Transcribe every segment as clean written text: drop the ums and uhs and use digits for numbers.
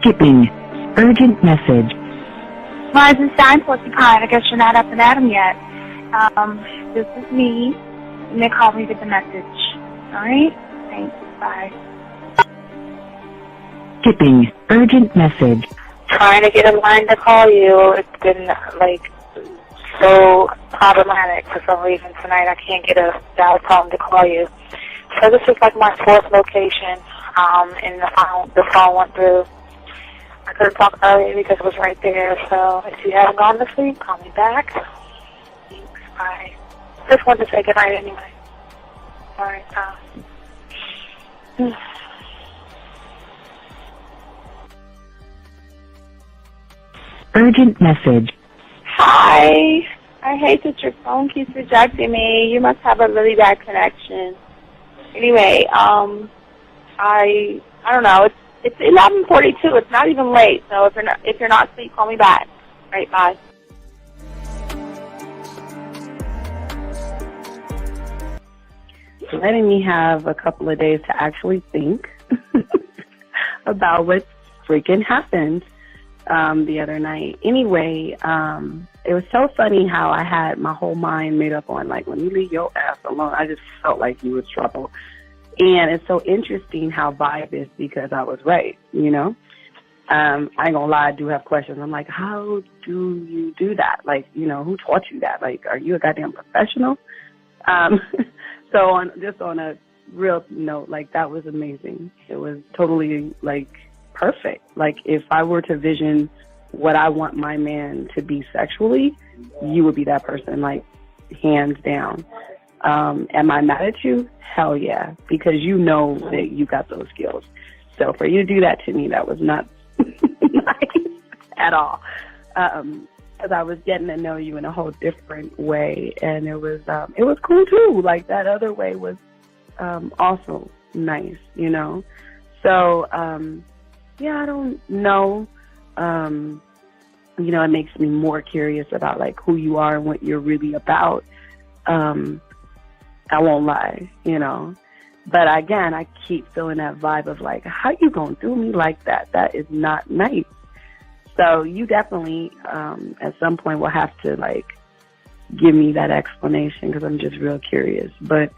Skipping. Urgent message. Rising Stein Porcupine, I guess you're not up and at 'em yet. This is me. You may call me with the message. Alright? Thanks. Bye. Skipping. Urgent message. Trying to get a line to call you. It's been, so problematic for some reason tonight. I can't get a dial tone to call you. So this is my fourth location, and the phone went through. I couldn't talk earlier because it was right there, so if you haven't gone to sleep, call me back. Thanks, bye. Just wanted to say goodnight anyway. Alright, Urgent message. Hi. I hate that your phone keeps rejecting me. You must have a really bad connection. Anyway, I don't know. It's 11:42. It's not even late. So if you're not asleep, call me back. All right, bye. Letting me have a couple of days to actually think about what freaking happened the other night. Anyway, it was so funny how I had my whole mind made up on, let me leave your ass alone. I just felt like you was trouble. And it's so interesting how vibe is because I was right, you know? I ain't gonna lie, I do have questions. I'm like, how do you do that? Who taught you that? Are you a goddamn professional? So on a real note, that was amazing. It was totally, perfect. If I were to vision what I want my man to be sexually, you would be that person, hands down. Am I mad at you? Hell yeah, because you know that you got those skills. So for you to do that to me, that was not nice at all. Because I was getting to know you in a whole different way, and it was cool too. That other way was also nice, you know. So yeah, I don't know. It makes me more curious about who you are and what you're really about. I won't lie, you know. But again, I keep feeling that vibe of how you gonna do me like that? That is not nice. So you definitely, at some point, will have to give me that explanation because I'm just real curious. But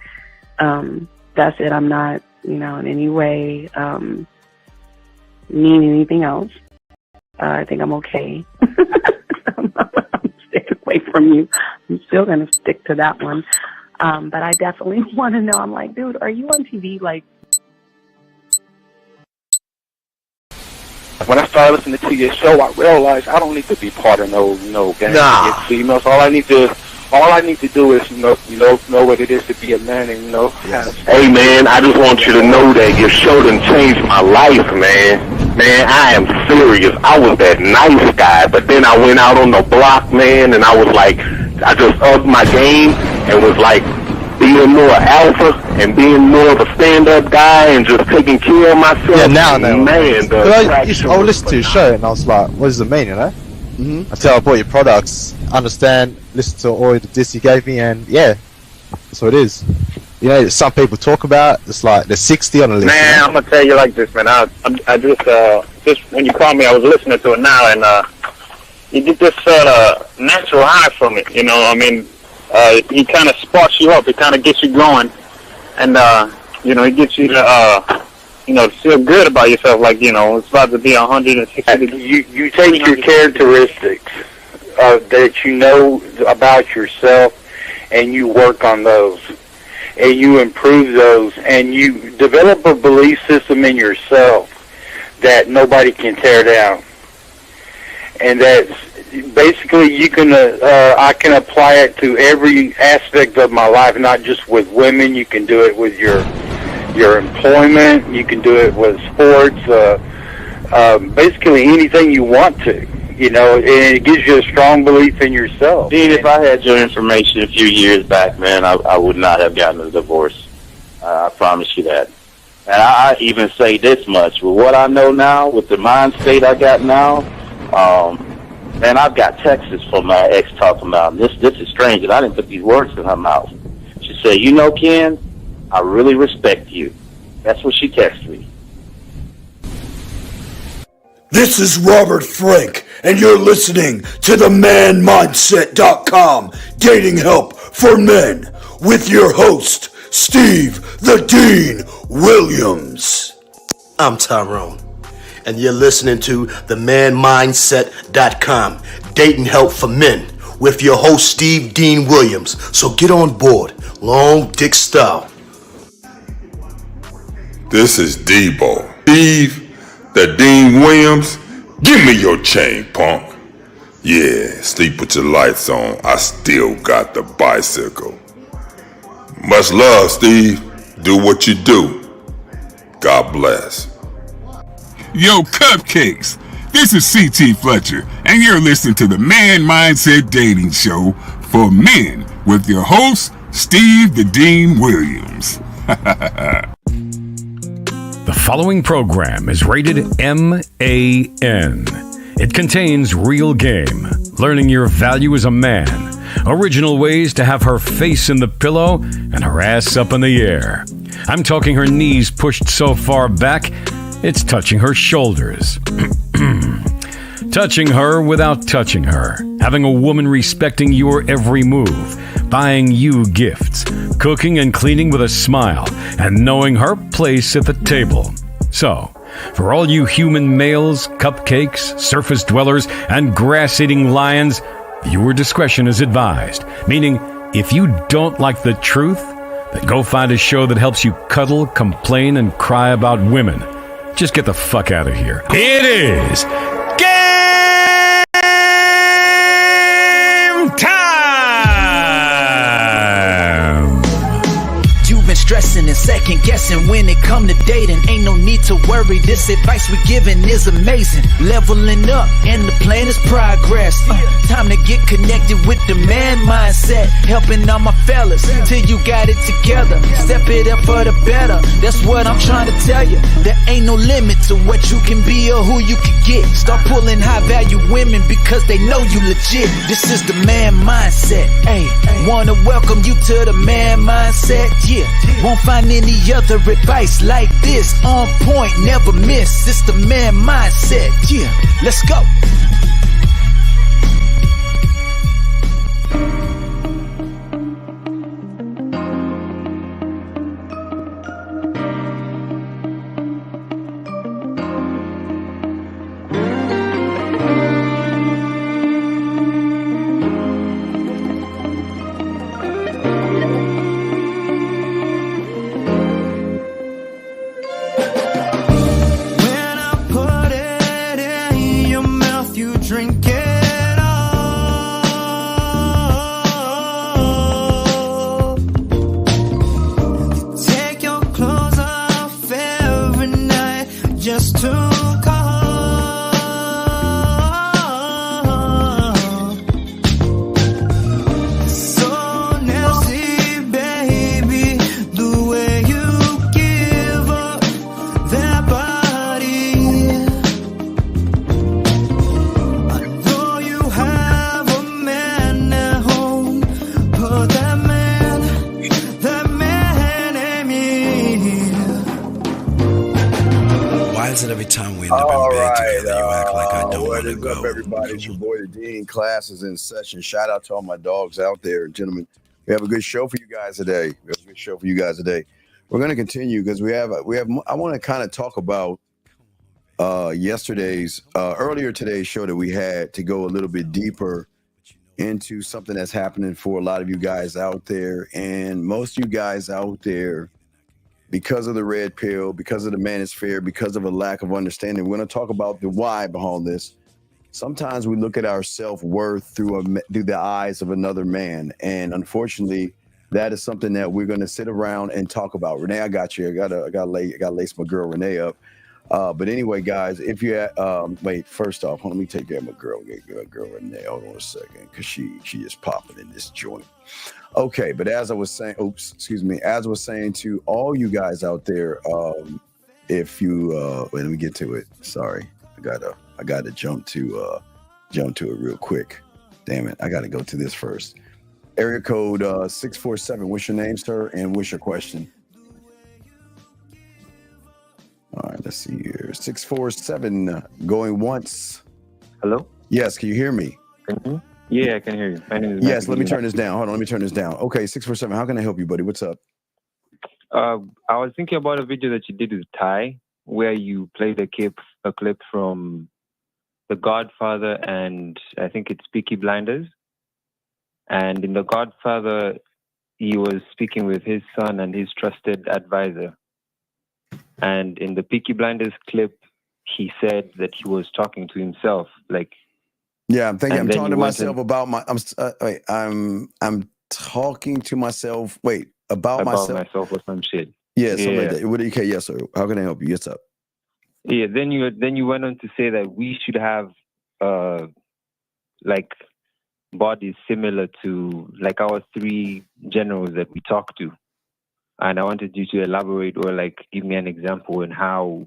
that's it. I'm not, in any way need anything else. I think I'm okay. I'm staying away from you. I'm still gonna stick to that one. But I definitely want to know. I'm like, dude, are you on TV? When I started listening to your show, I realized I don't need to be part of no gang against females. All I need to do is know what it is to be a man and Yes. Hey man, I just want you to know that your show done changed my life, man. Man, I am serious. I was that nice guy, but then I went out on the block, man, and I was I just upped my game and was being more alpha and being more of a stand-up guy and just taking care of myself. Yeah, now, man, I would listen to your show and I was like, what does it mean, you know? Mm-hmm. Until I bought your products, understand, listen to all the diss you gave me, and yeah, that's what it is. Some people talk about, it's there's 60 on the list. Man, I'm gonna tell you like this, man. I just when you called me, I was listening to it now, and you get this natural high from it. He kind of sparks you up. It kind of gets you going, and it gets you to feel good about yourself. It's about to be 160. You take your characteristics that you know about yourself, and you work on those, and you improve those, and you develop a belief system in yourself that nobody can tear down, and that's basically you can. I can apply it to every aspect of my life, not just with women. You can do it with your employment. You can do it with sports. Basically anything you want to. And it gives you a strong belief in yourself. Dean, if I had your information a few years back, man, I would not have gotten a divorce. I promise you that. And I even say this much. With what I know now, with the mind state I got now, man, I've got texts from my ex talking about, this is strange, and I didn't put these words in her mouth. She said, Ken, I really respect you. That's what she texted me. This is Robert Frank, and you're listening to the ManMindset.com Dating Help for Men with your host, Steve the Dean Williams. I'm Tyrone, and you're listening to the ManMindset.com Dating Help for Men with your host, Steve Dean Williams. So get on board, long dick style. This is Debo. Steve the Dean Williams, give me your chain, punk. Yeah, sleep with your lights on. I still got the bicycle. Much love, Steve. Do what you do. God bless. Yo, cupcakes. This is C.T. Fletcher, and you're listening to the Man Mindset Dating Show for Men with your host, Steve the Dean Williams. The following program is rated MAN. It contains real game, learning your value as a man, original ways to have her face in the pillow and her ass up in the air. I'm talking her knees pushed so far back, it's touching her shoulders. Touching her without touching her. Having a woman respecting your every move. Buying you gifts. Cooking and cleaning with a smile. And knowing her place at the table. So, for all you human males, cupcakes, surface dwellers, and grass-eating lions, viewer discretion is advised. Meaning, if you don't like the truth, then go find a show that helps you cuddle, complain, and cry about women. Just get the fuck out of here. It is game time! You've been stressing and second guessing when it come to dating. Ain't no need to worry, this advice we giving is amazing. Leveling up and the plan is progress. Time to get connected with the man mindset. Helping all my fellas till you got it together. Step it up for the better, that's what I'm trying to tell you. There ain't no limit to what you can be or who you can get. Start pulling high value women because they know you legit. This is the man mindset. Hey, wanna welcome you to the man mindset. Yeah, won't find any other advice like this. On point, never miss. It's the man mindset. Yeah, let's go. Class is in session. Shout out to all my dogs out there, gentlemen. We have a good show for you guys today. We're going to continue because we have. I want to kind of talk about earlier today's show that we had to go a little bit deeper into something that's happening for a lot of you guys out there, and most of you guys out there, because of the red pill, because of the manosphere, because of a lack of understanding. We're going to talk about the why behind this. Sometimes we look at our self-worth through the eyes of another man. And unfortunately, that is something that we're going to sit around and talk about. Renee, I got you. I got to lace my girl Renee up. But anyway, guys, if you first off, let me take care of my girl Renee. Hold on a second, because she is popping in this joint. Okay, but as I was saying, as I was saying to all you guys out there, if you let me get to it. Sorry, I gotta jump to it real quick. Damn it, I gotta go to this first. Area code 647. What's your name, sir? And what's your question? All right, let's see here. 647 going once. Hello? Yes, can you hear me? Yeah, I can hear you. My name is Yes, let me turn this down. Hold on, let me turn this down. Okay, 647. How can I help you, buddy? What's up? I was thinking about a video that you did with Ty, where you played a clip from The Godfather and I think it's Peaky Blinders. And in The Godfather, he was speaking with his son and his trusted advisor. And in the Peaky Blinders clip, he said that he was talking to himself, like. Yeah, I'm thinking. I'm talking to myself about my. I'm talking to myself. Wait, about myself or some shit. Yeah, something like that. What do you? Okay, yes, sir. How can I help you? Yes, up. Yeah. Then you went on to say that we should have like bodies similar to like our three generals that we talk to, and I wanted you to elaborate or like give me an example on how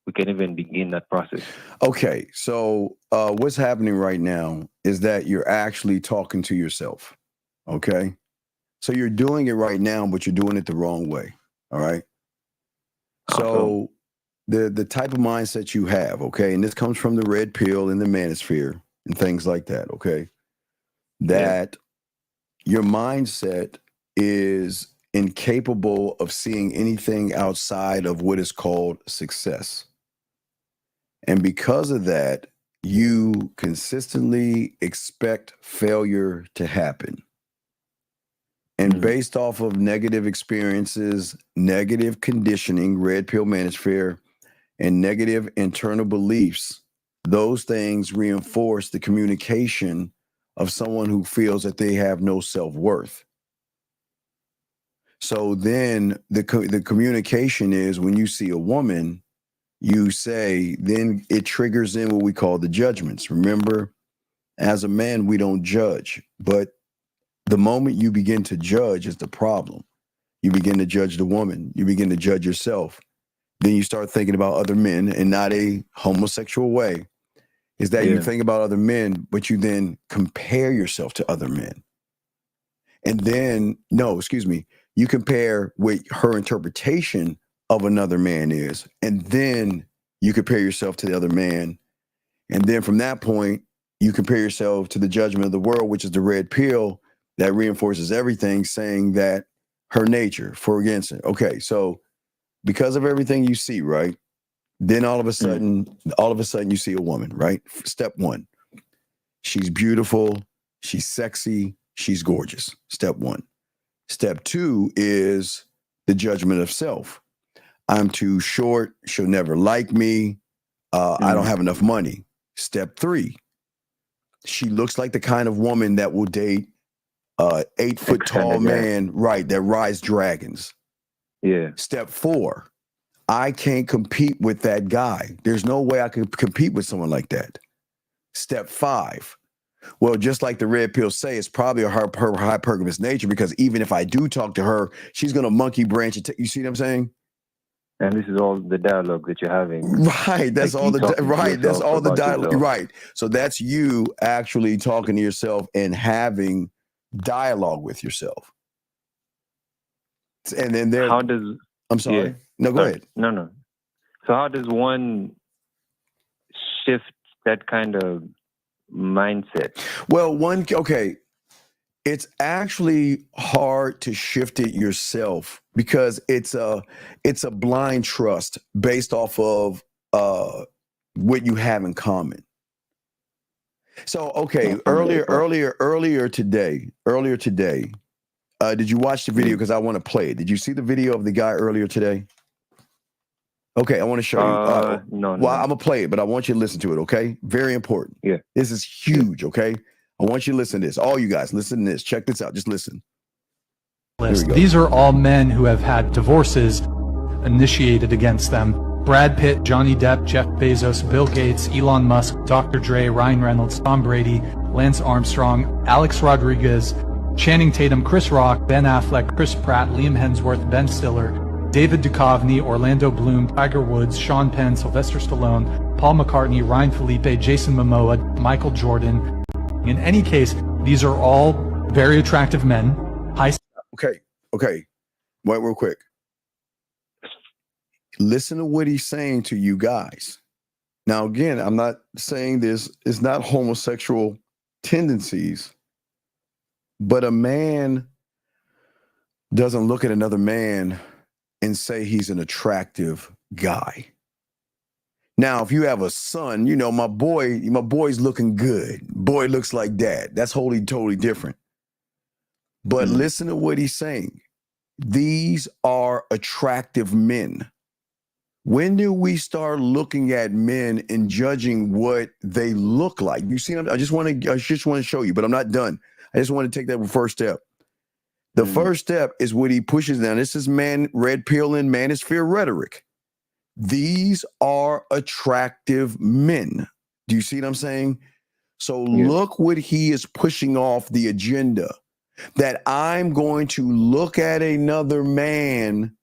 we can even begin that process. Okay, so what's happening right now is that you're actually talking to yourself. Okay, so you're doing it right now, but you're doing it the wrong way. All right. So the type of mindset you have, okay, and this comes from the red pill and the manosphere and things like that. Okay, that your mindset is incapable of seeing anything outside of what is called success. And because of that, you consistently expect failure to happen. And based off of negative experiences, negative conditioning, red pill manosphere, and negative internal beliefs, those things reinforce the communication of someone who feels that they have no self-worth. So then the communication is when you see a woman, you say, then it triggers in what we call the judgments. Remember, as a man, we don't judge, but the moment you begin to judge is the problem. You begin to judge the woman, you begin to judge yourself. Then you start thinking about other men in not a homosexual way. Is that you think about other men, but you then compare yourself to other men. And then, you compare what her interpretation of another man is, and then you compare yourself to the other man. And then from that point, you compare yourself to the judgment of the world, which is the red pill that reinforces everything, saying that her nature, for against it. Okay, so because of everything you see, right? Then all of a sudden you see a woman, right? Step one, she's beautiful, she's sexy, she's gorgeous. Step one. Step two is the judgment of self. I'm too short. She'll never like me. I don't have enough money. Step three, she looks like the kind of woman that will date 8 foot tall man, right, that rides dragons. Yeah. Step four, I can't compete with that guy. There's no way I could compete with someone like that. Step five, well, just like the red pill say, it's probably her hypergamous nature, because even if I do talk to her, she's going to monkey branch and you see what I'm saying? And this is all the dialogue that you're having. Right. That's like all that's all the dialogue. Yourself. Right. So that's you actually talking to yourself and having dialogue with yourself. And then there. How does? I'm sorry. Yeah. No, go ahead. No. So how does one shift that kind of mindset? Well, it's actually hard to shift it yourself because it's a blind trust based off of what you have in common. So, earlier today, did you watch the video? Because I want to play it. Did you see the video of the guy earlier today? Okay, I want to show you. No. Well, I'm gonna play it, but I want you to listen to it. Okay, very important. Yeah, this is huge. Okay, I want you to listen to this. All you guys, listen to this. Check this out. Just listen. These are all men who have had divorces initiated against them. Brad Pitt, Johnny Depp, Jeff Bezos, Bill Gates, Elon Musk, Dr. Dre, Ryan Reynolds, Tom Brady, Lance Armstrong, Alex Rodriguez, Channing Tatum, Chris Rock, Ben Affleck, Chris Pratt, Liam Hemsworth, Ben Stiller, David Duchovny, Orlando Bloom, Tiger Woods, Sean Penn, Sylvester Stallone, Paul McCartney, Ryan Felipe, Jason Momoa, Michael Jordan. In any case, these are all very attractive men. Okay. Wait, real quick. Listen to what he's saying to you guys. Now, again, I'm not saying this is not homosexual tendencies, but a man doesn't look at another man and say he's an attractive guy. Now, if you have a son, you know, my boy's looking good. Boy looks like dad. That's totally different. But listen to what he's saying. These are attractive men. When do we start looking at men and judging what they look like? You see, I just want to show you, but I'm not done. I just want to take that first step. The first step is what he pushes down. This is red pill and manosphere rhetoric. These are attractive men. Do you see what I'm saying? So look what he is pushing off the agenda, that I'm going to look at another man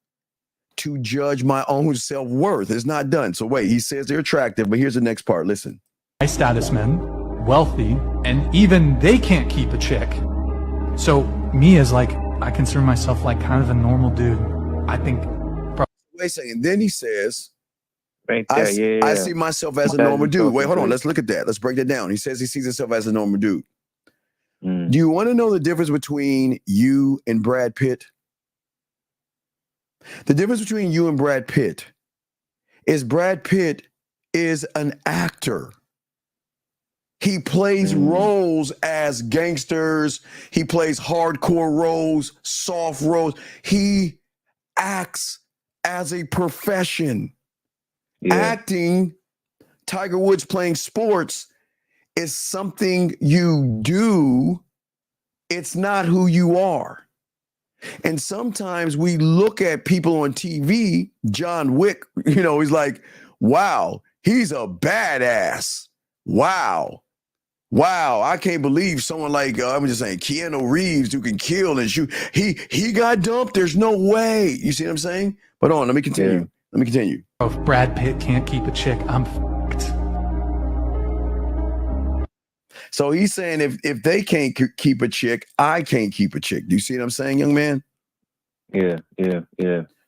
to judge my own self-worth. It's not done. So wait, he says they're attractive, but here's the next part. Listen. High status men, wealthy, and even they can't keep a chick. So me as like, I consider myself like kind of a normal dude. I think. Wait a second. Then he says, right there, I see myself as a normal dude. Wait, hold on. Let's look at that. Let's break that down. He says he sees himself as a normal dude. Do you want to know the difference between you and Brad Pitt? The difference between you and Brad Pitt is Brad Pitt is an actor. He plays roles as gangsters. He plays hardcore roles, soft roles. He acts as a profession. Acting, Tiger Woods playing sports, is something you do. It's not who you are. And sometimes we look at people on TV, John Wick, you know, he's like, wow, he's a badass. Wow. Wow, I can't believe someone like, I'm just saying, Keanu Reeves, who can kill and shoot. He got dumped. There's no way. You see what I'm saying? But let me continue. Let me continue. If Brad Pitt can't keep a chick, I'm fucked. So he's saying if they can't keep a chick, I can't keep a chick. Do you see what I'm saying, young man? Yeah.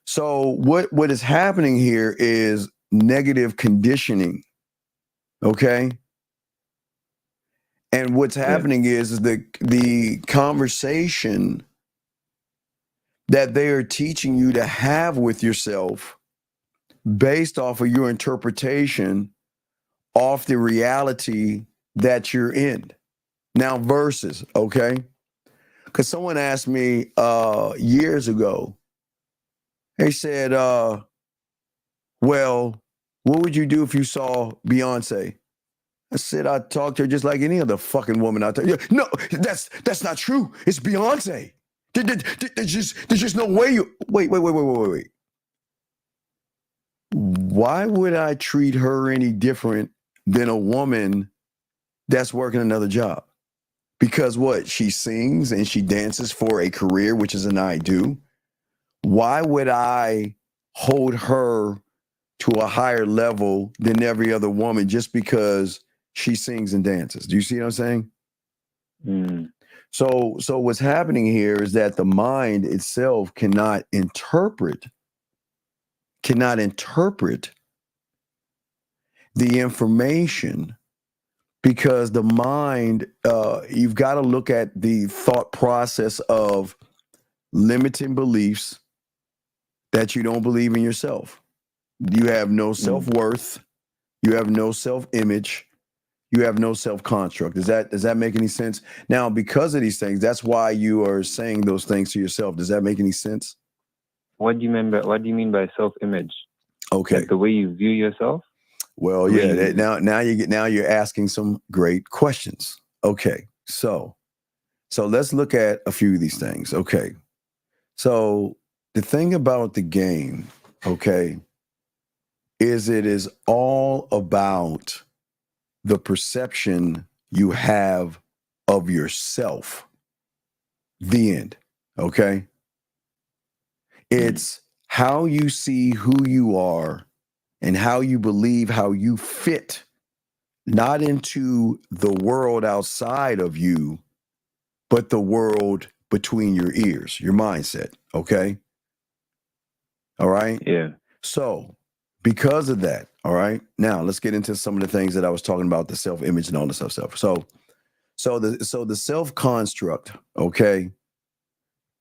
So what is happening here is negative conditioning. Okay? And what's happening is the conversation that they are teaching you to have with yourself based off of your interpretation off the reality that you're in. Now, verses, okay? Because someone asked me years ago, they said, well, what would you do if you saw Beyonce? I said, I'd talk to her just like any other fucking woman out there. No, that's not true. It's Beyonce. There's just no way you... Wait. Why would I treat her any different than a woman that's working another job? Because what? She sings and she dances for a career, which is an I do. Why would I hold her to a higher level than every other woman just because she sings and dances? Do you see what I'm saying? So what's happening here is that the mind itself cannot interpret the information, because the mind, you've got to look at the thought process of limiting beliefs that you don't believe in yourself. You have no self-worth. You have no self-image. You have no self-construct. Does that make any sense? Now, because of these things, that's why you are saying those things to yourself. Does that make any sense? What do you mean by self-image? Okay. Like the way you view yourself? Well, yeah. Now you're asking some great questions. Okay. So let's look at a few of these things. Okay. So the thing about the game, okay, is it is all about the perception you have of yourself. The end. Okay. It's how you see who you are and how you believe how you fit, not into the world outside of you, but the world between your ears, your mindset. Okay. All right. Yeah. So, because of that, all right. Now let's get into some of the things that I was talking about, the self-image and all this stuff. So the self-construct, okay,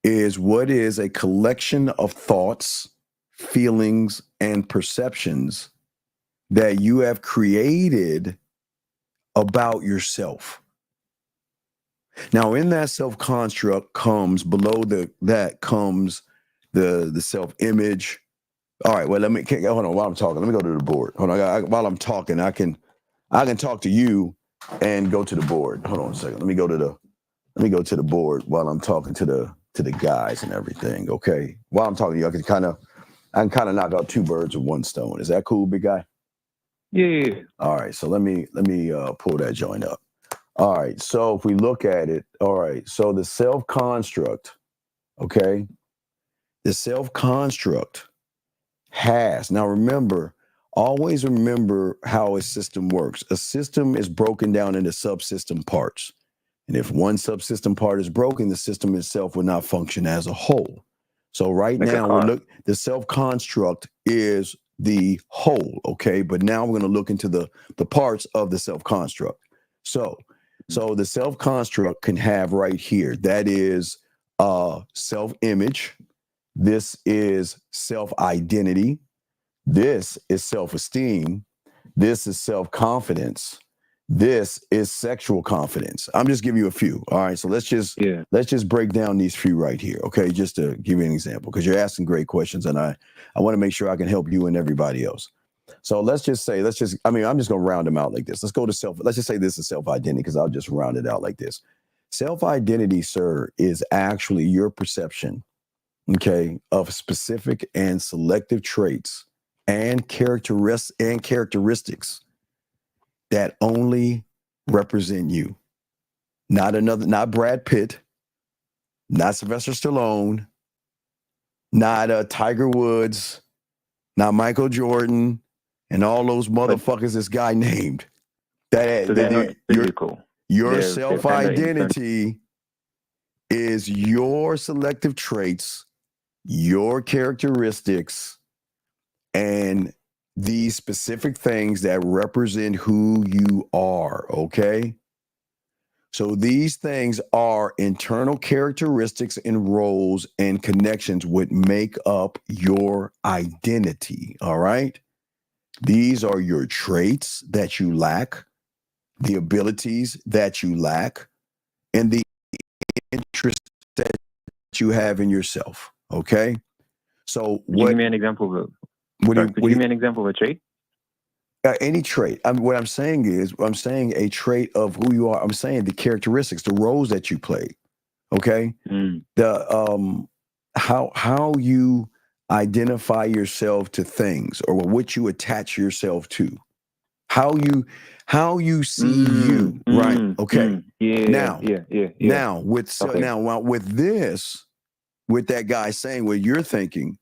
is what is a collection of thoughts, feelings, and perceptions that you have created about yourself. Now, in that self-construct comes below that comes the self-image. All right, well, hold on while I'm talking. Let me go to the board. Hold on, while I'm talking, I can talk to you and go to the board. Hold on a second. Let me go to the board while I'm talking to the guys and everything. Okay, while I'm talking to you, I can kind of knock out two birds with one stone. Is that cool, big guy? Yeah. All right, so let me pull that joint up. All right, so if we look at it, all right, so the self-construct, okay, the self-construct has, now remember, always remember how a system works. A system is broken down into subsystem parts. And if one subsystem part is broken, the system itself will not function as a whole. So now the self-construct is the whole, okay? But now we're going to look into the parts of the self-construct. So the self-construct can have right here, that is self-image. This is self-identity. This is self-esteem. This is self-confidence. This is sexual confidence. I'm just giving you a few. All right. So let's just break down these few right here. Okay. Just to give you an example, because you're asking great questions and I want to make sure I can help you and everybody else. So I'm just going to round them out like this. Let's just say this is self-identity, because I'll just round it out like this. Self-identity, sir, is actually your perception, okay, of specific and selective traits and characteristics that only represent you. Not Brad Pitt, not Sylvester Stallone, not Tiger Woods, not Michael Jordan, and all those motherfuckers this guy named. Your self-identity is your selective traits, your characteristics, and these specific things that represent who you are, okay? So these things are internal characteristics and roles and connections which make up your identity, all right? These are your traits that you lack, the abilities that you lack, and the interests that you have in yourself, okay? So give me an example of give me an example of a trait? Any trait. What I'm saying is, I'm saying a trait of who you are. I'm saying the characteristics, the roles that you play. Okay. The how you identify yourself to things, or what you attach yourself to. How you see you. Right. Okay. Now with that guy saying what you're thinking,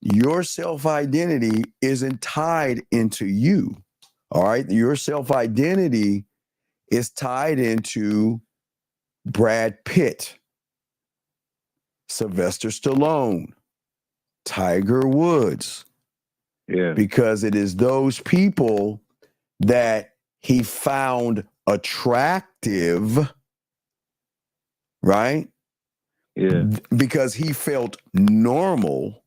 your self-identity isn't tied into you, all right? Your self-identity is tied into Brad Pitt, Sylvester Stallone, Tiger Woods. Yeah. Because it is those people that he found attractive, right? Yeah. Because he felt normal.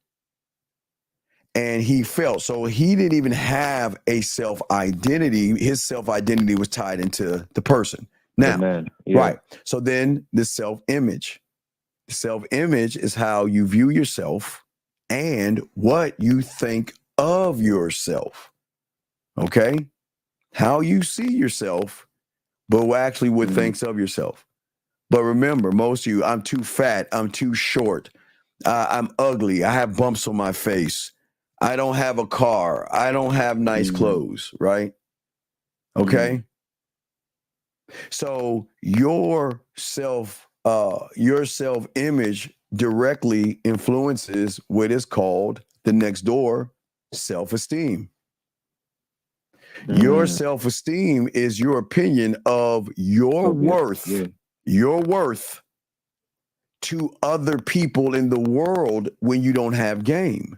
And so he didn't even have a self-identity. His self-identity was tied into the person. Now, right. So then the self-image. Self-image is how you view yourself and what you think of yourself. Okay? How you see yourself, but actually what thinks of yourself. But remember, most of you, I'm too fat, I'm too short, I'm ugly, I have bumps on my face, I don't have a car, I don't have nice clothes, right? Okay? So your self-image directly influences what is called the next door self-esteem. Your self-esteem is your opinion of your worth to other people in the world when you don't have game.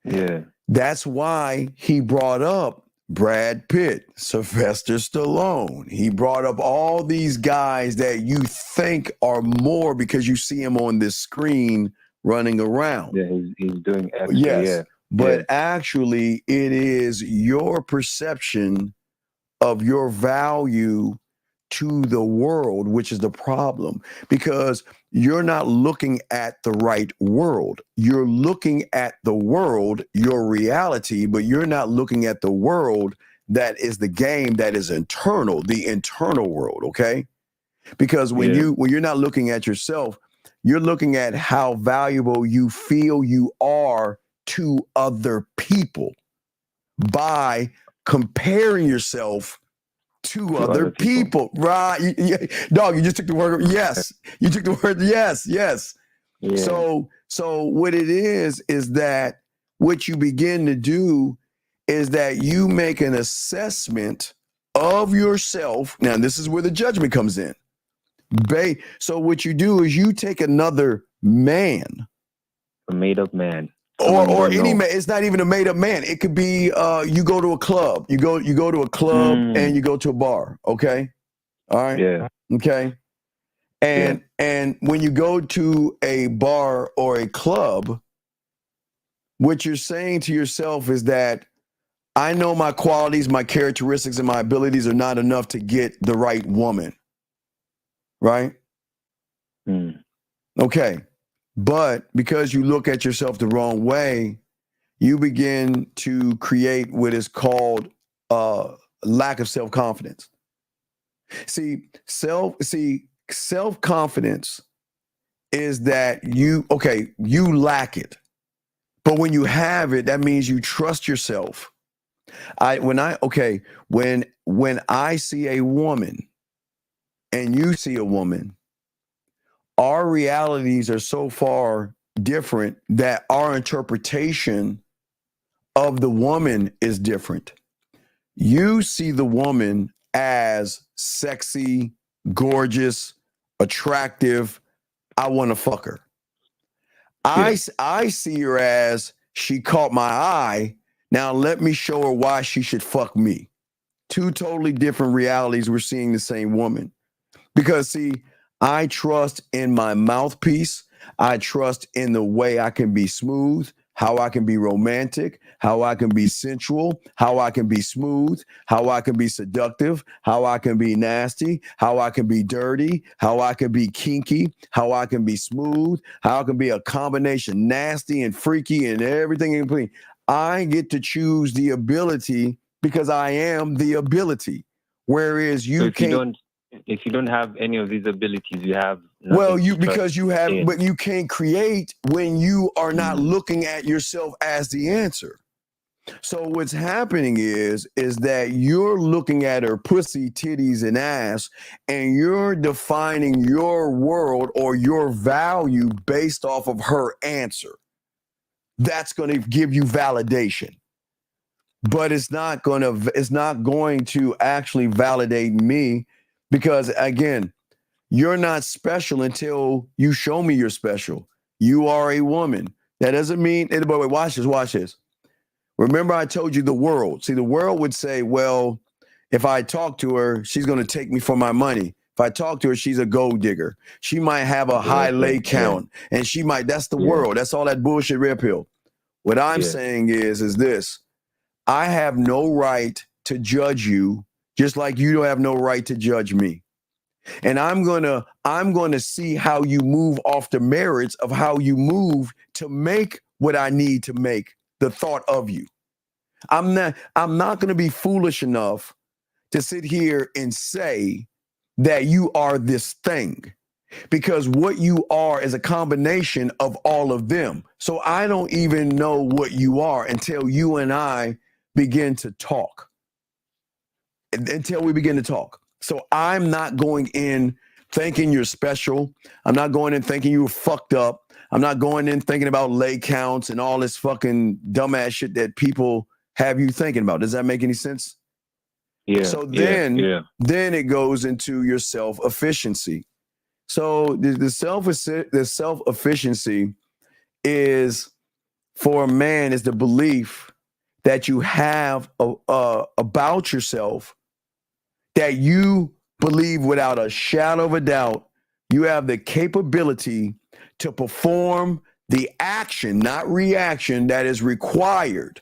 Yeah. That's why he brought up Brad Pitt, Sylvester Stallone. He brought up all these guys that you think are more because you see him on this screen running around. Yeah, he's doing extra, yes, but actually it is your perception of your value to the world, which is the problem, because you're not looking at the right world. You're looking at the world, your reality, but you're not looking at the world that is the game that is internal, the internal world, okay? Because when you're not looking at yourself, you're looking at how valuable you feel you are to other people by comparing yourself to other people. Right? Dog, you just took the word. Yes, you took the word. Yes. Yeah. So what it is that what you begin to do is that you make an assessment of yourself. Now, this is where the judgment comes in. So what you do is you take another man, a made-up man, or any man. It's not even a made-up man. It could be you go to a club. You go to a club and you go to a bar. Okay, all right. Yeah. Okay. And when you go to a bar or a club, what you're saying to yourself is that I know my qualities, my characteristics, and my abilities are not enough to get the right woman. Right? Okay. But because you look at yourself the wrong way, you begin to create what is called lack of self-confidence. See, self-confidence is that you lack it. But when you have it, that means you trust yourself. When I see a woman and you see a woman, our realities are so far different that our interpretation of the woman is different. You see the woman as sexy, gorgeous, attractive. I want to fuck her. I see her as she caught my eye. Now let me show her why she should fuck me. Two totally different realities. We're seeing the same woman. Because see, I trust in my mouthpiece. I trust in the way I can be smooth, how I can be romantic, how I can be sensual, how I can be smooth, how I can be seductive, how I can be nasty, how I can be dirty, how I can be kinky, how I can be smooth, how I can be a combination nasty and freaky and everything in between. I get to choose the ability because I am the ability. Whereas you can't. If you don't have any of these abilities, you have but you can't create when you are not looking at yourself as the answer. So what's happening is that you're looking at her pussy, titties, and ass, and you're defining your world or your value based off of her answer. That's going to give you validation. But it's not going to actually validate me. Because again, you're not special until you show me you're special. You are a woman. That doesn't mean, wait, watch this. Remember I told you the world. See, the world would say, well, if I talk to her, she's going to take me for my money. If I talk to her, she's a gold digger. She might have a high lay count. And that's the world. That's all that bullshit red pill. What I'm saying is this. I have no right to judge you, just like you don't have no right to judge me. And I'm gonna see how you move off the merits of how you move to make what I need to make the thought of you. I'm not gonna be foolish enough to sit here and say that you are this thing, because what you are is a combination of all of them. So I don't even know what you are until you and I begin to talk. Until we begin to talk. So I'm not going in thinking you're special. I'm not going in thinking you were fucked up. I'm not going in thinking about lay counts and all this fucking dumbass shit that people have you thinking about. Does that make any sense? Yeah. So then it goes into your self-efficiency. So the self-efficiency is for a man is the belief that you have about yourself, that you believe without a shadow of a doubt you have the capability to perform the action, not reaction, that is required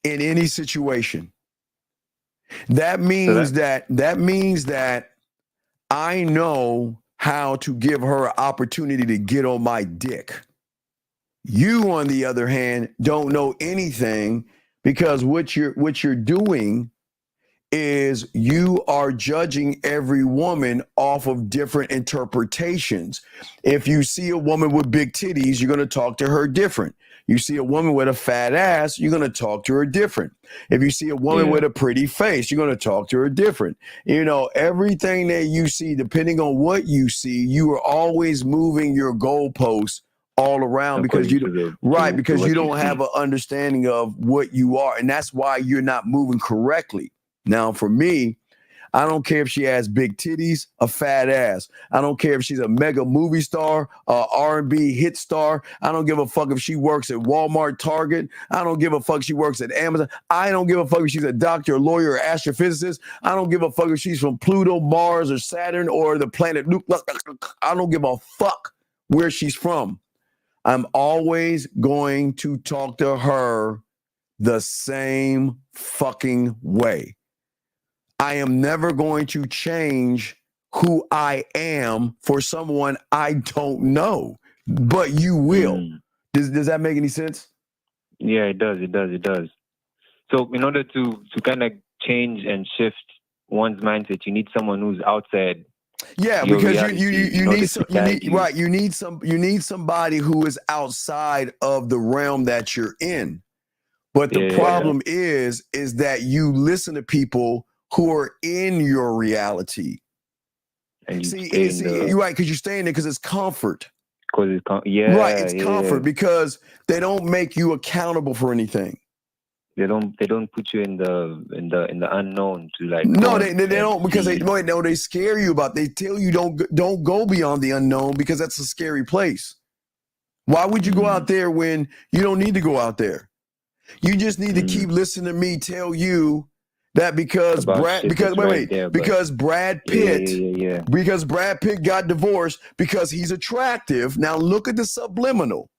in any situation. That means that I know how to give her an opportunity to get on my dick. You, on the other hand, don't know anything, because what you're doing is you are judging every woman off of different interpretations. If you see a woman with big titties, you're going to talk to her different. You see a woman with a fat ass, you're going to talk to her different. If you see a woman with a pretty face, you're going to talk to her different. You know, everything that you see, depending on what you see, you are always moving your goalposts all around, because you don't have an understanding of what you are, and that's why you're not moving correctly. Now, for me, I don't care if she has big titties, a fat ass. I don't care if she's a mega movie star, R&B hit star. I don't give a fuck if she works at Walmart, Target. I don't give a fuck if she works at Amazon. I don't give a fuck if she's a doctor, a lawyer, or astrophysicist. I don't give a fuck if she's from Pluto, Mars, or Saturn, or the planet Luke. I don't give a fuck where she's from. I'm always going to talk to her the same fucking way. I am never going to change who I am for someone I don't know, but you will. Does that make any sense? Yeah, it does. It does. So in order to kind of change and shift one's mindset, you need someone who's outside. Yeah, because you need somebody who is outside of the realm that you're in. But the problem is that you listen to people who are in your reality. And you're right, because you're staying there because it's comfort. Right, it's comfort because they don't make you accountable for anything. They don't put you in the unknown to like. No, they don't, because they scare you about. They tell you don't go beyond the unknown, because that's a scary place. Why would you go out there when you don't need to go out there? You just need to keep listening to me tell you that because Brad Pitt got divorced because he's attractive. Now look at the subliminal.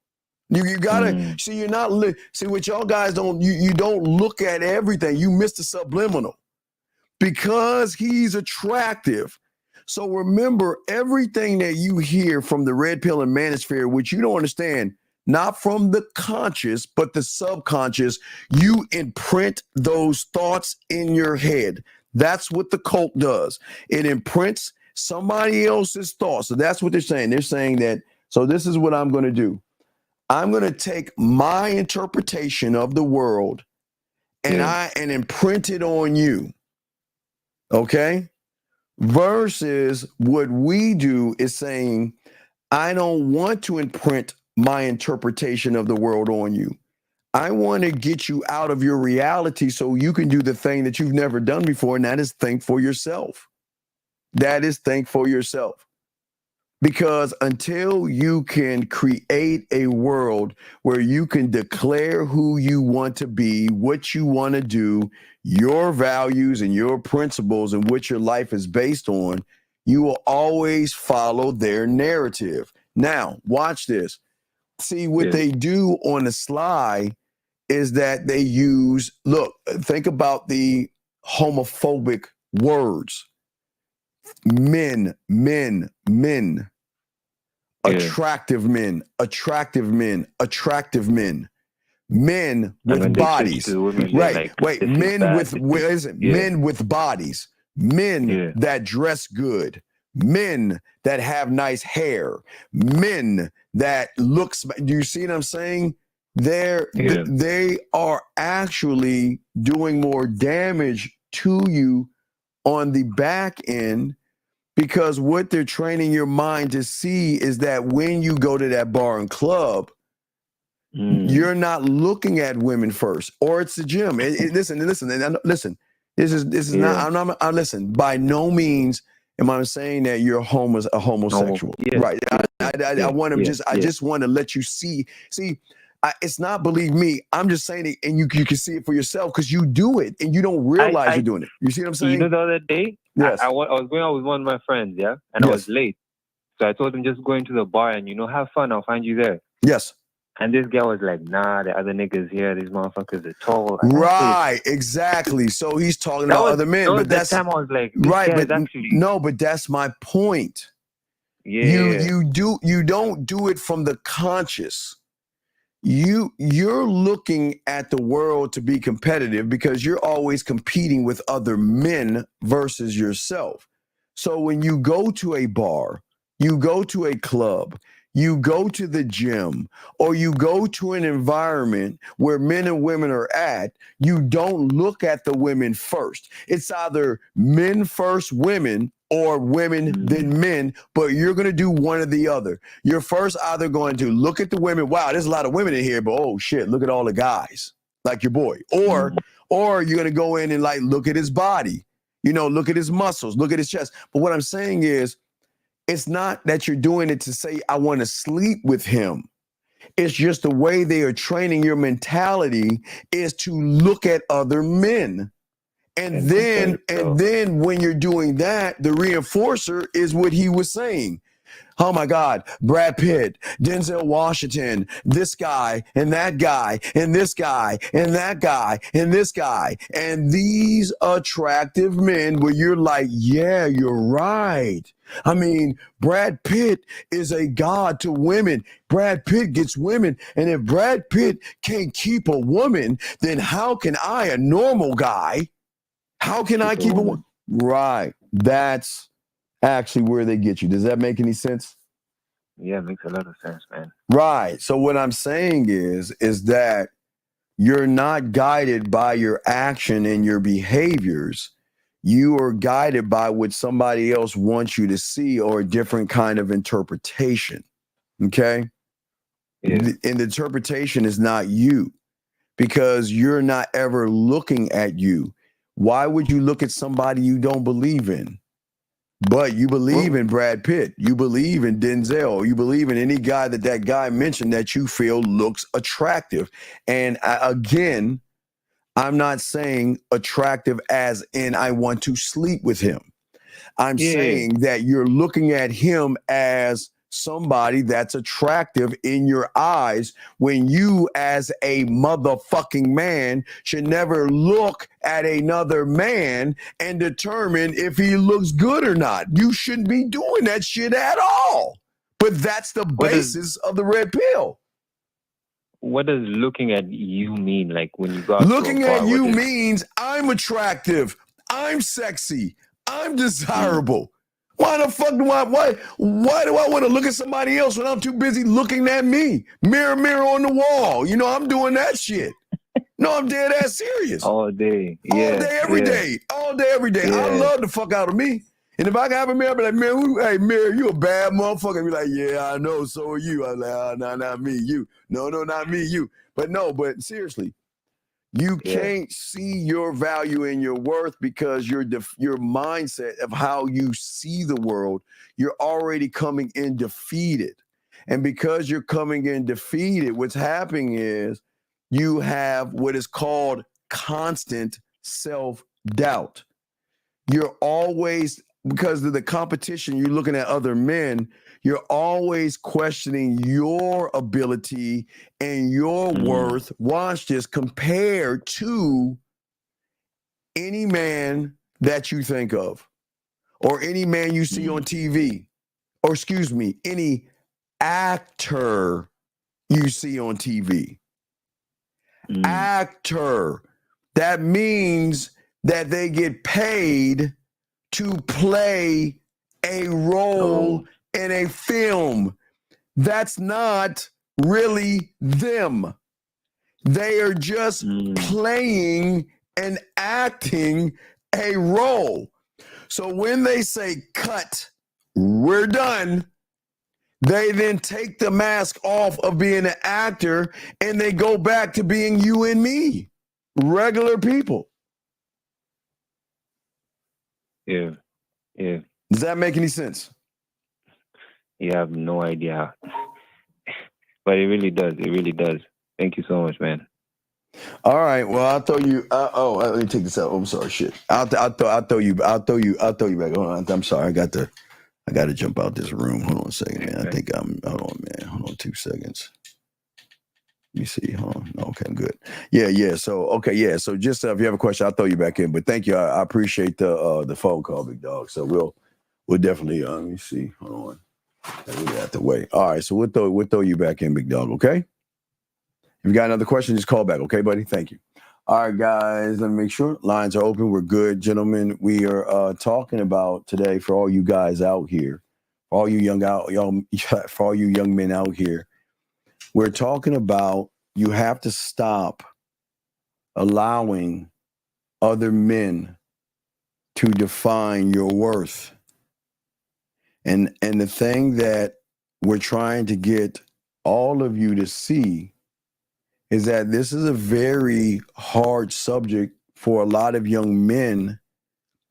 You gotta see. You're not see what y'all guys don't. You don't look at everything. You miss the subliminal because he's attractive. So remember, everything that you hear from the red pill and manosphere, which you don't understand. Not from the conscious, but the subconscious, you imprint those thoughts in your head. That's what the cult does. It imprints somebody else's thoughts. So that's what they're saying. They're saying that, so this is what I'm going to do. I'm going to take my interpretation of the world and imprint it on you. Okay? Versus what we do is saying, I don't want to imprint my interpretation of the world on you. I want to get you out of your reality so you can do the thing that you've never done before, and that is think for yourself. Because until you can create a world where you can declare who you want to be, what you want to do, your values and your principles and what your life is based on, you will always follow their narrative. Now, watch this. See, what they do on the sly is that they use, think about the homophobic words. Men, attractive men, men with bodies. Men with bodies, men that dress good, men that have nice hair, men that looks. Do you see what I'm saying? They are actually doing more damage to you on the back end, because what they're training your mind to see is that when you go to that bar and club, you're not looking at women first, or it's the gym. Listen. This is not. I'm listen. By no means am I saying that you're a homosexual, right? I want to I just want to let you see. It's not believe me. I'm just saying it, and you can see it for yourself because you do it and you don't realize you're doing it. You see what I'm saying? You know, the other day, yes, I was going out with one of my friends, and I was late. So I told him, just go into the bar and, have fun. I'll find you there. Yes. And this guy was like, nah, the other niggas here, these motherfuckers are tall. Right, exactly. So he's talking about other men, but that's time I was like, this right. guy But is actually no, but that's my point. You don't do it from the conscious. You're looking at the world to be competitive because you're always competing with other men versus yourself. So when you go to a bar, you go to a club, you go to the gym, or you go to an environment where men and women are at, you don't look at the women first. It's either men first, women, or women then men, but you're going to do one or the other. You're first either going to look at the women. Wow, there's a lot of women in here, but oh shit, look at all the guys, like your boy. Or you're going to go in and like look at his body, look at his muscles, look at his chest. But what I'm saying is, it's not that you're doing it to say, I want to sleep with him. It's just the way they are training your mentality is to look at other men. And then when you're doing that, the reinforcer is what he was saying. Oh my God, Brad Pitt, Denzel Washington, this guy and that guy and this guy and that guy and this guy. And these attractive men where you're like, yeah, you're right. I mean, Brad Pitt is a god to women. Brad Pitt gets women. And if Brad Pitt can't keep a woman, then how can I, a normal guy, how can I keep a woman? Right. That's actually where they get you. Does that make any sense? Yeah, it makes a lot of sense, man. Right. So what I'm saying is that you're not guided by your action and your behaviors. You are guided by what somebody else wants you to see or a different kind of interpretation. Okay? Yeah. And the interpretation is not you because you're not ever looking at you. Why would you look at somebody you don't believe in? But you believe in Brad Pitt. You believe in Denzel. You believe in any guy that guy mentioned that you feel looks attractive. And again, I'm not saying attractive as in I want to sleep with him. I'm saying that you're looking at him as somebody that's attractive in your eyes when you as a motherfucking man should never look at another man and determine if he looks good or not. You shouldn't be doing that shit at all. But that's the basis of the red pill. What does looking at you mean? Like when you go out looking to a bar, at you means I'm attractive, I'm sexy, I'm desirable. Why the fuck do why do I want to look at somebody else when I'm too busy looking at me? Mirror, mirror on the wall. I'm doing that shit. No, I'm dead ass serious. All day. All day, every day. All day, every day. I love the fuck out of me. And if I can have a mirror, I'll be like, man, hey, mirror, you a bad motherfucker. I'll be like, yeah, I know, so are you. I'm like, oh, no, not me, you. No, not me, you. But seriously. You can't see your value and your worth because your mindset of how you see the world, you're already coming in defeated. And because you're coming in defeated, what's happening is you have what is called constant self-doubt. You're always, because of the competition, you're looking at other men, you're always questioning your ability and your worth, watch this, compared to any man that you think of, or any man you see on TV, or excuse me, any actor you see on TV. Actor. That means that they get paid to play a role in a film. That's not really them. They are just playing and acting a role. So when they say cut, we're done, they then take the mask off of being an actor and they go back to being you and me, regular people. Yeah. Does that make any sense? You have no idea. But it really does. It really does. Thank you so much, man. All right. Well, I'll throw you. Let me take this out. Oh, I'm sorry. Shit. I'll throw you back. Hold on. I'm sorry. I got to jump out this room. Hold on a second, man. I think hold on, man. Hold on 2 seconds. Let me see. Hold on. Okay, I'm good. Yeah. So, okay, yeah. So just if you have a question, I'll throw you back in. But thank you. I appreciate the phone call, big dog. So we'll definitely let me see. Hold on. Get that out the way. All right. So we'll throw you back in, big dog. Okay. If you got another question, just call back. Okay, buddy. Thank you. All right, guys. Let me make sure lines are open. We're good, gentlemen. We are talking about today for all you guys out here, for all you young men out here. We're talking about you have to stop allowing other men to define your worth. And the thing that we're trying to get all of you to see is that this is a very hard subject for a lot of young men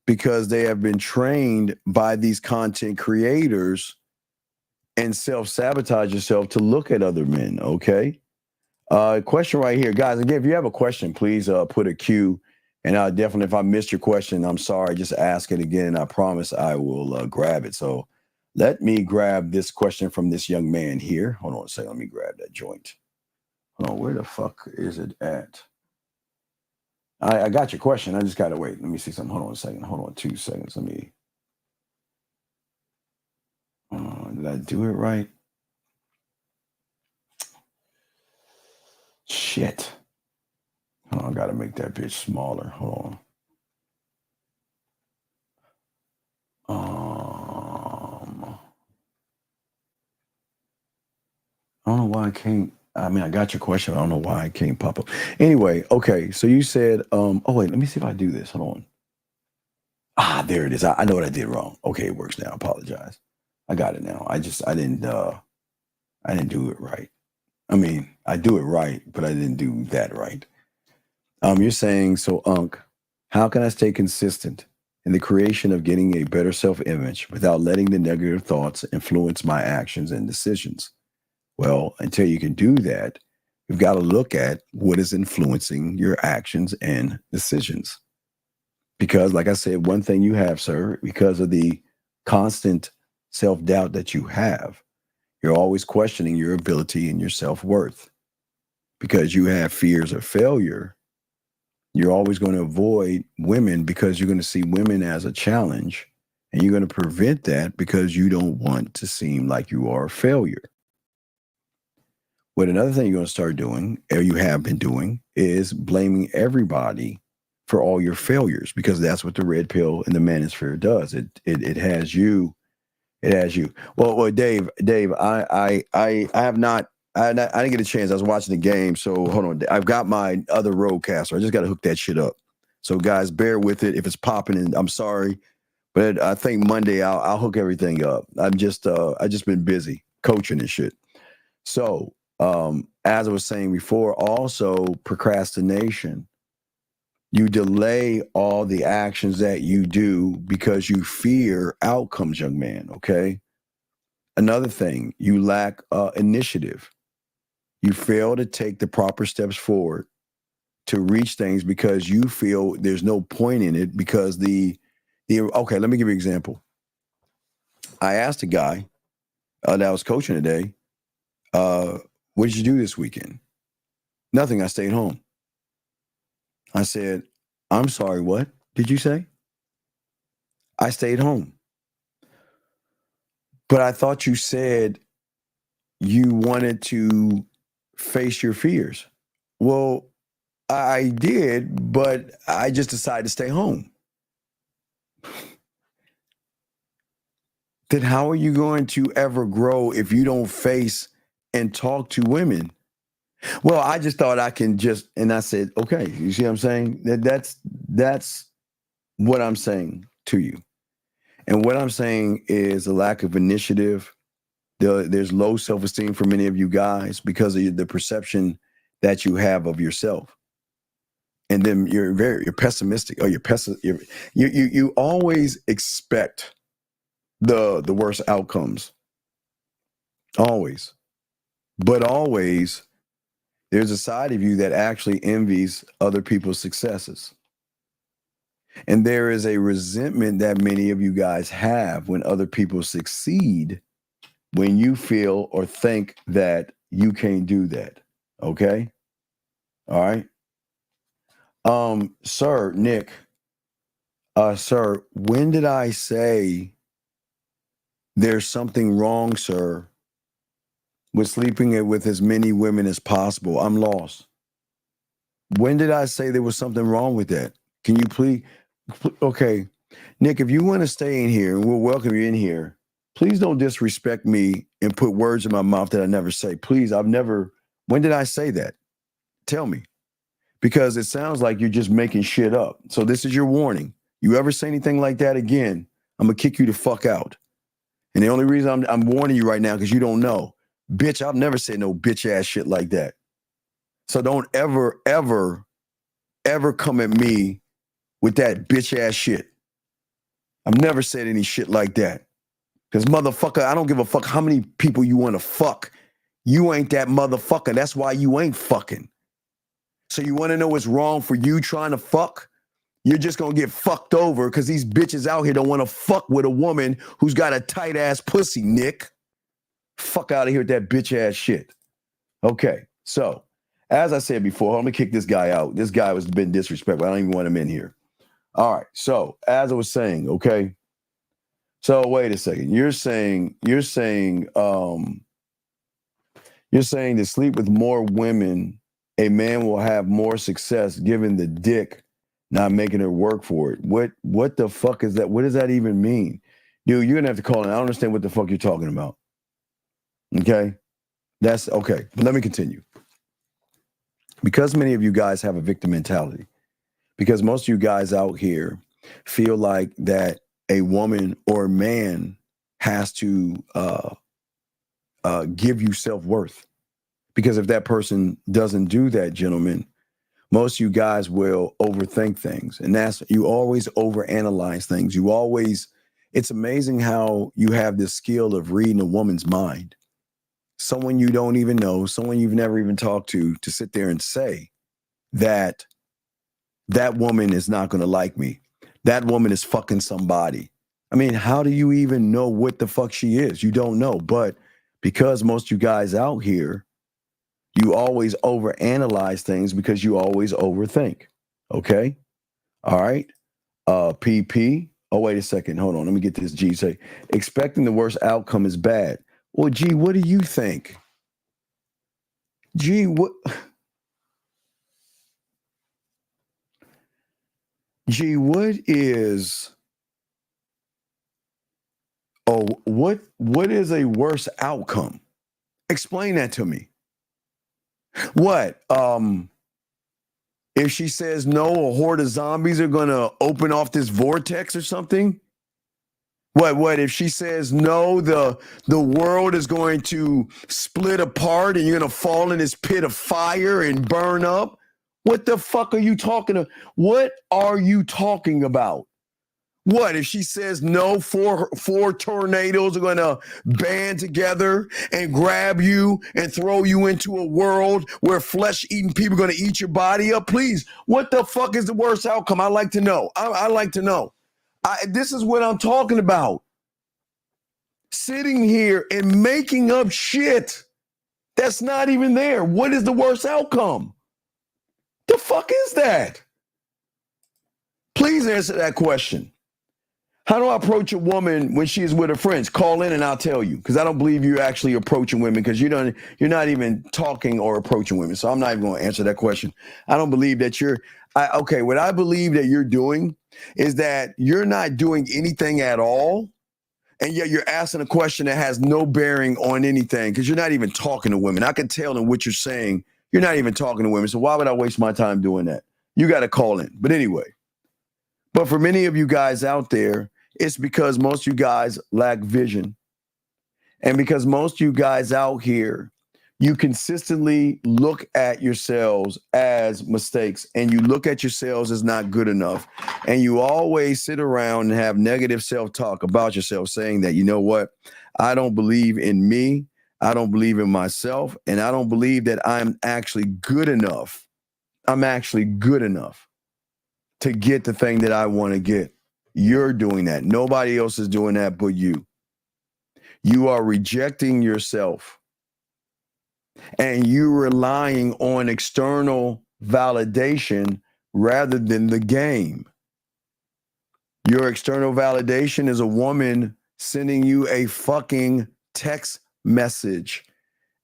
because they have been trained by these content creators and self-sabotage yourself to look at other men, okay? Question right here. Guys, again, if you have a question, please put a Q. And definitely, if I missed your question, I'm sorry. Just ask it again. I promise I will grab it. So let me grab this question from this young man here. Hold on a second. Let me grab that joint. Hold on. Where the fuck is it at? I got your question. I just got to wait. Let me see something. Hold on a second. Hold on 2 seconds. Let me. Did I do it right? Shit. Oh, I got to make that bitch smaller. Hold on. I don't know why I can't. I mean, I got your question. I don't know why I can't pop up. Anyway, okay. So you said, oh, wait, let me see if I do this. Hold on. There it is. I know what I did wrong. Okay, it works now. I apologize. I got it now. I didn't do it right. I mean, I do it right, but I didn't do that right. You're saying, so Unc, how can I stay consistent in the creation of getting a better self-image without letting the negative thoughts influence my actions and decisions? Well, until you can do that, you've got to look at what is influencing your actions and decisions. Because, like I said, one thing you have, sir, because of the constant self-doubt that you have, you're always questioning your ability and your self-worth. Because you have fears of failure, you're always going to avoid women because you're going to see women as a challenge. And you're going to prevent that because you don't want to seem like you are a failure. What another thing you're going to start doing, or you have been doing, is blaming everybody for all your failures, because that's what the red pill and the manosphere does. It has you. It has you. Well, Dave, I didn't get a chance. I was watching the game, so hold on. I've got my other roadcaster. I just got to hook that shit up. So guys, bear with it if it's popping. And I'm sorry, but I think Monday I'll hook everything up. I just been busy coaching and shit. So as I was saying before, also procrastination. You delay all the actions that you do because you fear outcomes, young man. Okay. Another thing, you lack initiative. You fail to take the proper steps forward to reach things because you feel there's no point in it because okay, let me give you an example. I asked a guy that I was coaching today, what did you do this weekend? Nothing, I stayed home. I said, I'm sorry, what did you say? I stayed home. But I thought you said you wanted to face your fears. Well, I did, but I just decided to stay home. Then how are you going to ever grow if you don't face and talk to women? Well, I just thought I can just, and I said, okay, you see what I'm saying? That's what I'm saying to you. And what I'm saying is a lack of initiative. There's low self-esteem for many of you guys because of the perception that you have of yourself. And then you're pessimistic, or you always expect the worst outcomes. Always. But always, there's a side of you that actually envies other people's successes. And there is a resentment that many of you guys have when other people succeed, when you feel or think that you can't do that. Okay? All right. Sir, Nick, sir, when did I say there's something wrong, sir, with sleeping with as many women as possible? I'm lost. When did I say there was something wrong with that? Can you please? Okay, Nick, if you want to stay in here and we'll welcome you in here, please don't disrespect me and put words in my mouth that I never say. Please, when did I say that? Tell me. Because it sounds like you're just making shit up. So this is your warning. You ever say anything like that again, I'm going to kick you the fuck out. And the only reason I'm warning you right now because you don't know. Bitch, I've never said no bitch ass shit like that. So don't ever, ever, ever come at me with that bitch ass shit. I've never said any shit like that. Because motherfucker, I don't give a fuck how many people you want to fuck. You ain't that motherfucker. That's why you ain't fucking. So you want to know what's wrong for you trying to fuck? You're just going to get fucked over because these bitches out here don't want to fuck with a woman who's got a tight ass pussy, Nick. Fuck out of here with that bitch ass shit. Okay, so as I said before, I'm going to kick this guy out. This guy was been disrespectful. I don't even want him in here. All right, so as I was saying, okay. So wait a second. You're saying to sleep with more women, a man will have more success given the dick, not making her work for it. What the fuck is that? What does that even mean? Dude, you're gonna have to call in. I don't understand what the fuck you're talking about. Okay? That's okay. But let me continue. Because many of you guys have a victim mentality, because most of you guys out here feel like that a woman or a man has to give you self-worth. Because if that person doesn't do that, gentlemen, most of you guys will overthink things. And you always overanalyze things. It's amazing how you have this skill of reading a woman's mind. Someone you don't even know, someone you've never even talked to sit there and say that that woman is not going to like me. That woman is fucking somebody. I mean, how do you even know what the fuck she is? You don't know. But because most of you guys out here, you always overanalyze things because you always overthink. Okay? All right? PP. Oh, wait a second. Hold on. Let me get this. G say, expecting the worst outcome is bad. Well, G, what do you think? G, what? G, what is a worse outcome? Explain that to me. What? If she says no, a horde of zombies are gonna open off this vortex or something? What if she says no, the world is going to split apart and you're gonna fall in this pit of fire and burn up? What the fuck are you talking about? What are you talking about? What if she says no, four tornadoes are going to band together and grab you and throw you into a world where flesh-eating people are going to eat your body up? Please, what the fuck is the worst outcome? I'd like to know. I like to know. This is what I'm talking about. Sitting here and making up shit that's not even there. What is the worst outcome? The fuck is that? Please answer that question. How do I approach a woman when she is with her friends? Call in and I'll tell you, because I don't believe you're actually approaching women because you're not even talking or approaching women. So I'm not even going to answer that question. I don't believe that what I believe that you're doing is that you're not doing anything at all. And yet you're asking a question that has no bearing on anything because you're not even talking to women. I can tell in what you're saying, you're not even talking to women. So why would I waste my time doing that? You got to call in. But anyway, but for many of you guys out there, it's because most of you guys lack vision. And because most of you guys out here, you consistently look at yourselves as mistakes and you look at yourselves as not good enough. And you always sit around and have negative self-talk about yourself saying that, you know what? I don't believe in me. I don't believe in myself, and I don't believe that I'm actually good enough. I'm actually good enough to get the thing that I want to get. You're doing that. Nobody else is doing that but you. You are rejecting yourself, and you're relying on external validation rather than the game. Your external validation is a woman sending you a fucking text message,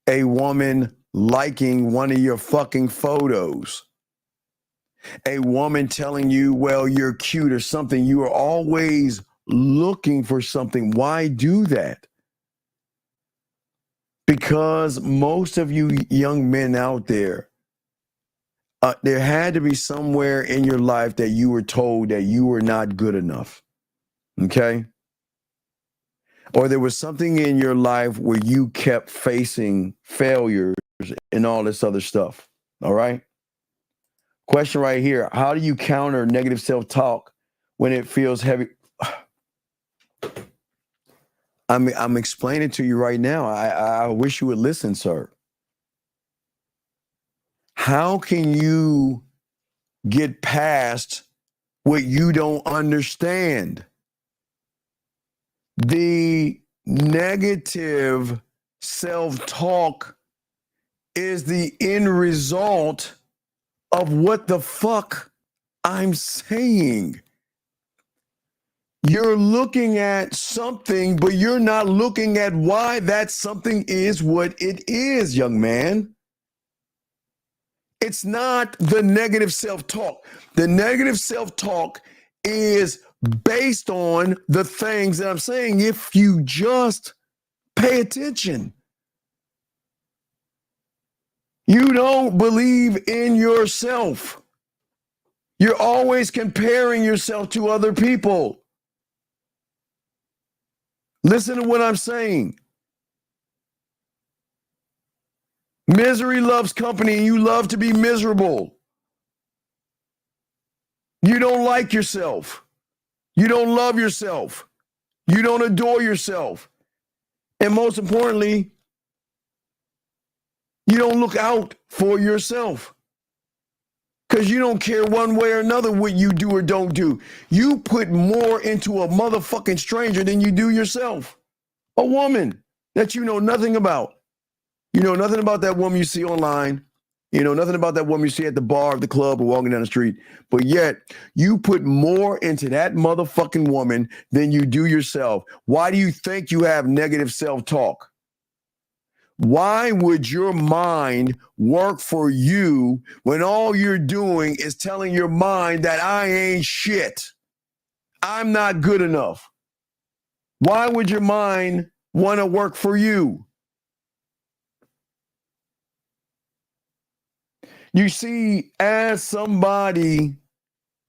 a woman liking one of your fucking photos, a woman telling you, well, you're cute or something. You are always looking for something. Why do that? Because most of you young men out there, there had to be somewhere in your life that you were told that you were not good enough. Okay? Or there was something in your life where you kept facing failures and all this other stuff. All right? Question right here. How do you counter negative self-talk when it feels heavy? I'm explaining to you right now. I wish you would listen, sir. How can you get past what you don't understand? The negative self-talk is the end result of what the fuck I'm saying. You're looking at something, but you're not looking at why that something is what it is, young man. It's not the negative self-talk. The negative self-talk is based on the things that I'm saying if you just pay attention. You don't believe in yourself. You're always comparing yourself to other people. Listen to what I'm saying. Misery loves company, and you love to be miserable. You don't like yourself. You don't love yourself. You don't adore yourself. And most importantly, you don't look out for yourself. Because you don't care one way or another what you do or don't do. You put more into a motherfucking stranger than you do yourself. A woman that you know nothing about. You know nothing about that woman you see online. You know nothing about that woman you see at the bar, the club, or walking down the street. But yet, you put more into that motherfucking woman than you do yourself. Why do you think you have negative self-talk? Why would your mind work for you when all you're doing is telling your mind that I ain't shit? I'm not good enough. Why would your mind want to work for you? You see, as somebody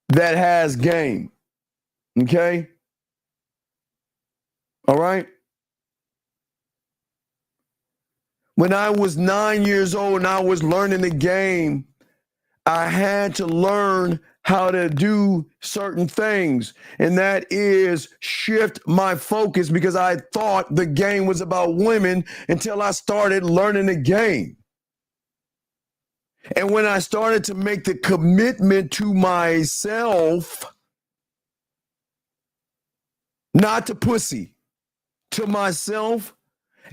that has game, okay? All right? When I was 9 years old and I was learning the game, I had to learn how to do certain things, and that is shift my focus because I thought the game was about women until I started learning the game. And when I started to make the commitment to myself, not to pussy, to myself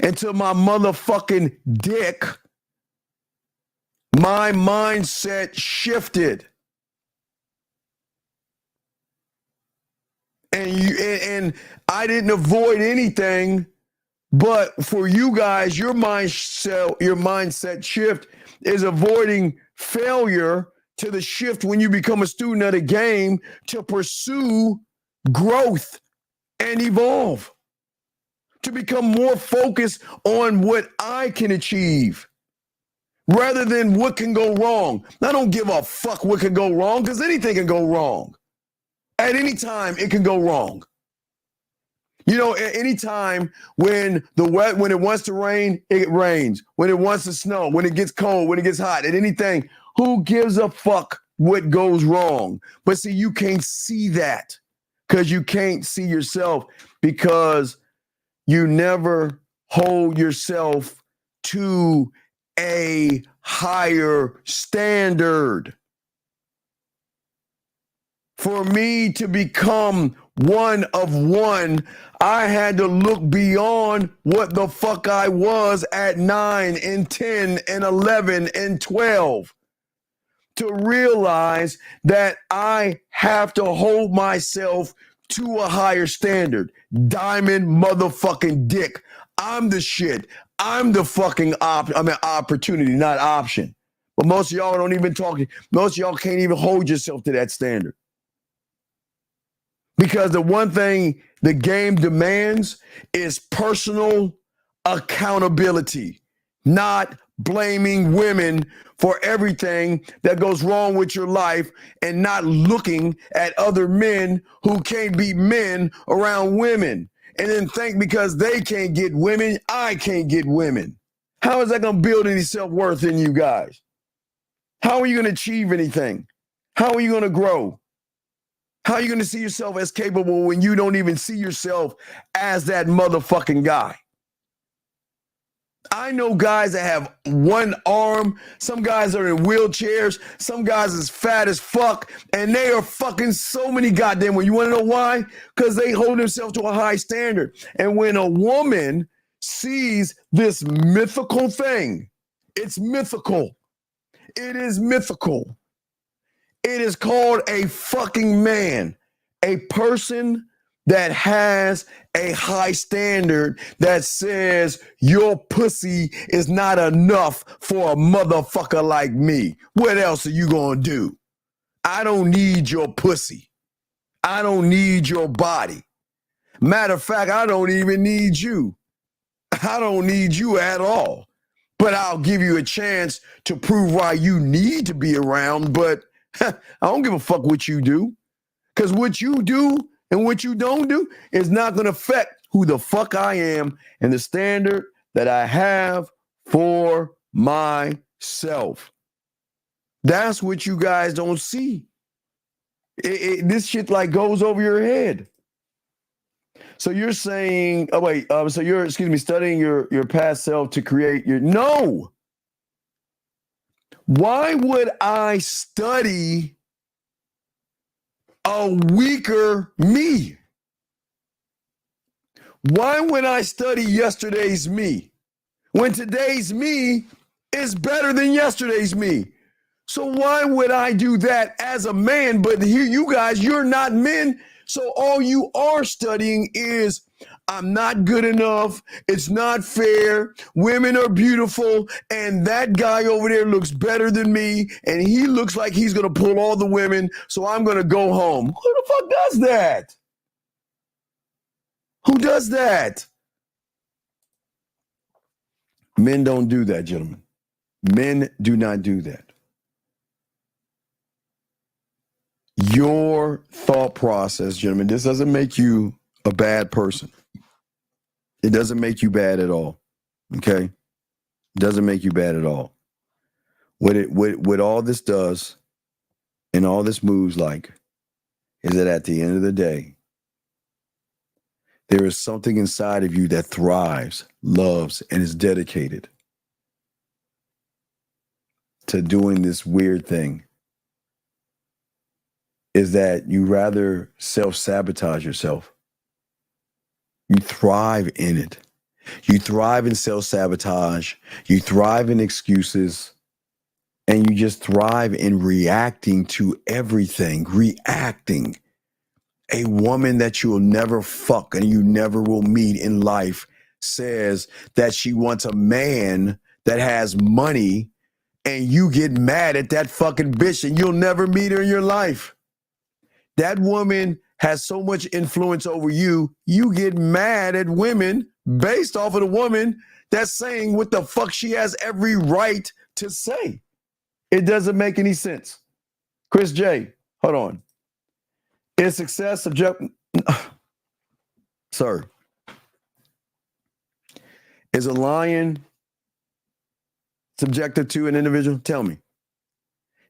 and to my motherfucking dick, my mindset shifted. And I didn't avoid anything, but for you guys, your mindset shift is avoiding failure to the shift when you become a student of the game to pursue growth and evolve, to become more focused on what I can achieve rather than what can go wrong. I don't give a fuck what can go wrong because anything can go wrong. At any time, it can go wrong. You know, at any time when when it wants to rain, it rains. When it wants to snow, when it gets cold, when it gets hot, at anything, who gives a fuck what goes wrong? But see, you can't see that because you can't see yourself because you never hold yourself to a higher standard. For me to become one of one, I had to look beyond what the fuck I was at 9 and 10 and 11 and 12 to realize that I have to hold myself to a higher standard. Diamond motherfucking dick. I'm the shit. I'm the fucking opportunity, not option. But most of y'all don't even talk. Most of y'all can't even hold yourself to that standard. Because the one thing the game demands is personal accountability, not blaming women for everything that goes wrong with your life and not looking at other men who can't be men around women and then think because they can't get women, I can't get women. How is that going to build any self-worth in you guys? How are you going to achieve anything? How are you going to grow? How are you going to see yourself as capable when you don't even see yourself as that motherfucking guy? I know guys that have one arm. Some guys are in wheelchairs. Some guys is fat as fuck. And they are fucking so many goddamn women. You want to know why? Because they hold themselves to a high standard. And when a woman sees this mythical thing, it's mythical. It is mythical. It is called a fucking man, a person that has a high standard that says your pussy is not enough for a motherfucker like me. What else are you gonna do? I don't need your pussy. I don't need your body. Matter of fact, I don't even need you. I don't need you at all. But I'll give you a chance to prove why you need to be around, but I don't give a fuck what you do, because what you do and what you don't do is not going to affect who the fuck I am and the standard that I have for myself. That's what you guys don't see. This shit like goes over your head. So you're saying, so you're, studying your past self to create your, no. Why would I study a weaker me? Why would I study yesterday's me when today's me is better than yesterday's me? So why would I do that as a man? But here, you guys, you're not men. So all you are studying is, I'm not good enough. It's not fair. Women are beautiful. And that guy over there looks better than me. And he looks like he's going to pull all the women. So I'm going to go home. Who the fuck does that? Who does that? Men don't do that, gentlemen. Men do not do that. Your thought process, gentlemen, this doesn't make you a bad person. It doesn't make you bad at all. Okay? It doesn't make you bad at all. What all this does and all this moves like is that at the end of the day, there is something inside of you that thrives, loves, and is dedicated to doing this weird thing. Is that you rather self-sabotage yourself. You thrive in it. You thrive in self-sabotage. You thrive in excuses. And you just thrive in reacting to everything. Reacting. A woman that you will never fuck and you never will meet in life says that she wants a man that has money, and you get mad at that fucking bitch and you'll never meet her in your life. That woman has so much influence over you, you get mad at women based off of the woman that's saying what the fuck she has every right to say. It doesn't make any sense. Chris J, hold on. Is success subjective? Sir. Is a lion subjective to an individual? Tell me.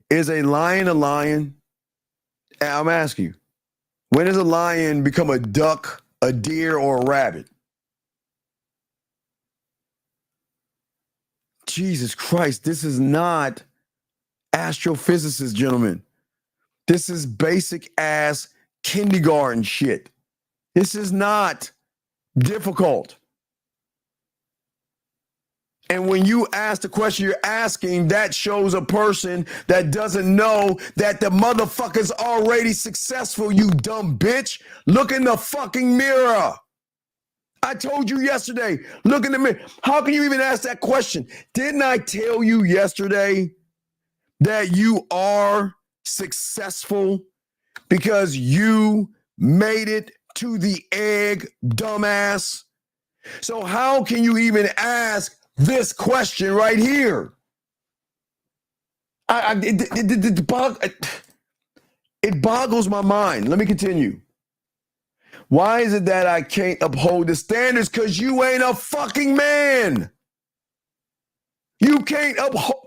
Is a lion a lion? I'm asking you, when does a lion become a duck, a deer, or a rabbit? Jesus Christ, this is not astrophysicists, gentlemen. This is basic ass kindergarten shit. This is not difficult. And when you ask the question you're asking, that shows a person that doesn't know that the motherfucker's already successful, you dumb bitch. Look in the fucking mirror. I told you yesterday, look in the mirror. How can you even ask that question? Didn't I tell you yesterday that you are successful because you made it to the egg, dumbass? So how can you even ask this question right here? It boggles my mind. Let me continue. Why is it that I can't uphold the standards? Because you ain't a fucking man. You can't uphold.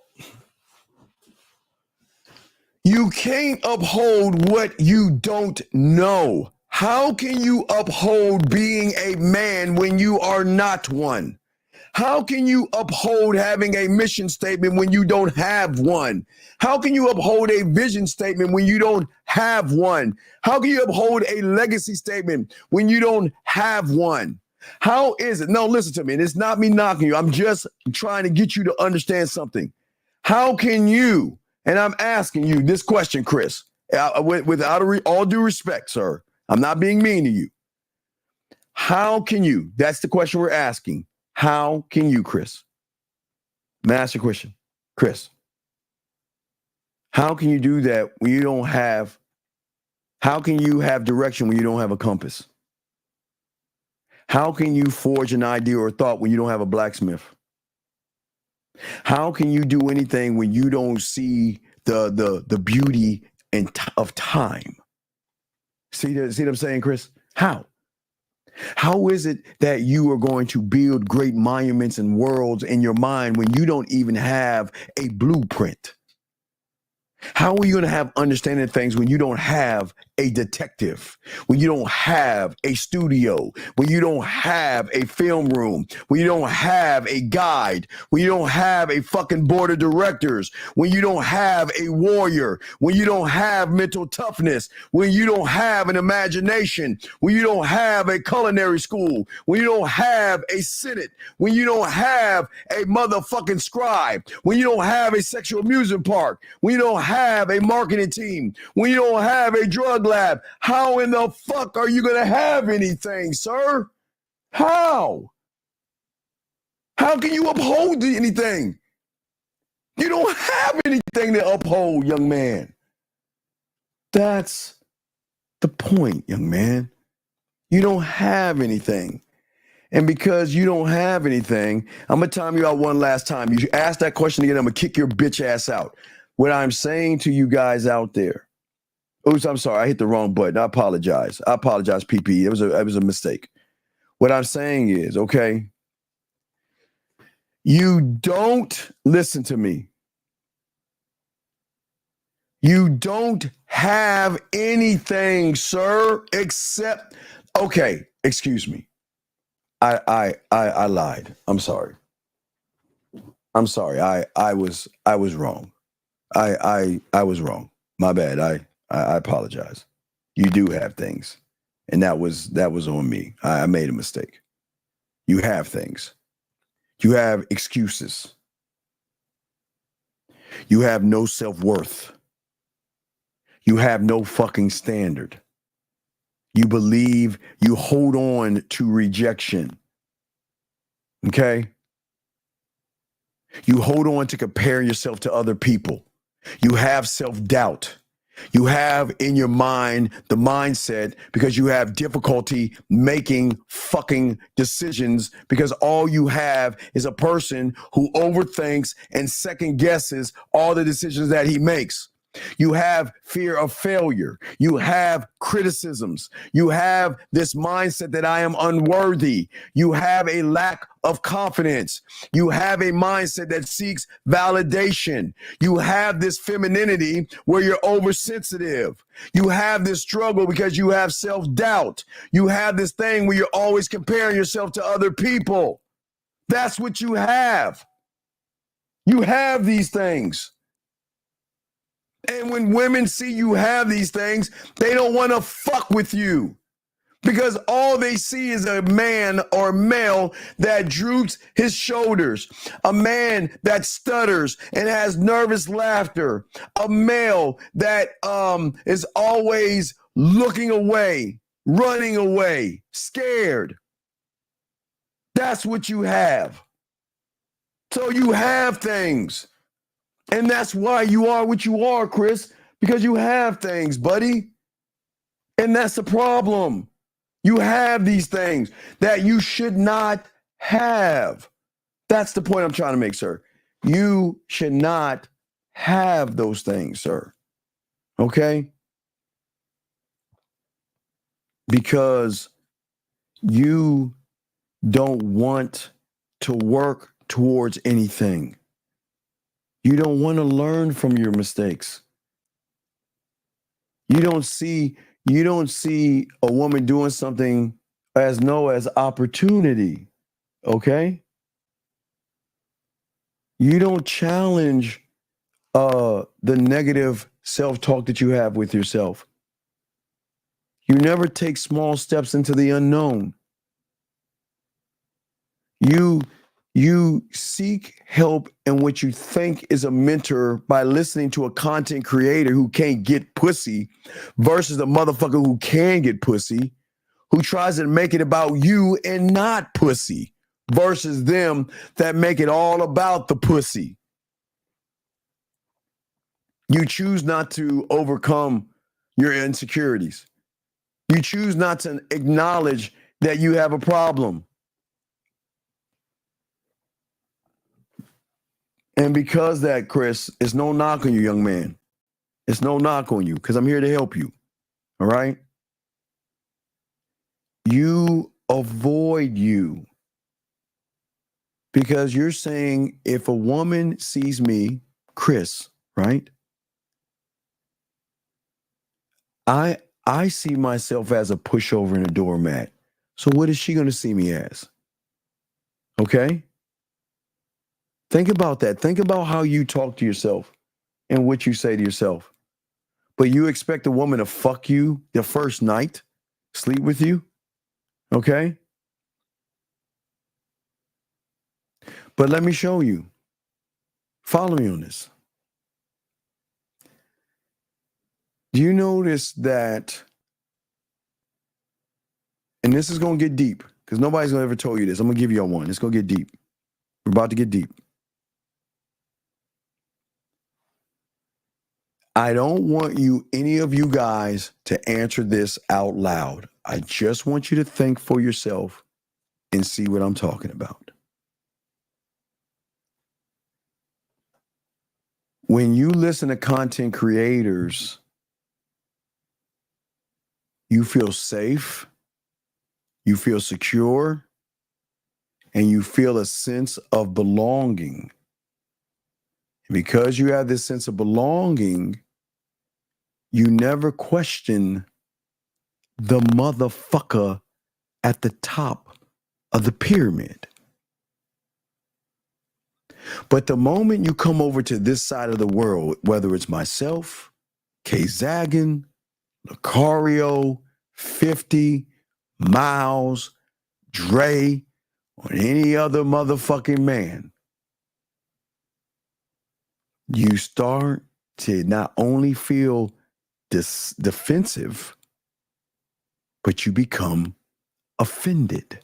You can't uphold what you don't know. How can you uphold being a man when you are not one? How can you uphold having a mission statement when you don't have one? How can you uphold a vision statement when you don't have one? How can you uphold a legacy statement when you don't have one? How is it? No, listen to me. And it's not me knocking you. I'm just trying to get you to understand something. How can you, and I'm asking you this question, Chris, without all due respect, sir, I'm not being mean to you. How can you, that's the question we're asking. How can you, Chris? Let me ask you a question. Chris, how can you do that when you don't have, how can you have direction when you don't have a compass? How can you forge an idea or thought when you don't have a blacksmith? How can you do anything when you don't see the beauty of time? See what I'm saying, Chris? How? How is it that you are going to build great monuments and worlds in your mind when you don't even have a blueprint? How are you going to have understanding of things when you don't have a detective, when you don't have a studio, when you don't have a film room, when you don't have a guide, when you don't have a fucking board of directors, when you don't have a warrior, when you don't have mental toughness, when you don't have an imagination, when you don't have a culinary school, when you don't have a senate, when you don't have a motherfucking scribe, when you don't have a sexual amusement park, when you don't have a marketing team, when you don't have a drug lab, how in the fuck are you going to have anything, sir? How? How can you uphold anything? You don't have anything to uphold, young man. That's the point, young man. You don't have anything. And because you don't have anything, I'm going to time you out one last time. You ask that question again, I'm going to kick your bitch ass out. What I'm saying to you guys out there, oops, I'm sorry, I hit the wrong button. I apologize, PP. It was a mistake. What I'm saying is, okay, you don't listen to me. You don't have anything, sir, except, okay, excuse me. I lied. I'm sorry. I was wrong. I was wrong. My bad. I apologize. You do have things. And that was on me. I made a mistake. You have things. You have excuses. You have no self-worth. You have no fucking standard. You believe, you hold on to rejection. Okay? You hold on to compare yourself to other people. You have self-doubt. You have in your mind the mindset because you have difficulty making fucking decisions because all you have is a person who overthinks and second guesses all the decisions that he makes. You have fear of failure. You have criticisms. You have this mindset that I am unworthy. You have a lack of confidence. You have a mindset that seeks validation. You have this femininity where you're oversensitive. You have this struggle because you have self-doubt. You have this thing where you're always comparing yourself to other people. That's what you have. You have these things. And when women see you have these things, they don't want to fuck with you. Because all they see is a man or male that droops his shoulders, a man that stutters and has nervous laughter, a male that is always looking away, running away, scared. That's what you have. So you have things. And that's why you are what you are, Chris, because you have things, buddy. And that's the problem. You have these things that you should not have. That's the point I'm trying to make, sir. You should not have those things, sir. Okay? Because you don't want to work towards anything. You don't want to learn from your mistakes. You don't see a woman doing something as opportunity, okay? You don't challenge the negative self-talk that you have with yourself. You never take small steps into the unknown. You seek help in what you think is a mentor by listening to a content creator who can't get pussy versus a motherfucker who can get pussy, who tries to make it about you and not pussy versus them that make it all about the pussy. You choose not to overcome your insecurities. You choose not to acknowledge that you have a problem. And because that, Chris, it's no knock on you, young man. It's no knock on you because I'm here to help you. All right? You avoid you because you're saying if a woman sees me, Chris, right? I see myself as a pushover and a doormat. So what is she going to see me as? Okay? Think about that. Think about how you talk to yourself and what you say to yourself. But you expect a woman to fuck you the first night, sleep with you, okay? But let me show you. Follow me on this. Do you notice that, and this is going to get deep, because nobody's going to ever tell you this. I'm going to give y'all one. It's going to get deep. We're about to get deep. I don't want any of you guys to answer this out loud. I just want you to think for yourself and see what I'm talking about. When you listen to content creators, you feel safe, you feel secure, and you feel a sense of belonging. Because you have this sense of belonging, you never question the motherfucker at the top of the pyramid. But the moment you come over to this side of the world, whether it's myself, K Zagan, Lucario, 50, Miles, Dre, or any other motherfucking man, you start to not only feel defensive, but you become offended.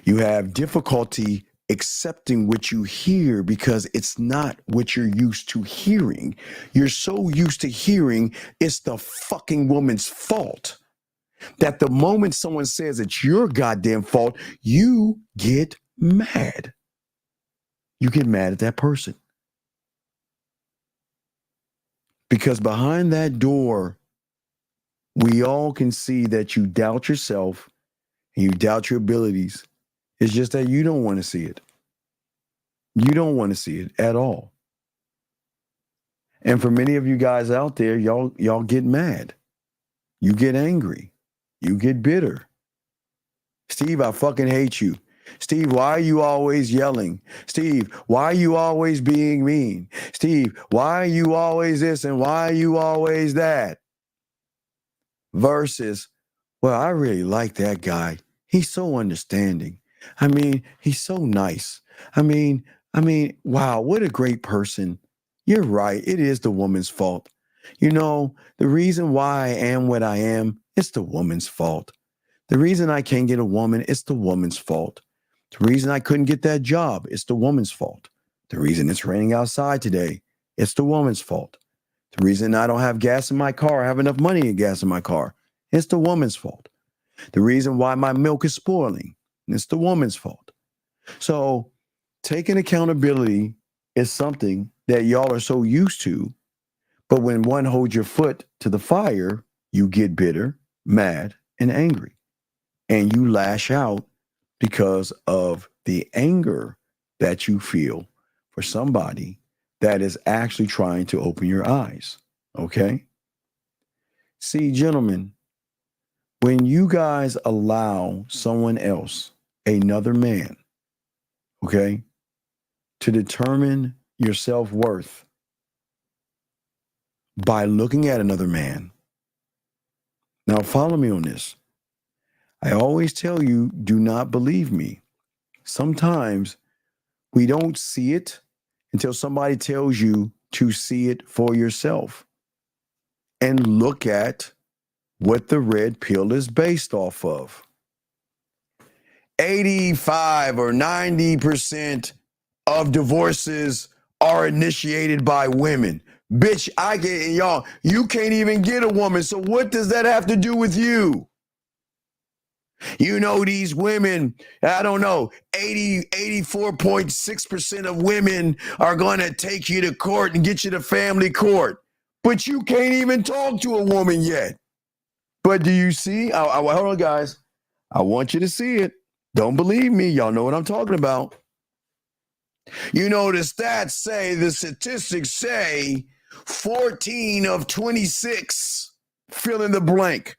You have difficulty accepting what you hear because it's not what you're used to hearing. You're so used to hearing it's the fucking woman's fault that the moment someone says it's your goddamn fault, you get mad. You get mad at that person. Because behind that door, we all can see that you doubt yourself and you doubt your abilities. It's just that you don't want to see it. You don't want to see it at all. And for many of you guys out there, y'all get mad. You get angry. You get bitter. Steve, I fucking hate you. Steve, why are you always yelling? Steve, why are you always being mean? Steve, why are you always this and why are you always that? Versus, well, I really like that guy. He's so understanding. I mean, he's so nice. I mean, wow, what a great person. You're right. It is the woman's fault. You know, the reason why I am what I am, it's the woman's fault. The reason I can't get a woman, it's the woman's fault. The reason I couldn't get that job, it's the woman's fault. The reason it's raining outside today, it's the woman's fault. The reason I don't have gas in my car, I have enough money to gas in my car, it's the woman's fault. The reason why my milk is spoiling, it's the woman's fault. So taking accountability is something that y'all are so used to, but when one holds your foot to the fire, you get bitter, mad, and angry. And you lash out because of the anger that you feel for somebody that is actually trying to open your eyes. Okay? See, gentlemen, when you guys allow someone else, another man, okay, to determine your self-worth by looking at another man. Now, follow me on this. I always tell you, do not believe me. Sometimes we don't see it until somebody tells you to see it for yourself and look at what the red pill is based off of. 85 or 90% of divorces are initiated by women. Bitch, y'all, you can't even get a woman. So what does that have to do with you? You know, these women, I don't know, 84.6% of women are going to take you to court and get you to family court. But you can't even talk to a woman yet. But do you see? Hold on, guys. I want you to see it. Don't believe me. Y'all know what I'm talking about. You know, the statistics say 14 of 26 fill in the blank.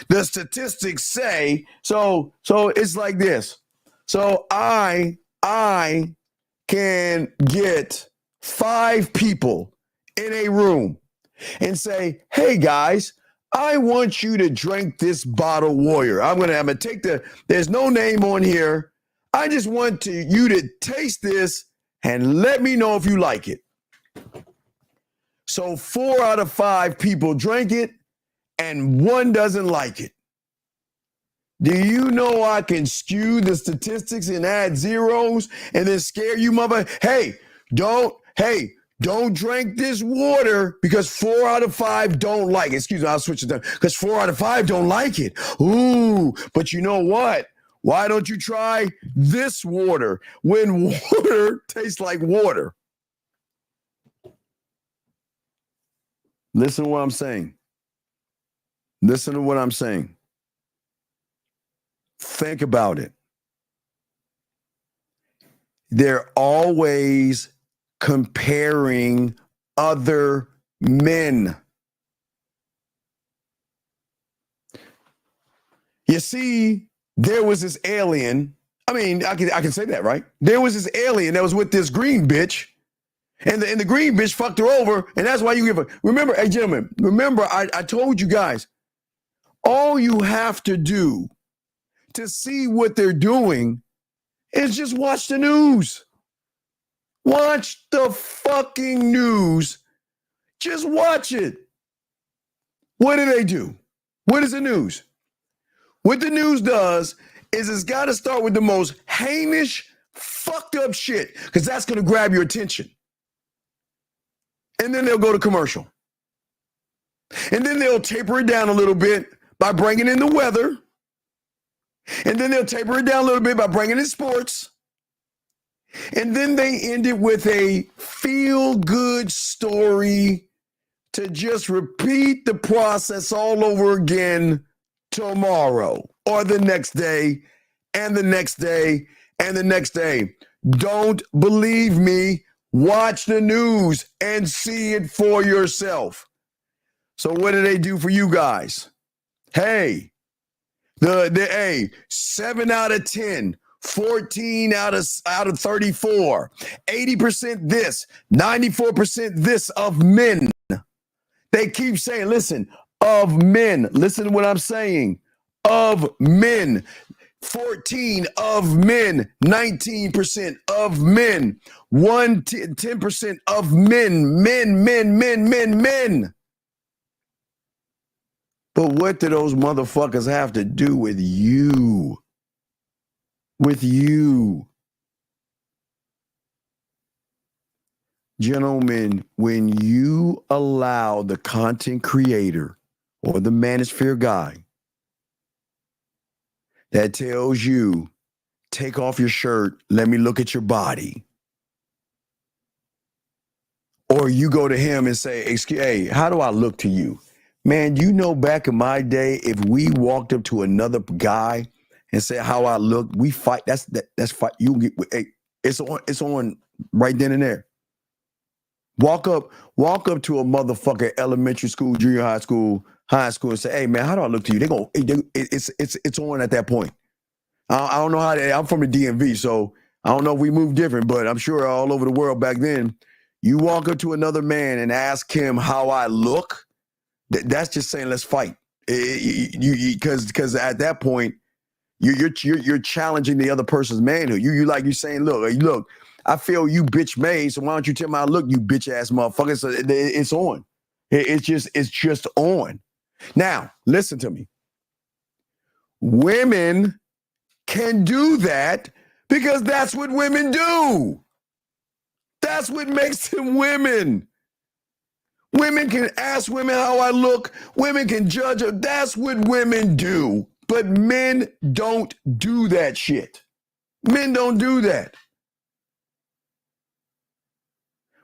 The statistics say, so it's like this. So I can get 5 people in a room and say, hey guys, I want you to drink this bottle warrior. I'm gonna take there's no name on here. I just want you to taste this and let me know if you like it. So 4 out of 5 people drink it and 1 doesn't like it. Do you know I can skew the statistics and add zeros and then scare you, mother? Hey, don't drink this water because 4 out of 5 don't like it. Excuse me, I'll switch it down. Because 4 out of 5 don't like it. Ooh, but you know what? Why don't you try this water when water tastes like water? Listen to what I'm saying. Listen to what I'm saying. Think about it. They're always comparing other men. You see, there was this alien. I mean, I can say that, right? There was this alien that was with this green bitch. And the green bitch fucked her over, and that's why you give her. Remember, hey, gentlemen, I told you guys, all you have to do to see what they're doing is just watch the news. Watch the fucking news. Just watch it. What do they do? What is the news? What the news does is it's got to start with the most heinous, fucked up shit, because that's going to grab your attention. And then they'll go to commercial. And then they'll taper it down a little bit by bringing in the weather. And then they'll taper it down a little bit by bringing in sports. And then they end it with a feel-good story to just repeat the process all over again tomorrow or the next day and the next day and the next day. Don't believe me. Watch the news and see it for yourself. So what do they do for you guys? Hey, 7 out of 10 14 out of 34. 80% this, 94% this of men. They keep saying, listen, of men. Listen to what I'm saying. Of men. 14 of men, 19% of men, 10% of men. But what do those motherfuckers have to do with you? With you? Gentlemen, when you allow the content creator or the manosphere guy that tells you, take off your shirt, let me look at your body. Or you go to him and say, excuse, hey, how do I look to you? Man, you know, back in my day, if we walked up to another guy and said how I look, we fight. That's fight. You get, hey, it's on right then and there. Walk up to a motherfucker elementary school, junior high school, and say, hey man, how do I look to you? It's on at that point. I don't know how I'm from the DMV, so I don't know if we move different, but I'm sure all over the world back then, you walk up to another man and ask him how I look, that's just saying let's fight. Because at that point, you're challenging the other person's manhood. You saying, look, I feel you bitch made, so why don't you tell me how I look, you bitch ass motherfucker? So it's on. It's just on. Now, listen to me. Women can do that because that's what women do. That's what makes them women. Women can ask women how I look. Women can judge her. That's what women do. But men don't do that shit. Men don't do that.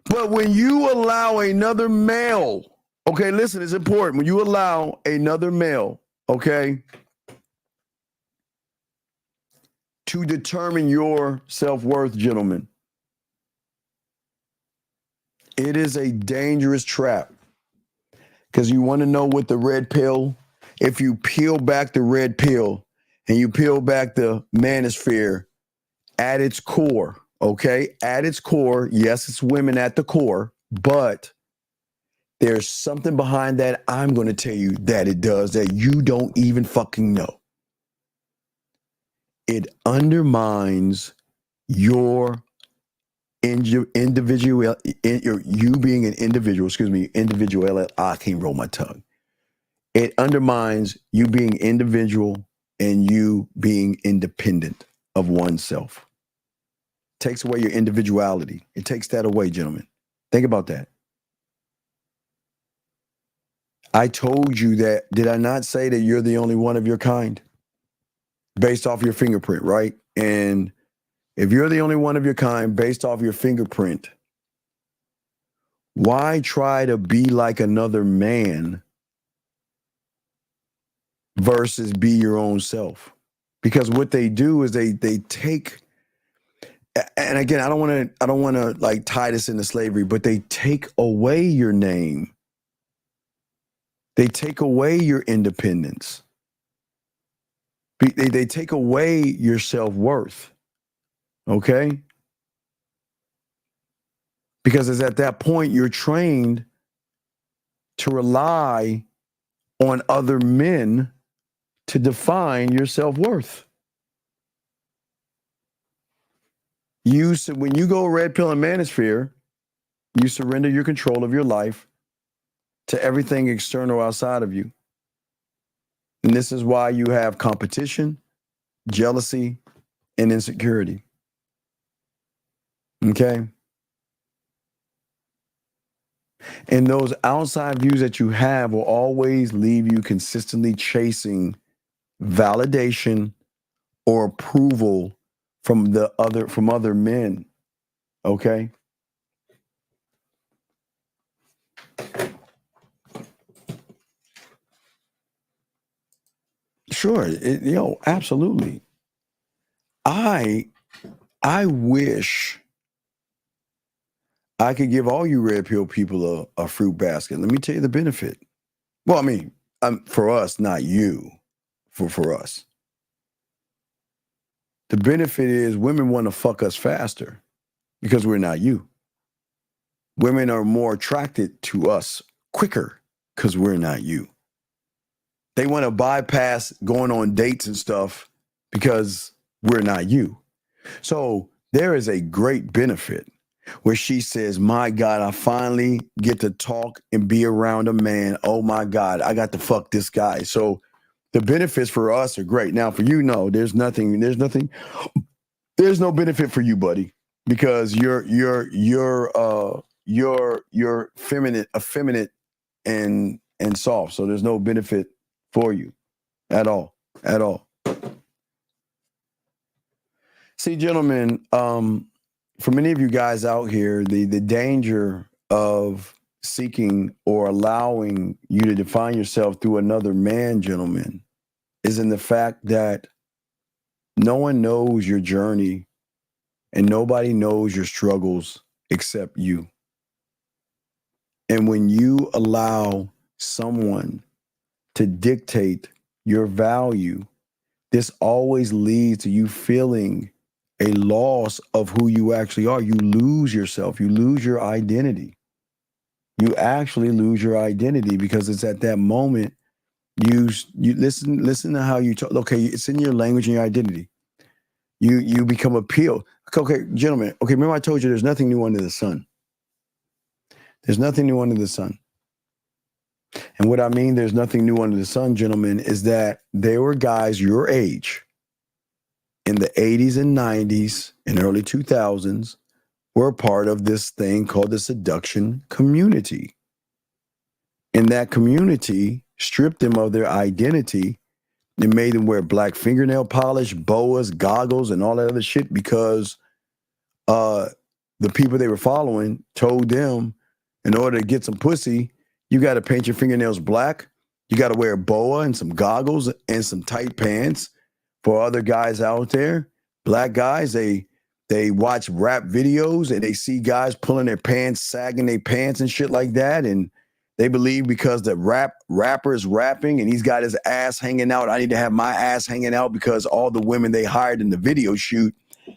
But when you allow another male, okay, listen, it's important. When you allow another male, okay, to determine your self-worth, gentlemen, it is a dangerous trap. Because you want to know what the red pill, if you peel back the red pill and you peel back the manosphere at its core, okay? At its core, yes, it's women at the core, but there's something behind that I'm going to tell you that it does that you don't even fucking know. It undermines your individual, you being an individual, individual, I can't roll my tongue. It undermines you being individual and you being independent of oneself. Takes away your individuality. It takes that away, gentlemen. Think about that. I told you that, did I not say that you're the only one of your kind? Based off your fingerprint, right? And if you're the only one of your kind based off your fingerprint, why try to be like another man versus be your own self? Because what they do is they take, and again, I don't want to like tie this into slavery, but they take away your name. They take away your independence. They take away your self-worth. Okay? Because it's at that point you're trained to rely on other men to define your self-worth. When you go red pill and manosphere, you surrender your control of your life to everything external outside of you. And this is why you have competition, jealousy, and insecurity. Okay? And those outside views that you have will always leave you consistently chasing validation or approval from other men. Okay? Sure, absolutely. I wish I could give all you red pill people a fruit basket. Let me tell you the benefit. Well, I mean, for us, not you, for us. The benefit is women want to fuck us faster because we're not you. Women are more attracted to us quicker because we're not you. They want to bypass going on dates and stuff because we're not you. So there is a great benefit where she says, my God, I finally get to talk and be around a man. Oh my God, I got to fuck this guy. So the benefits for us are great. Now for you, no, there's no benefit for you, buddy, because you're effeminate and soft. So there's no benefit for you at all. See, gentlemen, for many of you guys out here, the danger of seeking or allowing you to define yourself through another man, gentlemen, is in the fact that no one knows your journey and nobody knows your struggles except you. And when you allow someone to dictate your value, this always leads to you feeling a loss of who you actually are. You lose yourself. You lose your identity. You actually lose your identity because it's at that moment you listen to how you talk. Okay, it's in your language and your identity. You become appealed. Okay, gentlemen. Okay, remember I told you there's nothing new under the sun. There's nothing new under the sun. And what I mean, there's nothing new under the sun, gentlemen, is that there were guys your age in the 80s and 90s and early 2000s were a part of this thing called the seduction community. And that community stripped them of their identity and made them wear black fingernail polish, boas, goggles, and all that other shit because the people they were following told them in order to get some pussy, you got to paint your fingernails black, you got to wear a boa and some goggles and some tight pants. For other guys out there, black guys, they watch rap videos and they see guys pulling their pants, sagging their pants and shit like that. And they believe because the rapper is rapping and he's got his ass hanging out, I need to have my ass hanging out because all the women they hired in the video shoot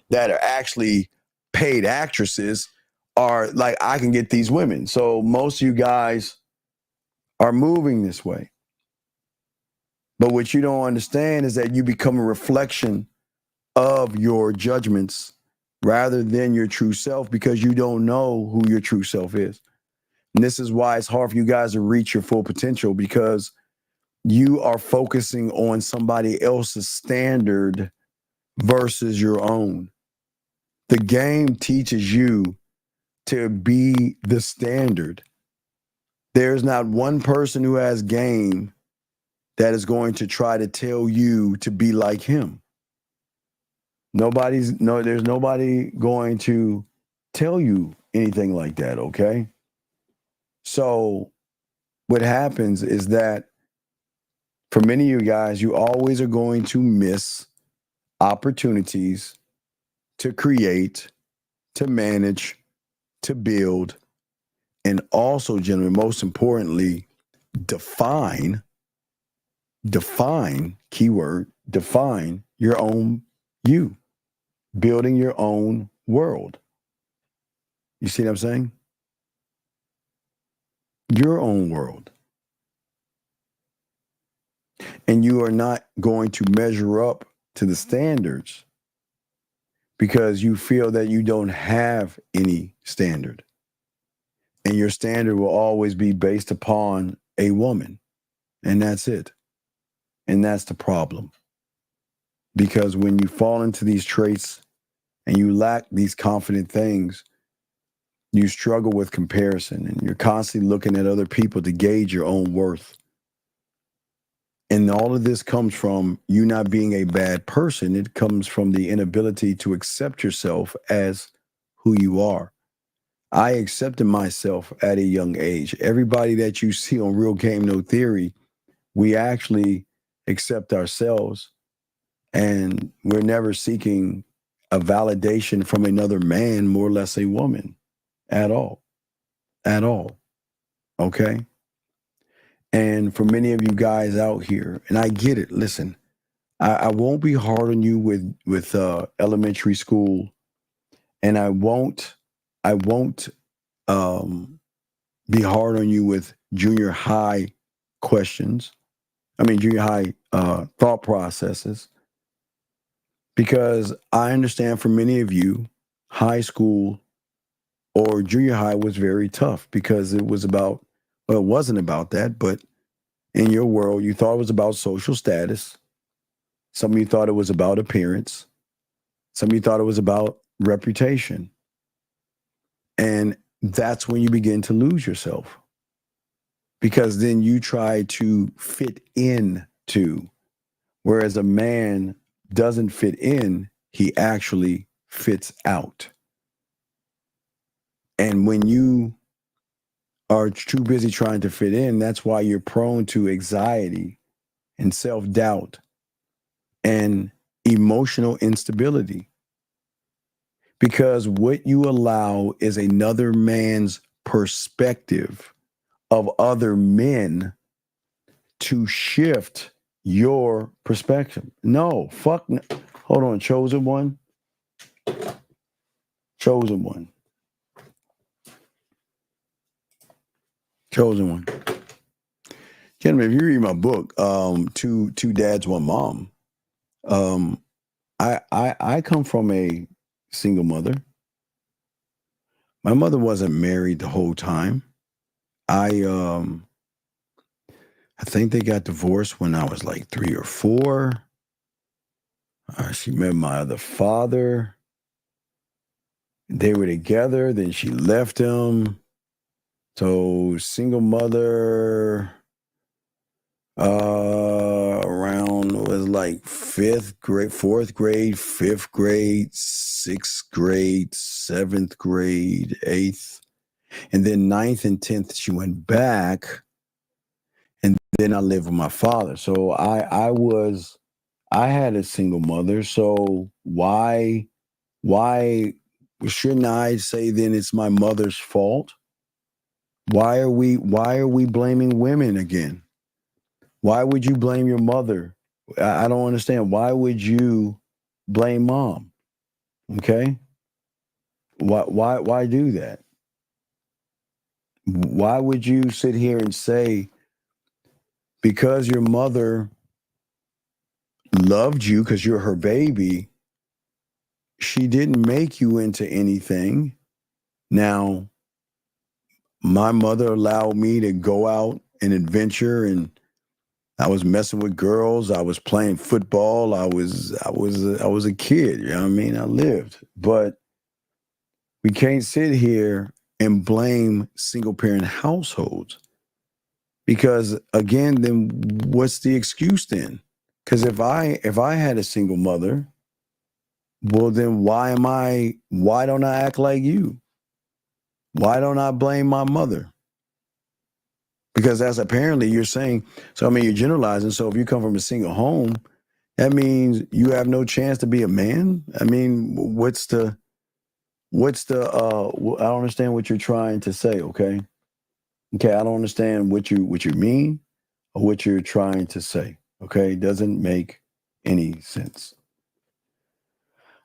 that are actually paid actresses are like, I can get these women. So most of you guys are moving this way. But what you don't understand is that you become a reflection of your judgments rather than your true self because you don't know who your true self is. And this is why it's hard for you guys to reach your full potential because you are focusing on somebody else's standard versus your own. The game teaches you to be the standard. There's not one person who has game that is going to try to tell you to be like him. There's nobody going to tell you anything like that, okay? So what happens is that for many of you guys, you always are going to miss opportunities to create, to manage, to build, and also, gentlemen, most importantly, define, keyword, define your own you, building your own world. You see what I'm saying? Your own world. And you are not going to measure up to the standards because you feel that you don't have any standard. And your standard will always be based upon a woman. And that's it. And that's the problem. Because when you fall into these traits and you lack these confident things, you struggle with comparison and you're constantly looking at other people to gauge your own worth. And all of this comes from you not being a bad person. It comes from the inability to accept yourself as who you are. I accepted myself at a young age. Everybody that you see on Real Game No Theory, we actually accept ourselves and we're never seeking a validation from another man, more or less a woman, at all. At all. Okay? And for many of you guys out here, and I get it, listen, I won't be hard on you with elementary school, and I won't be hard on you with junior high questions. I mean, junior high thought processes, because I understand for many of you, high school or junior high was very tough because it was about, well, it wasn't about that, but in your world, you thought it was about social status. Some of you thought it was about appearance. Some of you thought it was about reputation. And that's when you begin to lose yourself, because then you try to fit in to, whereas a man doesn't fit in, he actually fits out. And when you are too busy trying to fit in, that's why you're prone to anxiety and self-doubt and emotional instability. Because what you allow is another man's perspective of other men to shift your perspective. No, fuck. No. Hold on, chosen one. Chosen one. Chosen one. Gentlemen, if you read my book, Two Dads, One Mom, I come from a single mother. My mother wasn't married the whole time. I think they got divorced when I was like 3 or 4. She met my other father. They were together, then she left him. So single mother, around was like 5th grade, 4th grade, 5th grade, 6th grade, 7th grade, 8th. And then 9th and 10th, she went back. And then I lived with my father. So I had a single mother. So why shouldn't I say then it's my mother's fault? Why are we blaming women again? Why would you blame your mother? I don't understand. Why would you blame mom? Okay? Why do that? Why would you sit here and say, because your mother loved you because you're her baby, she didn't make you into anything? Now, my mother allowed me to go out and adventure, and I was messing with girls. I was playing football. I was a kid. You know what I mean? I lived. But we can't sit here and blame single parent households, because again, then what's the excuse then? Because if I had a single mother, well then why don't I act like you? Why don't I blame my mother? Because that's apparently you're saying, so I mean, you're generalizing. So if you come from a single home, that means you have no chance to be a man? I mean, what's the I don't understand what you're trying to say, okay? Okay, I don't understand what you mean or what you're trying to say, okay? It doesn't make any sense.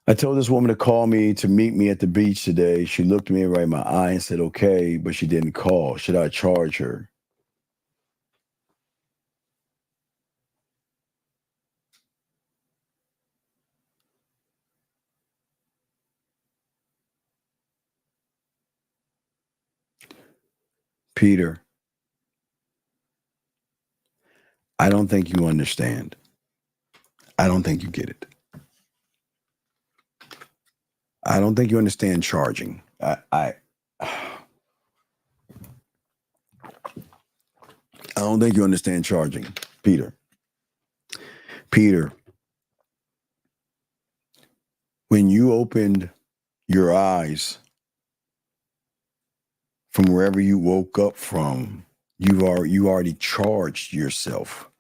I told this woman to call me to meet me at the beach today. She looked me right in my eye and said, okay, but she didn't call. Should I charge her? Peter, I don't think you understand. I don't think you get it. I don't think you understand charging. I don't think you understand charging, Peter. Peter, when you opened your eyes from wherever you woke up from, you already charged yourself.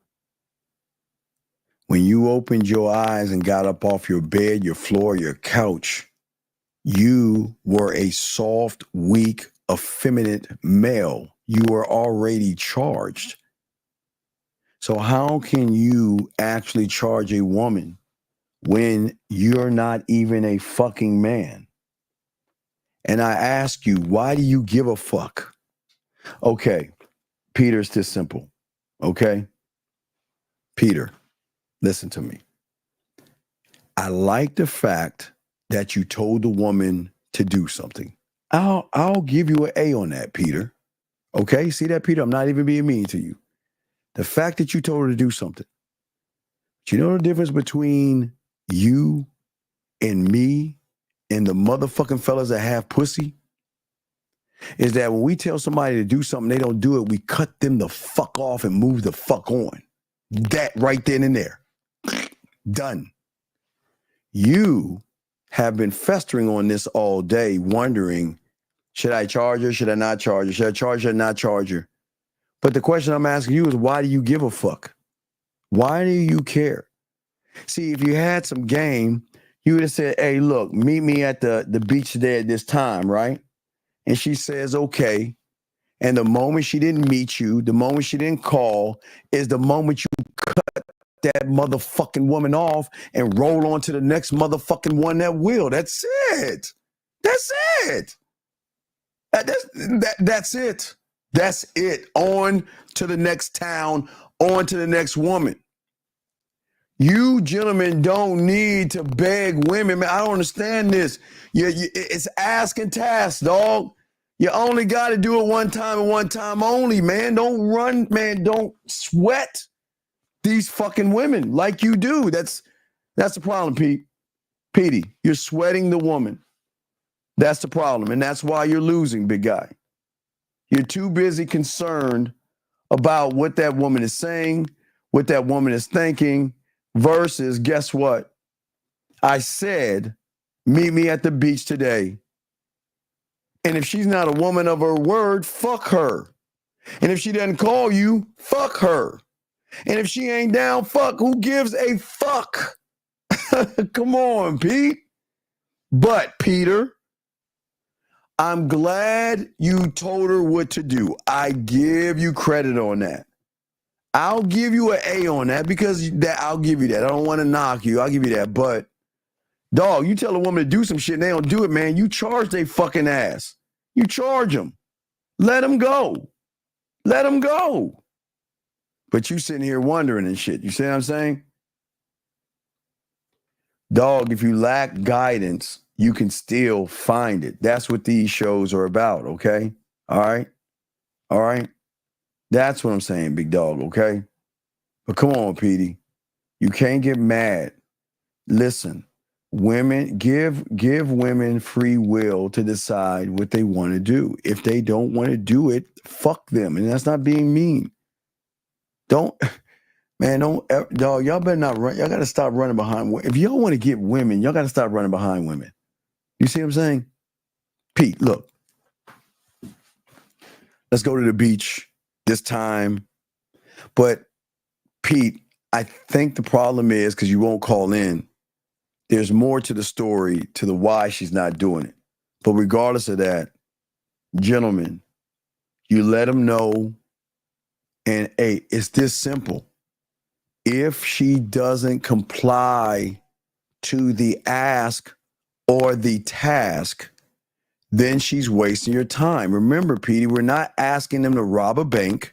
When you opened your eyes and got up off your bed, your floor, your couch, you were a soft, weak, effeminate male. You were already charged. So how can you actually charge a woman when you're not even a fucking man? And I ask you, why do you give a fuck? Okay, Peter, it's this simple. Okay? Peter, listen to me. I like the fact that you told the woman to do something. I'll give you an A on that, Peter. Okay? See that, Peter? I'm not even being mean to you. The fact that you told her to do something. Do you know the difference between you and me and the motherfucking fellas that have pussy? Is that when we tell somebody to do something, they don't do it, we cut them the fuck off and move the fuck on. That right then and there. Done. You have been festering on this all day, wondering, should I charge her? Should I not charge her? Should I charge her or not charge her? But the question I'm asking you is, why do you give a fuck? Why do you care? See, if you had some game, you would have said, hey, look, meet me at the beach today at this time, right? And she says, okay. And the moment she didn't meet you, the moment she didn't call, is the moment you cut that motherfucking woman off and roll on to the next motherfucking one that will. That's it. That's it. That's it. That's it. On to the next town, on to the next woman. You gentlemen don't need to beg women, man. I don't understand this. It's ask and task, dog. You only got to do it one time and one time only, man. Don't run, man. Don't sweat these fucking women like you do. That's the problem, Pete. Petey, you're sweating the woman. That's the problem. And that's why you're losing, big guy. You're too busy concerned about what that woman is saying, what that woman is thinking, versus, guess what? I said, meet me at the beach today. And if she's not a woman of her word, fuck her. And if she doesn't call you, fuck her. And if she ain't down, fuck. Who gives a fuck? Come on, Pete. But, Peter, I'm glad you told her what to do. I give you credit on that. I'll give you an A on that because I'll give you that. I don't want to knock you. I'll give you that. But, dog, you tell a woman to do some shit and they don't do it, man. You charge they fucking ass. You charge them. Let them go. Let them go. But you sitting here wondering and shit. You see what I'm saying? Dog, if you lack guidance, you can still find it. That's what these shows are about, okay? All right? All right? That's what I'm saying, big dog, okay? But come on, Petey. You can't get mad. Listen, women, give women free will to decide what they want to do. If they don't want to do it, fuck them. And that's not being mean. Dog, y'all better not run. Y'all got to stop running behind. If y'all want to get women, y'all got to stop running behind women. You see what I'm saying? Pete, look. Let's go to the beach this time. But, Pete, I think the problem is, because you won't call in, there's more to the story, to the why she's not doing it. But regardless of that, gentlemen, you let them know. And, hey, it's this simple. If she doesn't comply to the ask or the task, then she's wasting your time. Remember, Petey, we're not asking them to rob a bank.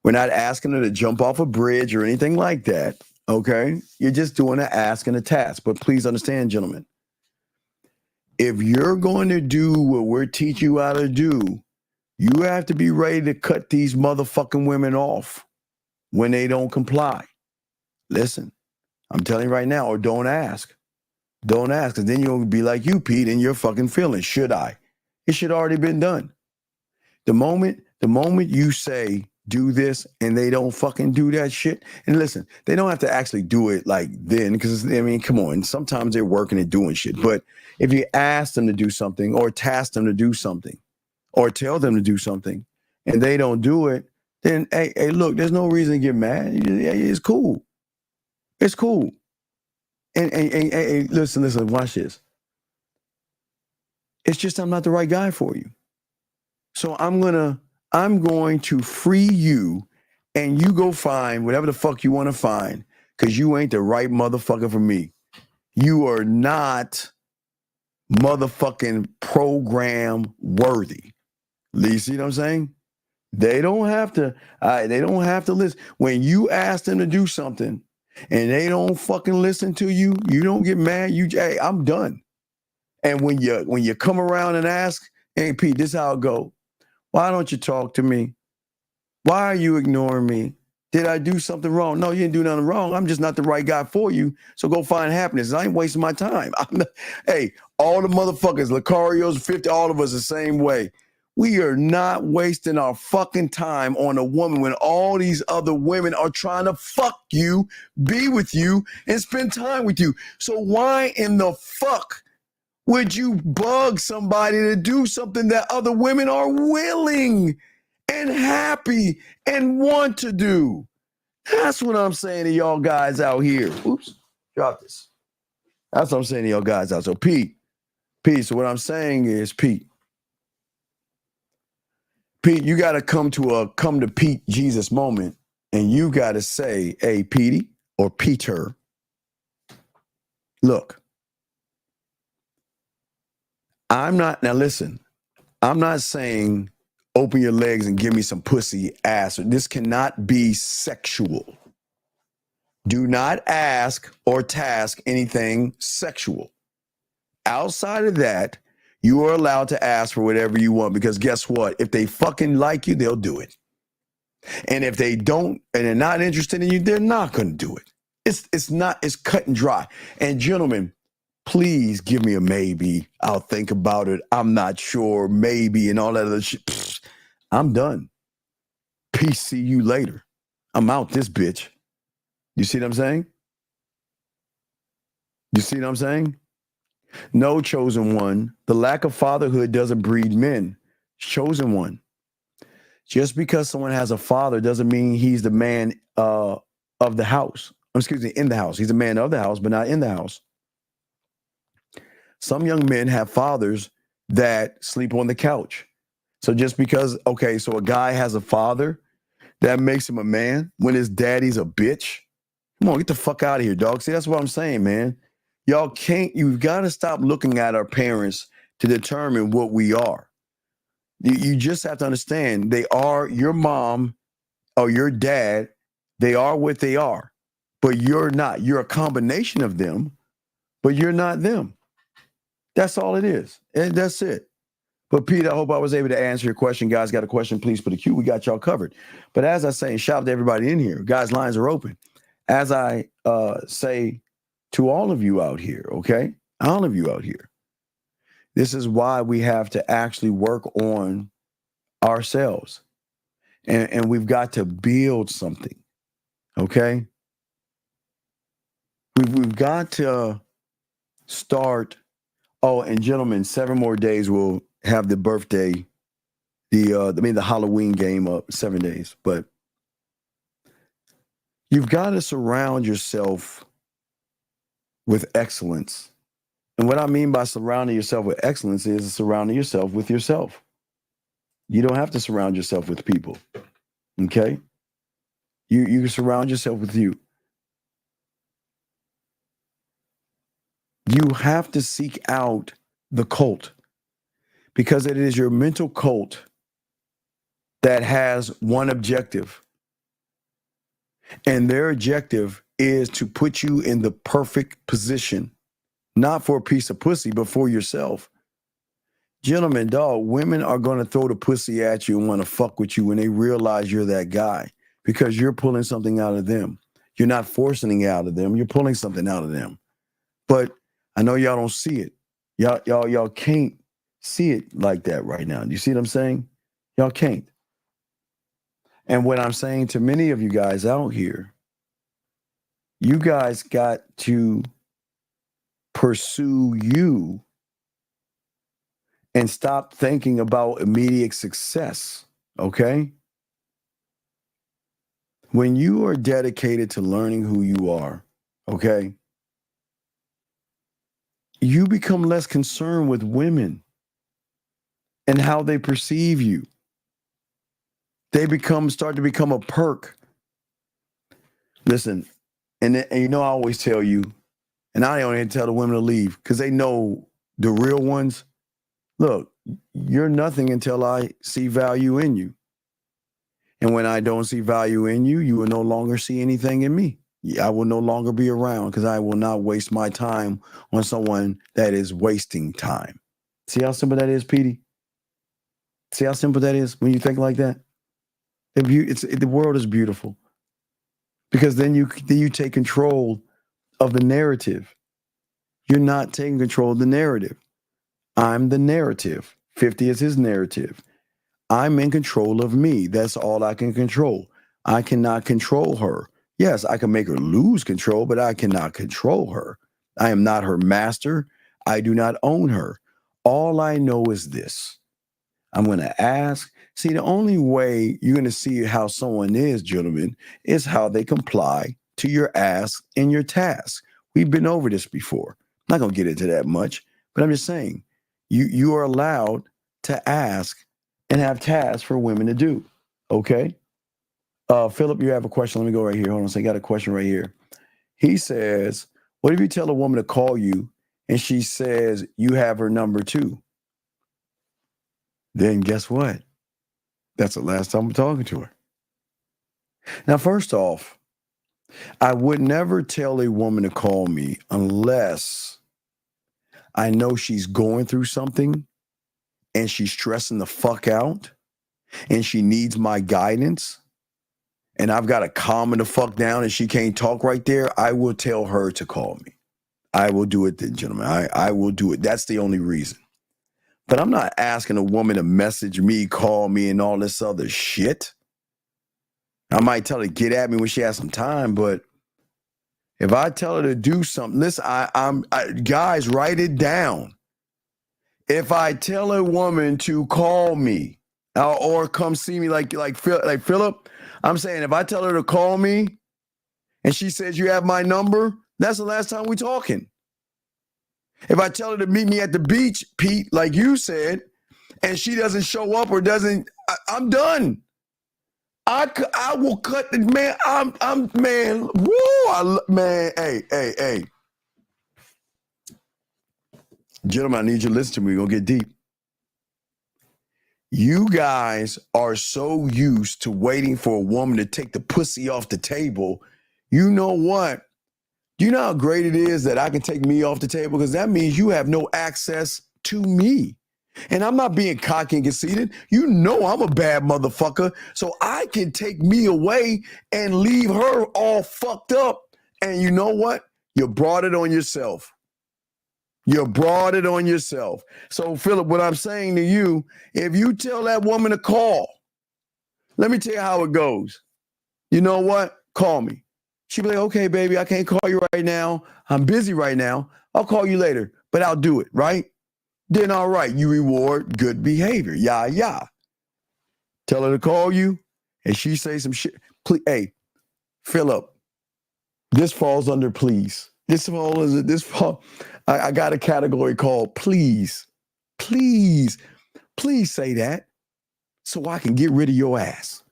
We're not asking them to jump off a bridge or anything like that, okay? You're just doing an ask and a task. But please understand, gentlemen, if you're going to do what we're teaching you how to do, you have to be ready to cut these motherfucking women off when they don't comply. Listen, I'm telling you right now, or don't ask. Don't ask, because then you'll be like you, Pete, and your fucking feelings. Should I? It should already been done. The moment you say, do this, and they don't fucking do that shit, and listen, they don't have to actually do it like then, because, I mean, come on, sometimes they're working and doing shit, but if you ask them to do something, or task them to do something, or tell them to do something, and they don't do it, then, hey, look, there's no reason to get mad. It's cool. It's cool. And listen, watch this. It's just I'm not the right guy for you. So I'm going to free you and you go find whatever the fuck you want to find, because you ain't the right motherfucker for me. You are not motherfucking program worthy. You see what I'm saying? They don't have to. They don't have to listen. When you ask them to do something, and they don't fucking listen to you, you don't get mad. Hey, I'm done. And when you come around and ask, hey Pete, this is how it go. Why don't you talk to me? Why are you ignoring me? Did I do something wrong? No, you didn't do nothing wrong. I'm just not the right guy for you. So go find happiness. I ain't wasting my time. Hey, all the motherfuckers, Lucarios, 50, all of us the same way. We are not wasting our fucking time on a woman when all these other women are trying to fuck you, be with you, and spend time with you. So why in the fuck would you bug somebody to do something that other women are willing and happy and want to do? That's what I'm saying to y'all guys out here. Oops, drop this. That's what I'm saying to y'all guys out. So Pete, so what I'm saying is, Pete, you got to come to Pete Jesus moment, and you got to say, hey, Petey or Peter, look, now listen, I'm not saying open your legs and give me some pussy ass. This cannot be sexual. Do not ask or task anything sexual. Outside of that, you are allowed to ask for whatever you want, because guess what? If they fucking like you, they'll do it. And if they don't, and they're not interested in you, they're not going to do it. It's cut and dry. And gentlemen, please give me a maybe. I'll think about it. I'm not sure, maybe, and all that other shit. Pfft, I'm done. Peace, see you later. I'm out this bitch. You see what I'm saying? You see what I'm saying? No, chosen one. The lack of fatherhood doesn't breed men. Chosen one. Just because someone has a father doesn't mean he's the man of the house. Excuse me, in the house. He's a man of the house, but not in the house. Some young men have fathers that sleep on the couch. So just because, okay, so a guy has a father, that makes him a man when his daddy's a bitch? Come on, get the fuck out of here, dog. See, that's what I'm saying, man. You've got to stop looking at our parents to determine what we are. You just have to understand they are your mom or your dad. They are what they are, but you're not. You're a combination of them, but you're not them. That's all it is. And that's it. But Pete, I hope I was able to answer your question. Guys, got a question, please put a Q. We got y'all covered. But as I say, shout out to everybody in here. Guys, lines are open. As I say to all of you out here, okay? All of you out here. This is why we have to actually work on ourselves. And we've got to build something, okay? We've got to start. Oh, and gentlemen, 7 more days we'll have the birthday, the Halloween game up, 7 days. But you've got to surround yourself with excellence. And what I mean by surrounding yourself with excellence is surrounding yourself with yourself. You don't have to surround yourself with people. Okay? You can surround yourself with you. You have to seek out the cult, because it is your mental cult that has one objective. And their objective is to put you in the perfect position, not for a piece of pussy, but for yourself. Gentlemen, dog, women are going to throw the pussy at you and want to fuck with you when they realize you're that guy, because you're pulling something out of them. You're not forcing it out of them. You're pulling something out of them. But I know y'all don't see it. Y'all can't see it like that right now. You see what I'm saying? Y'all can't. And what I'm saying to many of you guys out here, you guys got to pursue you and stop thinking about immediate success, okay? When you are dedicated to learning who you are, okay, you become less concerned with women and how they perceive you. They start to become a perk Listen, and you know I always tell you, and I don't even tell the women to leave because they know the real ones. Look, you're nothing until I see value in you. And when I don't see value in you, you will no longer see anything in me. I will no longer be around because I will not waste my time on someone that is wasting time. See how simple that is, Petey? See how simple that is when you think like that? The world is beautiful because then you take control of the narrative. You're not taking control of the narrative. I'm the narrative. 50 is his narrative. I'm in control of me. That's all I can control. I cannot control her. Yes, I can make her lose control, but I cannot control her. I am not her master. I do not own her. All I know is this. I'm going to ask. See, the only way you're going to see how someone is, gentlemen, is how they comply to your ask and your task. We've been over this before. I'm not going to get into that much, but I'm just saying you are allowed to ask and have tasks for women to do. Okay? Philip, you have a question. Let me go right here. Hold on. So I got a question right here. He says, what if you tell a woman to call you and she says you have her number too? Then guess what? That's the last time I'm talking to her. Now, first off, I would never tell a woman to call me unless I know she's going through something and she's stressing the fuck out and she needs my guidance and I've got to calm her the fuck down and she can't talk right there. I will tell her to call me. I will do it then, gentlemen. I will do it. That's the only reason. But I'm not asking a woman to message me, call me, and all this other shit. I might tell her to get at me when she has some time, but if I tell her to do something, listen, guys, write it down. If I tell a woman to call me or come see me like Philip, I'm saying if I tell her to call me and she says you have my number, that's the last time we talking. If I tell her to meet me at the beach, Pete, like you said, and she doesn't show up or doesn't, I'm done. I will cut the man. I'm man. Woo! Man, hey. Gentlemen, I need you to listen to me. We're gonna get deep. You guys are so used to waiting for a woman to take the pussy off the table. You know what? Do you know how great it is that I can take me off the table? Because that means you have no access to me. And I'm not being cocky and conceited. You know I'm a bad motherfucker. So I can take me away and leave her all fucked up. And you know what? You brought it on yourself. You brought it on yourself. So, Philip, what I'm saying to you, if you tell that woman to call, let me tell you how it goes. You know what? Call me. She'll be like, okay, baby, I can't call you right now. I'm busy right now. I'll call you later, but I'll do it, right? Then, all right, you reward good behavior. Yeah. Tell her to call you, and she say some shit. Please, hey, Philip, this falls under please. I got a category called please. Please say that so I can get rid of your ass.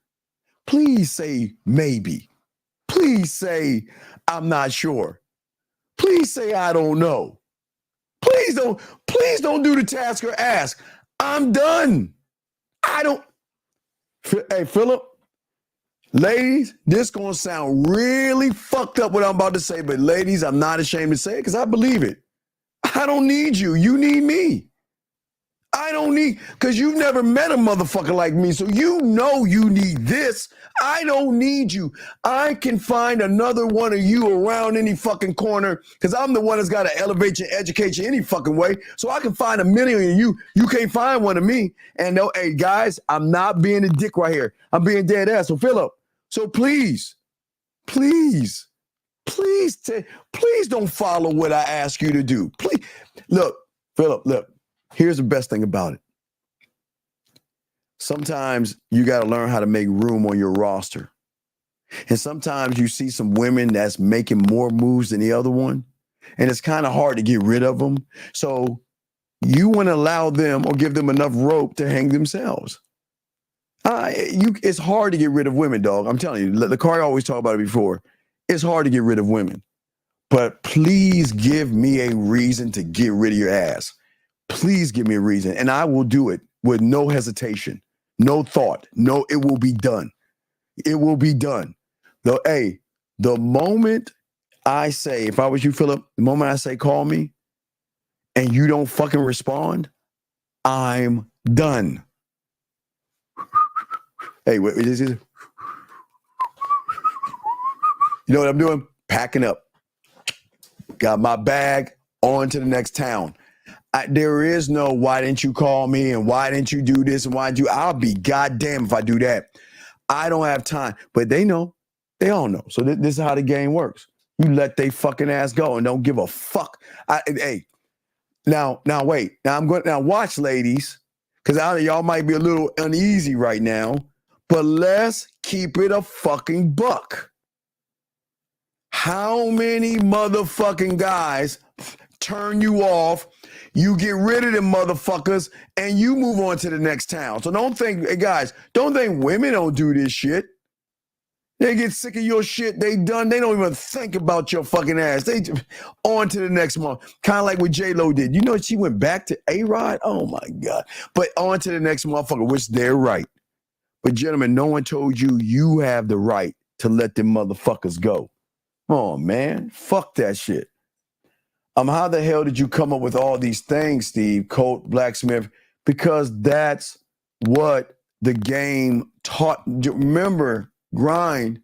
Please say maybe. Please say I'm not sure. Please say I don't know. Please don't do the task or ask. I'm done. Hey, Philip, ladies, this gonna sound really fucked up what I'm about to say, but ladies, I'm not ashamed to say it because I believe it. I don't need you. You need me. I don't need, because you've never met a motherfucker like me, so you know you need this. I don't need you. I can find another one of you around any fucking corner, because I'm the one that's got to elevate you, educate you any fucking way, so I can find a million of you. You can't find one of me. And no, hey, guys, I'm not being a dick right here. I'm being dead ass. So, Philip, so please don't follow what I ask you to do. Please. Look, Philip, here's the best thing about it. Sometimes you got to learn how to make room on your roster. And sometimes you see some women that's making more moves than the other one, and it's kind of hard to get rid of them. So you want to allow them or give them enough rope to hang themselves. It's hard to get rid of women, dog. I'm telling you, the car always talked about it before. It's hard to get rid of women. But please give me a reason to get rid of your ass. Please give me a reason. And I will do it with no hesitation, no thought. No, it will be done. It will be done. The moment I say, if I was you, Philip, the moment I say call me and you don't fucking respond, I'm done. Hey, what is it? You know what I'm doing? Packing up. Got my bag, on to the next town. There is no why didn't you call me and why didn't you do this and why did you? I'll be goddamn if I do that. I don't have time. But they know. They all know. So this is how the game works. You let they fucking ass go and don't give a fuck. Hey, now wait. Now watch, ladies, because y'all might be a little uneasy right now, but let's keep it a fucking buck. How many motherfucking guys turn you off, you get rid of them motherfuckers, and you move on to the next town? So don't think, hey guys, don't think women don't do this shit. They get sick of your shit, they done. They don't even think about your fucking ass. They on to the next one. Kind of like what J-Lo did. You know, she went back to A-Rod? Oh my God. But on to the next motherfucker, which they're right. But gentlemen, no one told you you have the right to let them motherfuckers go. Oh man, fuck that shit. How the hell did you come up with all these things, Steve? Colt, Blacksmith? Because that's what the game taught. Remember, grind.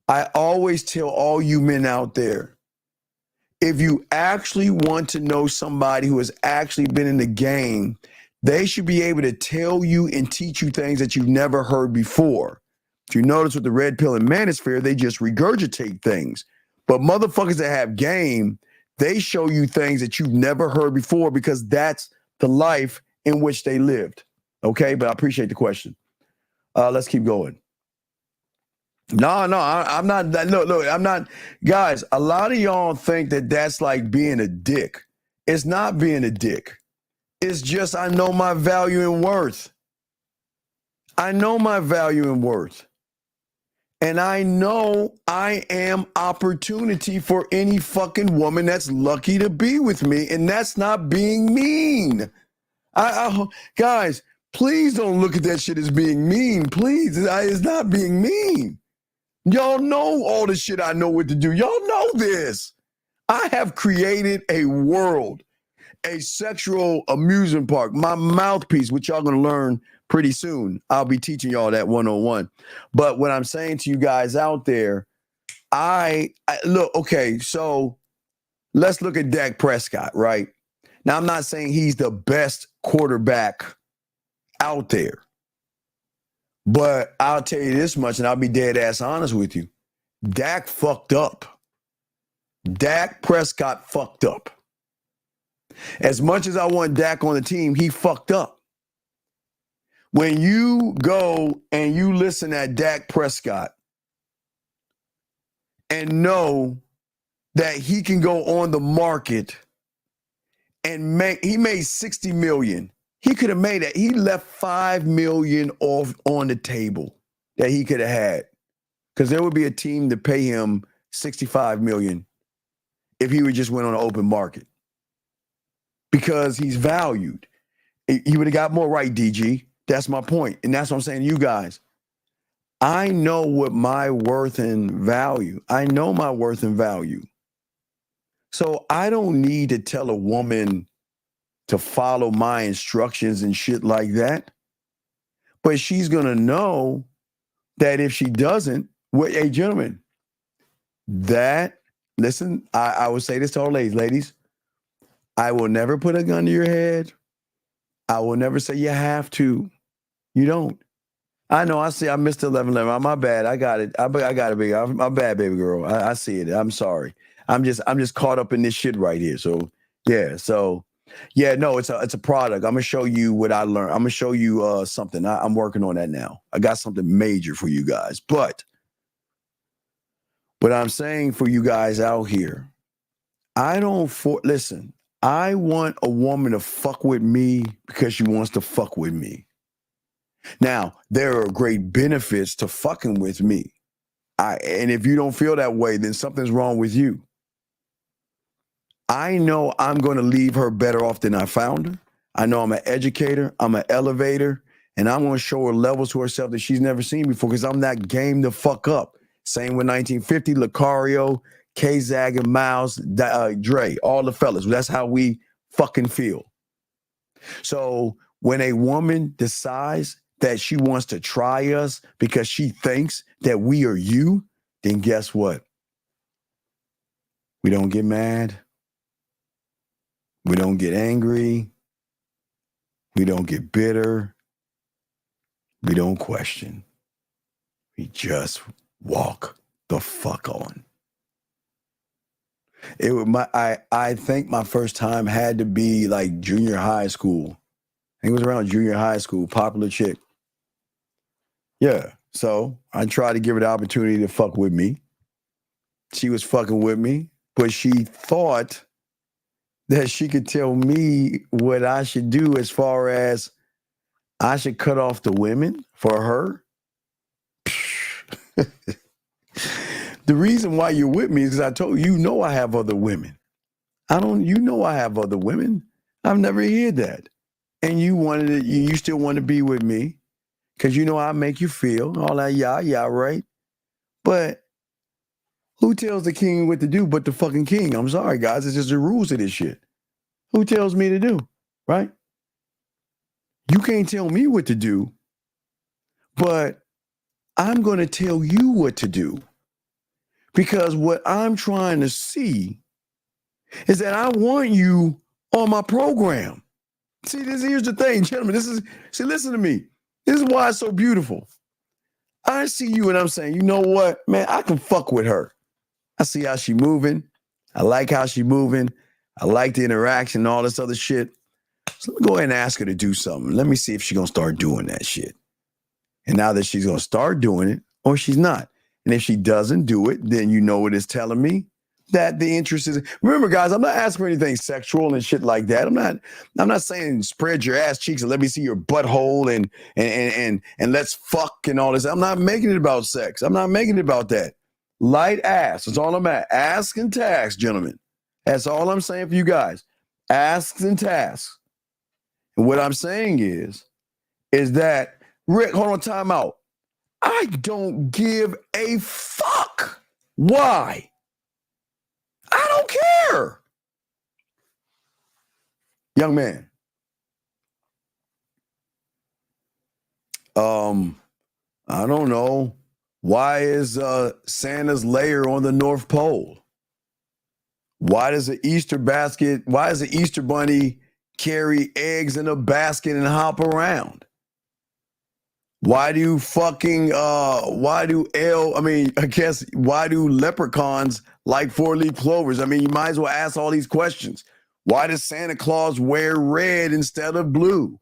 I always tell all you men out there, if you actually want to know somebody who has actually been in the game, they should be able to tell you and teach you things that you've never heard before. If you notice with the red pill and manosphere, they just regurgitate things. But motherfuckers that have game, they show you things that you've never heard before because that's the life in which they lived. Okay, but I appreciate the question. Let's keep going. No, I'm not. Look, I'm not. Guys, a lot of y'all think that that's like being a dick. It's not being a dick. It's just I know my value and worth. I know my value and worth. And I know I am opportunity for any fucking woman that's lucky to be with me. And that's not being mean. Guys, please don't look at that shit as being mean. Please, it's not being mean. Y'all know all the shit I know what to do. Y'all know this. I have created a world, a sexual amusement park, my mouthpiece, which y'all going to learn pretty soon. I'll be teaching y'all that 101. But what I'm saying to you guys out there, I look, okay, so let's look at Dak Prescott, right? Now, I'm not saying he's the best quarterback out there, but I'll tell you this much, and I'll be dead ass honest with you. Dak fucked up. Dak Prescott fucked up. As much as I want Dak on the team, he fucked up. When you go and you listen at Dak Prescott and know that he can go on the market and he made $60 million. He could have made that. He left $5 million off on the table that he could have had, because there would be a team to pay him $65 million if he would just went on an open market, because he's valued. He would have got more, right, DG? That's my point. And that's what I'm saying to you guys. I know what my worth and value. I know my worth and value. So I don't need to tell a woman to follow my instructions and shit like that. But she's going to know that if she doesn't, hey, gentlemen, listen, I would say this to all ladies, I will never put a gun to your head. I will never say you have to. You don't. I know. I see. I missed 11. My bad. I got it. I got it, big. My bad, baby girl. I see it. I'm sorry. I'm just caught up in this shit right here. So yeah. So yeah. No, it's a product. I'm gonna show you what I learned. I'm gonna show you something. I'm working on that now. I got something major for you guys. But what I'm saying for you guys out here, listen. I want a woman to fuck with me because she wants to fuck with me. Now, there are great benefits to fucking with me. And if you don't feel that way, then something's wrong with you. I know I'm going to leave her better off than I found her. I know I'm an educator, I'm an elevator, and I'm going to show her levels to herself that she's never seen before because I'm that game the fuck up. Same with 1950, Lucario, K-Zag, and Miles, Dre, all the fellas. That's how we fucking feel. So when a woman decides that she wants to try us because she thinks that we are you, then guess what? We don't get mad. We don't get angry. We don't get bitter. We don't question. We just walk the fuck on. I think my first time had to be like junior high school. I think it was around junior high school, popular chick. Yeah. So I tried to give her the opportunity to fuck with me. She was fucking with me, but she thought that she could tell me what I should do as far as I should cut off the women for her. The reason why you're with me is because I told you, I have other women. I have other women. I've never heard that. And you wanted it, you still want to be with me because I make you feel all that, yeah, right? But who tells the king what to do but the fucking king? I'm sorry, guys. It's just the rules of this shit. Who tells me to do, right? You can't tell me what to do, but I'm going to tell you what to do. Because what I'm trying to see is that I want you on my program. See, here's the thing, gentlemen. Listen to me. This is why it's so beautiful. I see you and I'm saying, you know what, man, I can fuck with her. I see how she moving. I like how she moving. I like the interaction and all this other shit. So let me go ahead and ask her to do something. Let me see if she's going to start doing that shit. And now that she's going to start doing it or she's not. And if she doesn't do it, then you know what it's telling me that the interest is. Remember, guys, I'm not asking for anything sexual and shit like that. I'm not saying spread your ass cheeks and let me see your butthole and let's fuck and all this. I'm not making it about sex. I'm not making it about that. Light ass. That's all I'm at. Ask and task, gentlemen. That's all I'm saying for you guys. Asks and tasks. And what I'm saying is that, Rick, hold on, time out. I don't give a fuck. Why? I don't care. Young man. I don't know. Why is Santa's lair on the North Pole? Why does the Easter bunny carry eggs in a basket and hop around? Why do leprechauns like four-leaf clovers? I mean, you might as well ask all these questions. Why does Santa Claus wear red instead of blue?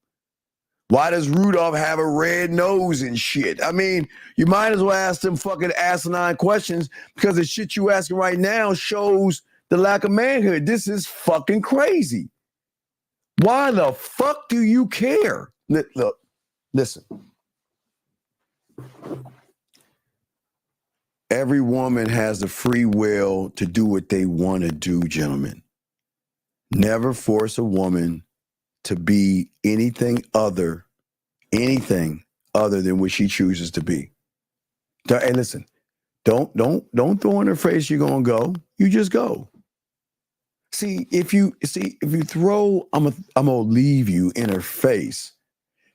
Why does Rudolph have a red nose and shit? I mean, you might as well ask them fucking asinine questions because the shit you asking right now shows the lack of manhood. This is fucking crazy. Why the fuck do you care? Look, listen. Every woman has the free will to do what they want to do, gentlemen. Never force a woman to be anything other than what she chooses to be. Hey, listen, don't throw in her face you're gonna go. You just go. If you throw, I'm gonna leave you in her face,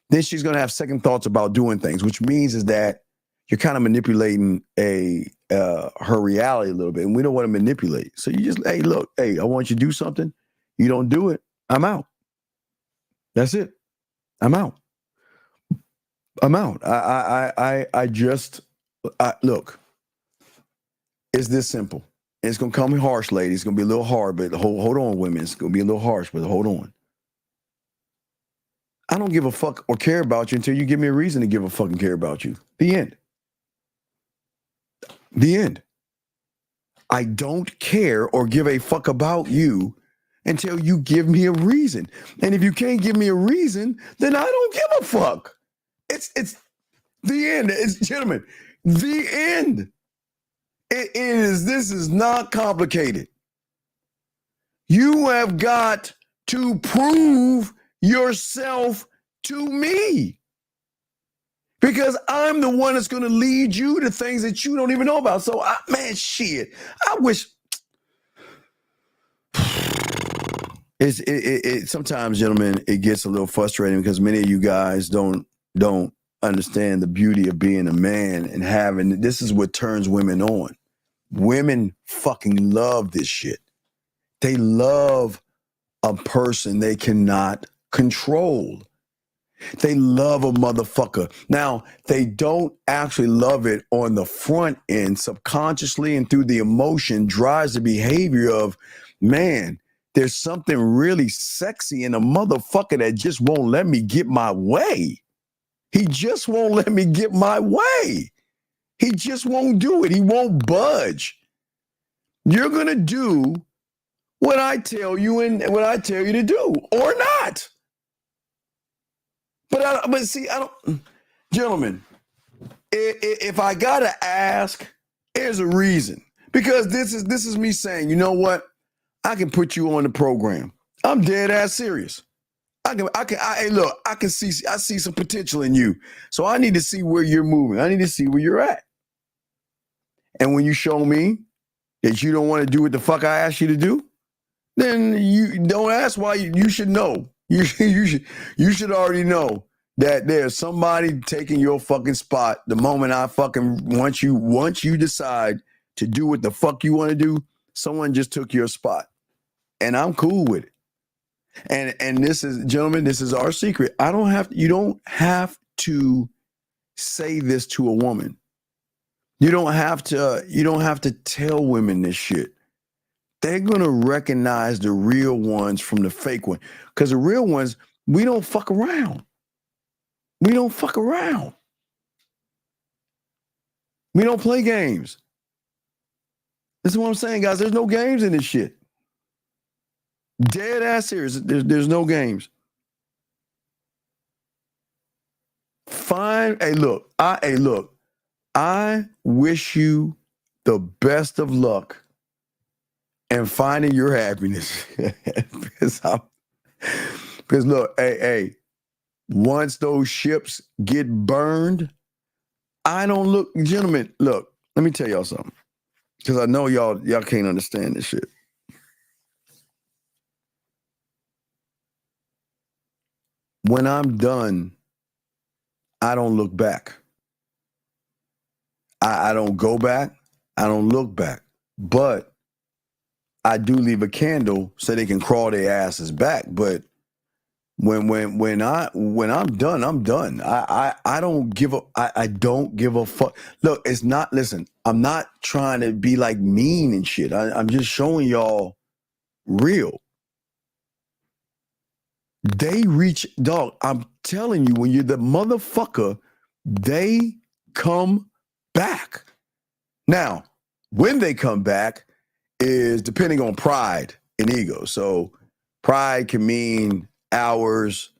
then she's gonna have second thoughts about doing things, which means is that you're kind of manipulating her reality a little bit, and we don't want to manipulate. So you just, hey, look, I want you to do something. You don't do it, I'm out. That's it. I'm out. Look, it's this simple. It's gonna come harsh, ladies. It's gonna be a little hard, but hold on, women. It's gonna be a little harsh, but hold on. I don't give a fuck or care about you until you give me a reason to give a fucking care about you. The end. The end. I don't care or give a fuck about you until you give me a reason. And if you can't give me a reason, then I don't give a fuck. It's the end. Gentlemen, the end. This is not complicated. You have got to prove yourself to me. Because I'm the one that's going to lead you to things that you don't even know about. So, man, shit. I wish. Sometimes, gentlemen, it gets a little frustrating because many of you guys don't understand the beauty of being a man and having. This is what turns women on. Women fucking love this shit. They love a person they cannot control. They love a motherfucker. Now, they don't actually love it on the front end. Subconsciously and through the emotion drives the behavior of, man, there's something really sexy in a motherfucker that just won't let me get my way. He just won't let me get my way. He just won't do it. He won't budge. You're going to do what I tell you and what I tell you to do or not. But see, I don't, gentlemen, if I gotta ask, there's a reason. Because this is me saying, you know what? I can put you on the program. I'm dead ass serious. Hey, look, I see some potential in you. So I need to see where you're moving. I need to see where you're at. And when you show me that you don't want to do what the fuck I asked you to do, then you don't ask why. You should know. You should already know that there's somebody taking your fucking spot the moment I fucking once you decide to do what the fuck you want to do, someone just took your spot. And I'm cool with it. And this is, gentlemen, this is our secret. You don't have to say this to a woman. You don't have to tell women this shit. They're going to recognize the real ones from the fake one. Because the real ones, we don't fuck around. We don't fuck around. We don't play games. This is what I'm saying, guys. There's no games in this shit. Dead ass serious. There's no games. Fine. Hey, look. I wish you the best of luck and finding your happiness. because look, hey, once those ships get burned, gentlemen, look, let me tell y'all something. Because I know y'all can't understand this shit. When I'm done, I don't look back. I don't go back. I don't look back. But I do leave a candle so they can crawl their asses back. But when I'm done, I'm done. I don't give a I don't give a fuck. Look, listen, I'm not trying to be like mean and shit. I'm just showing y'all real. They reach, dog, I'm telling you, when you're the motherfucker, they come back. Now, when they come back is depending on pride and ego. So pride can mean hours,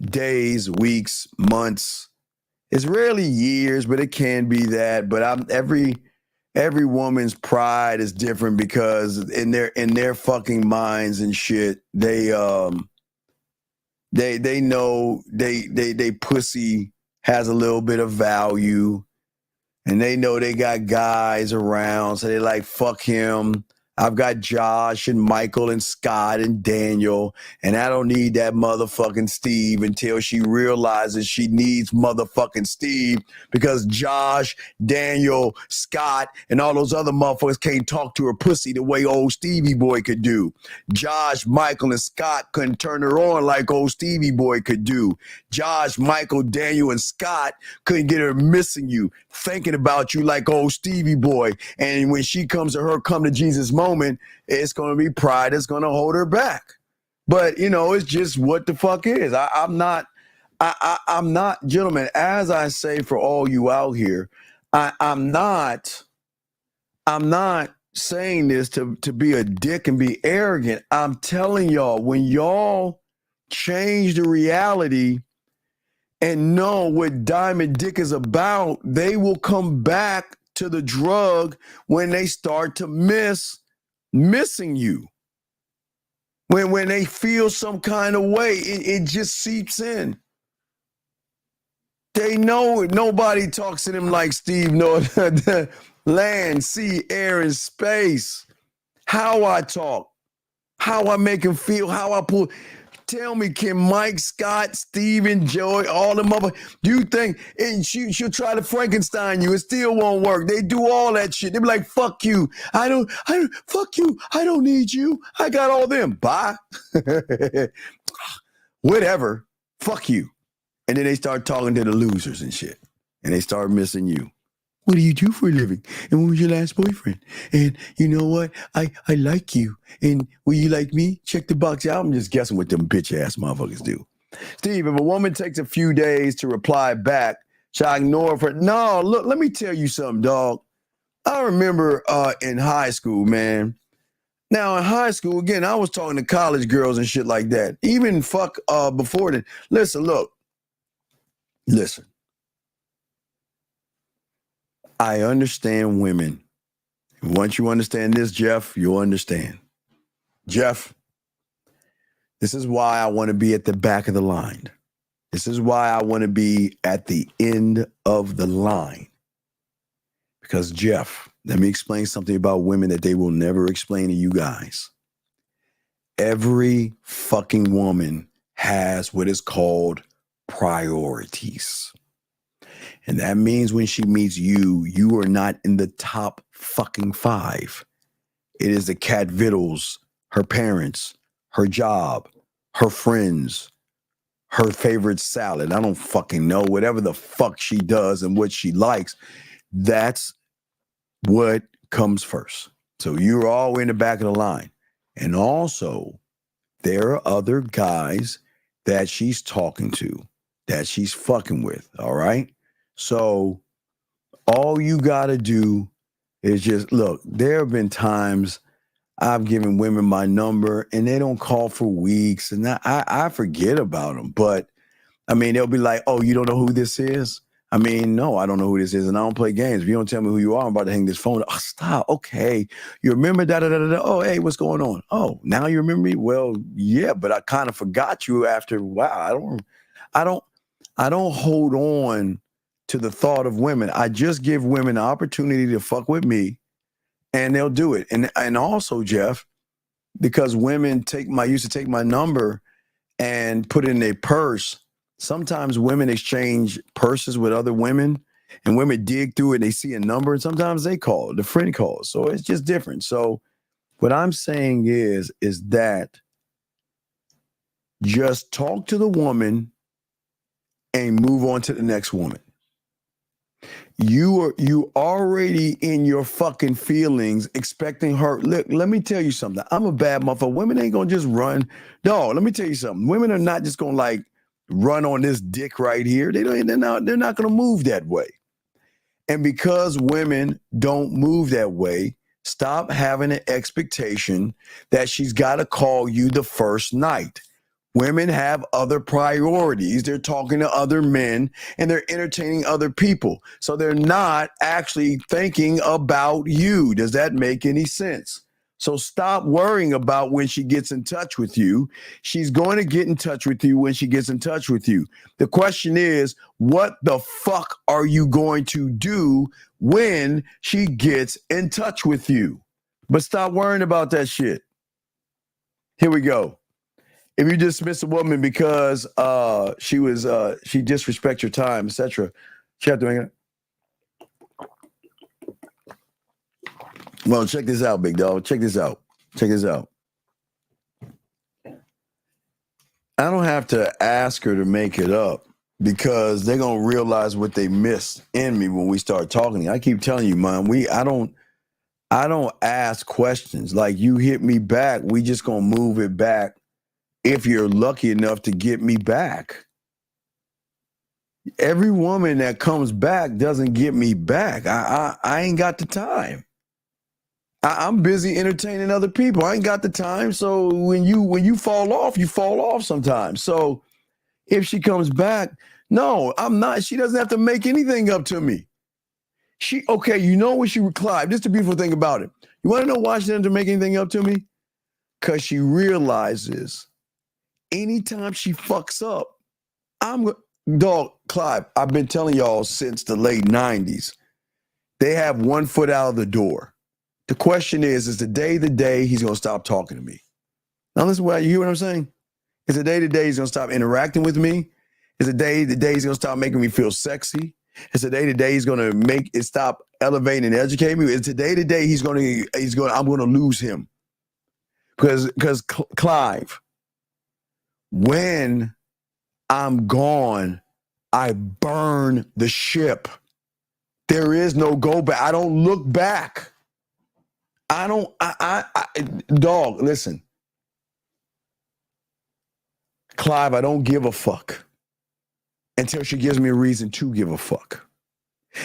days, weeks, months. It's rarely years, but it can be that. But every woman's pride is different because in their fucking minds and shit, they know they pussy has a little bit of value, and they know they got guys around, so they like, fuck him. I've got Josh and Michael and Scott and Daniel, and I don't need that motherfucking Steve until she realizes she needs motherfucking Steve because Josh, Daniel, Scott, and all those other motherfuckers can't talk to her pussy the way old Stevie Boy could do. Josh, Michael, and Scott couldn't turn her on like old Stevie Boy could do. Josh, Michael, Daniel, and Scott couldn't get her missing you, thinking about you like old Stevie Boy. And when she comes to her come to Jesus moment, it's going to be pride that's going to hold her back. But, it's just what the fuck is. I'm not, gentlemen, as I say for all you out here, I'm not saying this to be a dick and be arrogant. I'm telling y'all, when y'all change the reality and know what Diamond Dick is about, they will come back to the drug when they start to missing you. When they feel some kind of way, it just seeps in. They know it. Nobody talks to them like Steve knows. Land, sea, air, and space. How I talk, how I make them feel, how I pull. Tell me, can Mike, Scott, Steven, Joey, all them other, do you think she'll try to Frankenstein you? It still won't work. They do all that shit. They be like, fuck you. Fuck you. I don't need you. I got all them. Bye. Whatever. Fuck you. And then they start talking to the losers and shit. And they start missing you. What do you do for a living? And when was your last boyfriend? And you know what? I like you. And will you like me? Check the box out. I'm just guessing what them bitch ass motherfuckers do. Steve, if a woman takes a few days to reply back, should I ignore her? No, look, let me tell you something, dog. I remember in high school, man. Now, in high school, again, I was talking to college girls and shit like that. Even before then. Listen. I understand women. Once you understand this, Jeff, you'll understand. Jeff, this is why I want to be at the back of the line. This is why I want to be at the end of the line. Because, Jeff, let me explain something about women that they will never explain to you guys. Every fucking woman has what is called priorities. And that means when she meets you, you are not in the top fucking 5. It is the cat vittles, her parents, her job, her friends, her favorite salad. I don't fucking know. Whatever the fuck she does and what she likes, that's what comes first. So you're all in the back of the line. And also, there are other guys that she's talking to, that she's fucking with, all right? So all you got to do is just look. There have been times I've given women my number and they don't call for weeks, and I forget about them. But I mean, they'll be like, "Oh, you don't know who this is?" I mean, no, I don't know who this is, and I don't play games. If you don't tell me who you are, I'm about to hang this phone. Oh, stop. Okay, you remember that? Oh, hey, what's going on? Oh, now you remember me? Well, yeah, but I kind of forgot you after a while. I don't hold on to the thought of women. I just give women the opportunity to fuck with me, and they'll do it. And also, Jeff, because women used to take my number and put it in their purse. Sometimes women exchange purses with other women, and women dig through it and they see a number, and sometimes they call, the friend calls. So it's just different. So what I'm saying is that just talk to the woman and move on to the next woman. You already in your fucking feelings expecting her. Look, let me tell you something. I'm a bad motherfucker. Women ain't gonna just run. No, let me tell you something. Women are not just gonna like run on this dick right here. They're not gonna move that way. And because women don't move that way, stop having an expectation that she's gotta call you the first night. Women have other priorities. They're talking to other men and they're entertaining other people. So they're not actually thinking about you. Does that make any sense? So stop worrying about when she gets in touch with you. She's going to get in touch with you when she gets in touch with you. The question is, what the fuck are you going to do when she gets in touch with you? But stop worrying about that shit. Here we go. If you dismiss a woman because she disrespects your time, etc., she have to make it. Well, check this out, big dog. Check this out. I don't have to ask her to make it up because they're gonna realize what they missed in me when we start talking. I keep telling you, man, I don't ask questions. Like, you hit me back, we just gonna move it back. If you're lucky enough to get me back. Every woman that comes back doesn't get me back. I ain't got the time. I'm busy entertaining other people. I ain't got the time. So when you fall off, you fall off sometimes. So if she comes back, no, I'm not. She doesn't have to make anything up to me. Okay, you know what she would, Clive, this is the beautiful thing about it. You want to know why she doesn't make anything up to me? Because she realizes anytime she fucks up, dog, Clive, I've been telling y'all since the late 90s, they have one foot out of the door. The question is the day he's going to stop talking to me? Now listen, you hear what I'm saying? Is the day he's going to stop interacting with me? Is the day he's going to stop making me feel sexy? Is the day he's going to make it stop elevating and educating me? Is the day I'm going to lose him? Because Clive, when I'm gone, I burn the ship. There is no go back. I don't look back. Dog, listen. Clive, I don't give a fuck until she gives me a reason to give a fuck.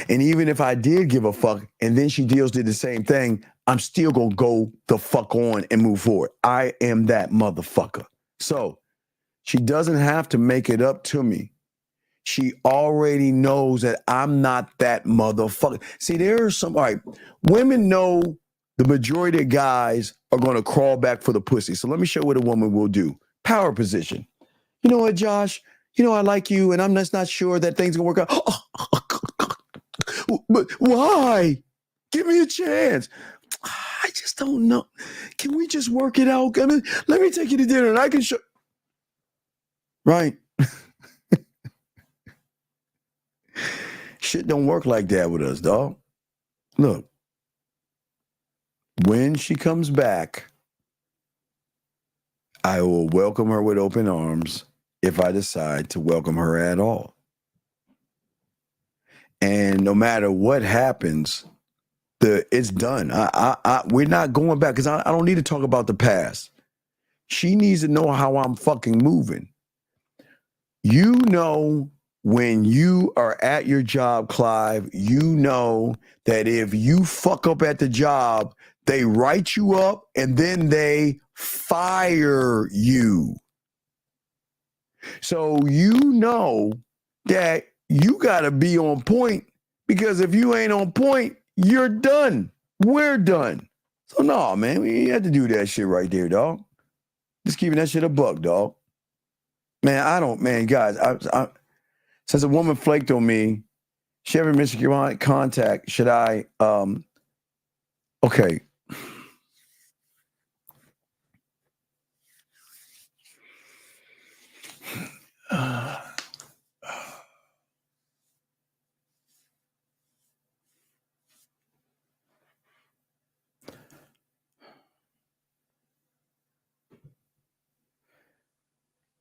And even if I did give a fuck and then she did the same thing, I'm still going to go the fuck on and move forward. I am that motherfucker. So she doesn't have to make it up to me. She already knows that I'm not that motherfucker. See, there are some, all right, women know the majority of guys are going to crawl back for the pussy. So let me show you what a woman will do. Power position. You know what, Josh? You know, I like you, and I'm just not sure that things going to work out. But why? Give me a chance. I just don't know. Can we just work it out? I mean, let me take you to dinner, and I can show. Right. Shit don't work like that with us, dog. Look, when she comes back, I will welcome her with open arms if I decide to welcome her at all. And no matter what happens, it's done. We're not going back because I don't need to talk about the past. She needs to know how I'm fucking moving. You know, when you are at your job, Clive, you know that if you fuck up at the job, they write you up and then they fire you. So you know that you got to be on point, because if you ain't on point, you're done. We're done. So no, man, we ain't have to do that shit right there, dog. Just keeping that shit a buck, dog. Man, guys, since a woman flaked on me, she ever missed your contact, should I, okay.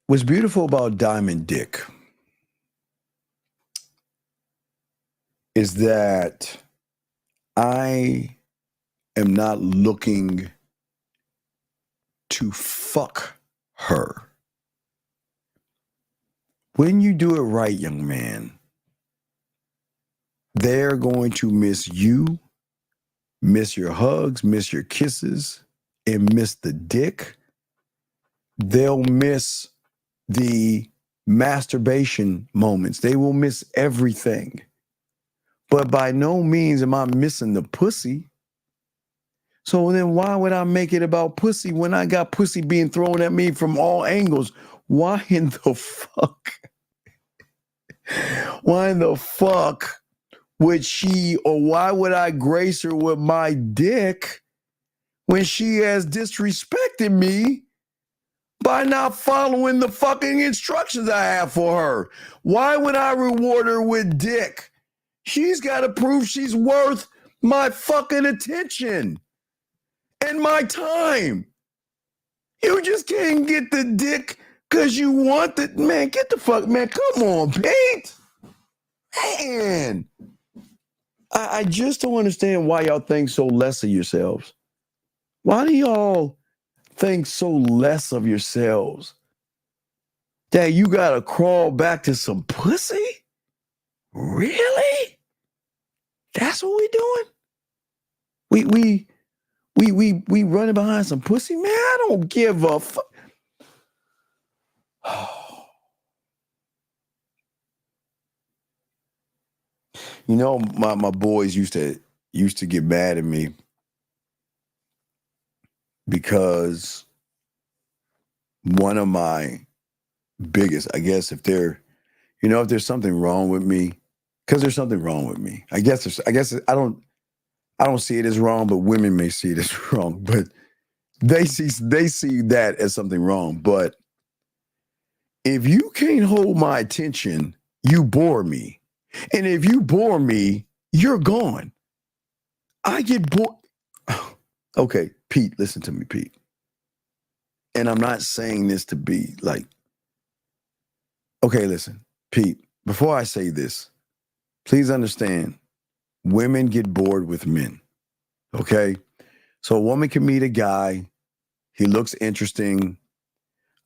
What's beautiful about Diamond Dick is that I am not looking to fuck her. When you do it right, young man, they're going to miss you, miss your hugs, miss your kisses, and miss the dick. They'll miss the masturbation moments. They will miss everything. But by no means am I missing the pussy. So then why would I make it about pussy when I got pussy being thrown at me from all angles? Why in the fuck? Why in the fuck would she, or why would I grace her with my dick when she has disrespected me by not following the fucking instructions I have for her? Why would I reward her with dick? She's got to prove she's worth my fucking attention and my time. You just can't get the dick because you want it. Man, get the fuck, man. Come on, Pete. Man. I just don't understand why y'all think so less of yourselves. Why do y'all think so less of yourselves that you gotta crawl back to some pussy? Really? That's what we doing? We running behind some pussy? Man, I don't give a fuck. You know, my boys used to get mad at me because one of my biggest, I guess, if there's something wrong with me, because there's something wrong with me. I guess I don't see it as wrong, but women may see it as wrong. But they see that as something wrong. But if you can't hold my attention, you bore me. And if you bore me, you're gone. I get bored. Okay, Pete, listen to me, Pete. And I'm not saying this to be like, okay, listen, Pete, before I say this, please understand, women get bored with men, okay? So a woman can meet a guy, he looks interesting,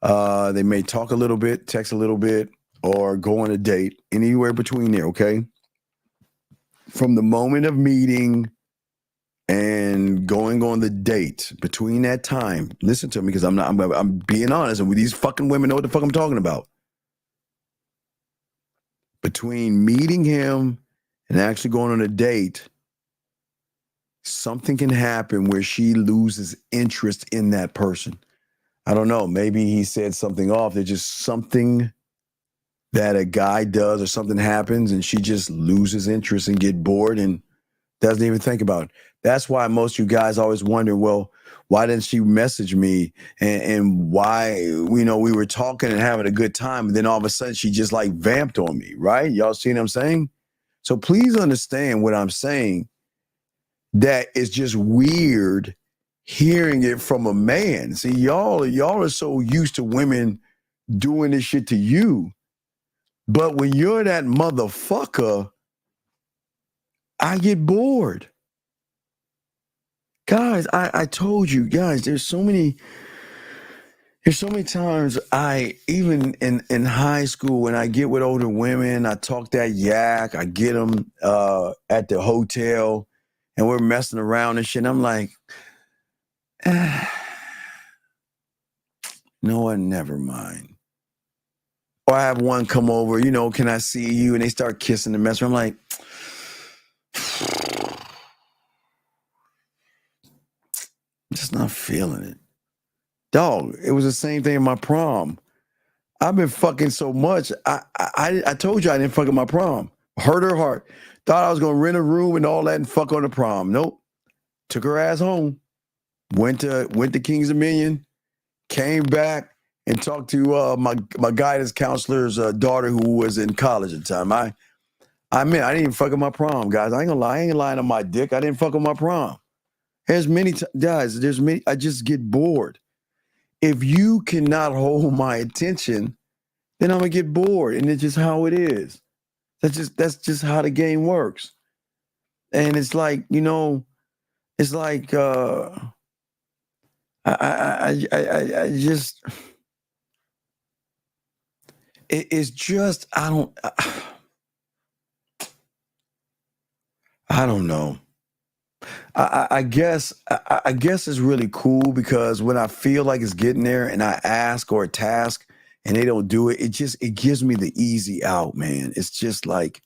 they may talk a little bit, text a little bit, or go on a date, anywhere between there, okay? From the moment of meeting and going on the date, between that time, listen to me, because I'm being honest, and these fucking women know what the fuck I'm talking about. Between meeting him and actually going on a date, something can happen where she loses interest in that person. I don't know. Maybe he said something off. There's just something that a guy does or something happens and she just loses interest and get bored and doesn't even think about it. That's why most of you guys always wonder, well, why didn't she message me? And why, we were talking and having a good time, and then all of a sudden she just like vamped on me, right? Y'all see what I'm saying? So please understand what I'm saying. That is just weird hearing it from a man. See, y'all are so used to women doing this shit to you. But when you're that motherfucker, I get bored. Guys, I told you, guys, there's so many times even in high school, when I get with older women, I talk that yak, I get them at the hotel, and we're messing around and shit. And I'm like, no one, never mind. Or I have one come over, can I see you? And they start kissing and messing. I'm like, I'm just not feeling it. Dog, it was the same thing in my prom. I've been fucking so much. I told you I didn't fuck at my prom. Hurt her heart. Thought I was going to rent a room and all that and fuck on the prom. Nope. Took her ass home. Went to Kings Dominion. Came back and talked to my guidance counselor's daughter who was in college at the time. I didn't even fuck at my prom, guys. I ain't gonna lie. I ain't lying on my dick. I didn't fuck at my prom. Guys, I just get bored. If you cannot hold my attention, then I'm gonna get bored. And it's just how it is. That's just how the game works. And it's like, it's like I just it's just I don't know. I guess it's really cool because when I feel like it's getting there and I ask or a task and they don't do it, it gives me the easy out, man. It's just like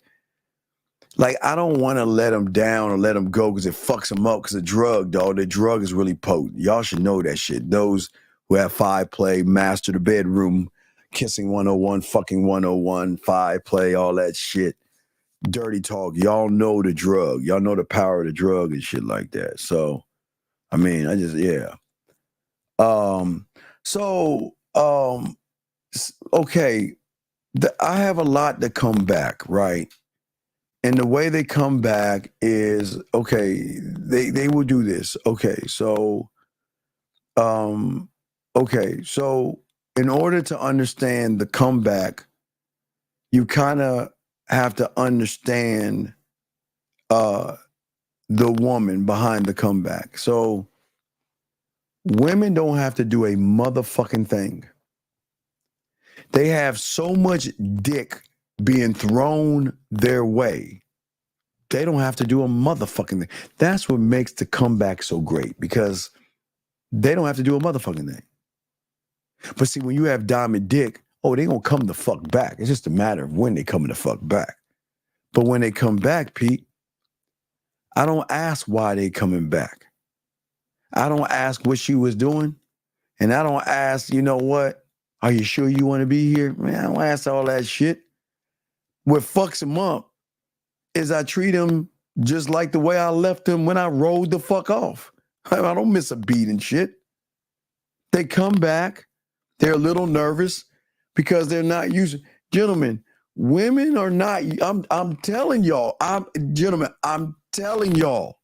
I don't want to let them down or let them go because it fucks them up because the drug is really potent. Y'all should know that shit. Those who have 5-play, master the bedroom, kissing 101, fucking 101, 5-play, all that shit. Dirty talk. Y'all know the drug. Y'all know the power of the drug and shit like that. So, I mean, yeah. Okay. I have a lot to come back, right? And the way they come back is, okay, they will do this. Okay. So, in order to understand the comeback, you kind of have to understand the woman behind the comeback. So women don't have to do a motherfucking thing. They have so much dick being thrown their way. They don't have to do a motherfucking thing. That's what makes the comeback so great, because they don't have to do a motherfucking thing. But see, when you have diamond dick, they gonna come the fuck back. It's just a matter of when they coming the fuck back. But when they come back, Pete, I don't ask why they coming back. I don't ask what she was doing. And I don't ask, you know what? Are you sure you want to be here? Man, I don't ask all that shit. What fucks them up is I treat them just like the way I left them when I rolled the fuck off. I don't miss a beat and shit. They come back. They're a little nervous because they're not used. Gentlemen, women are not. I'm telling y'all. I'm telling y'all.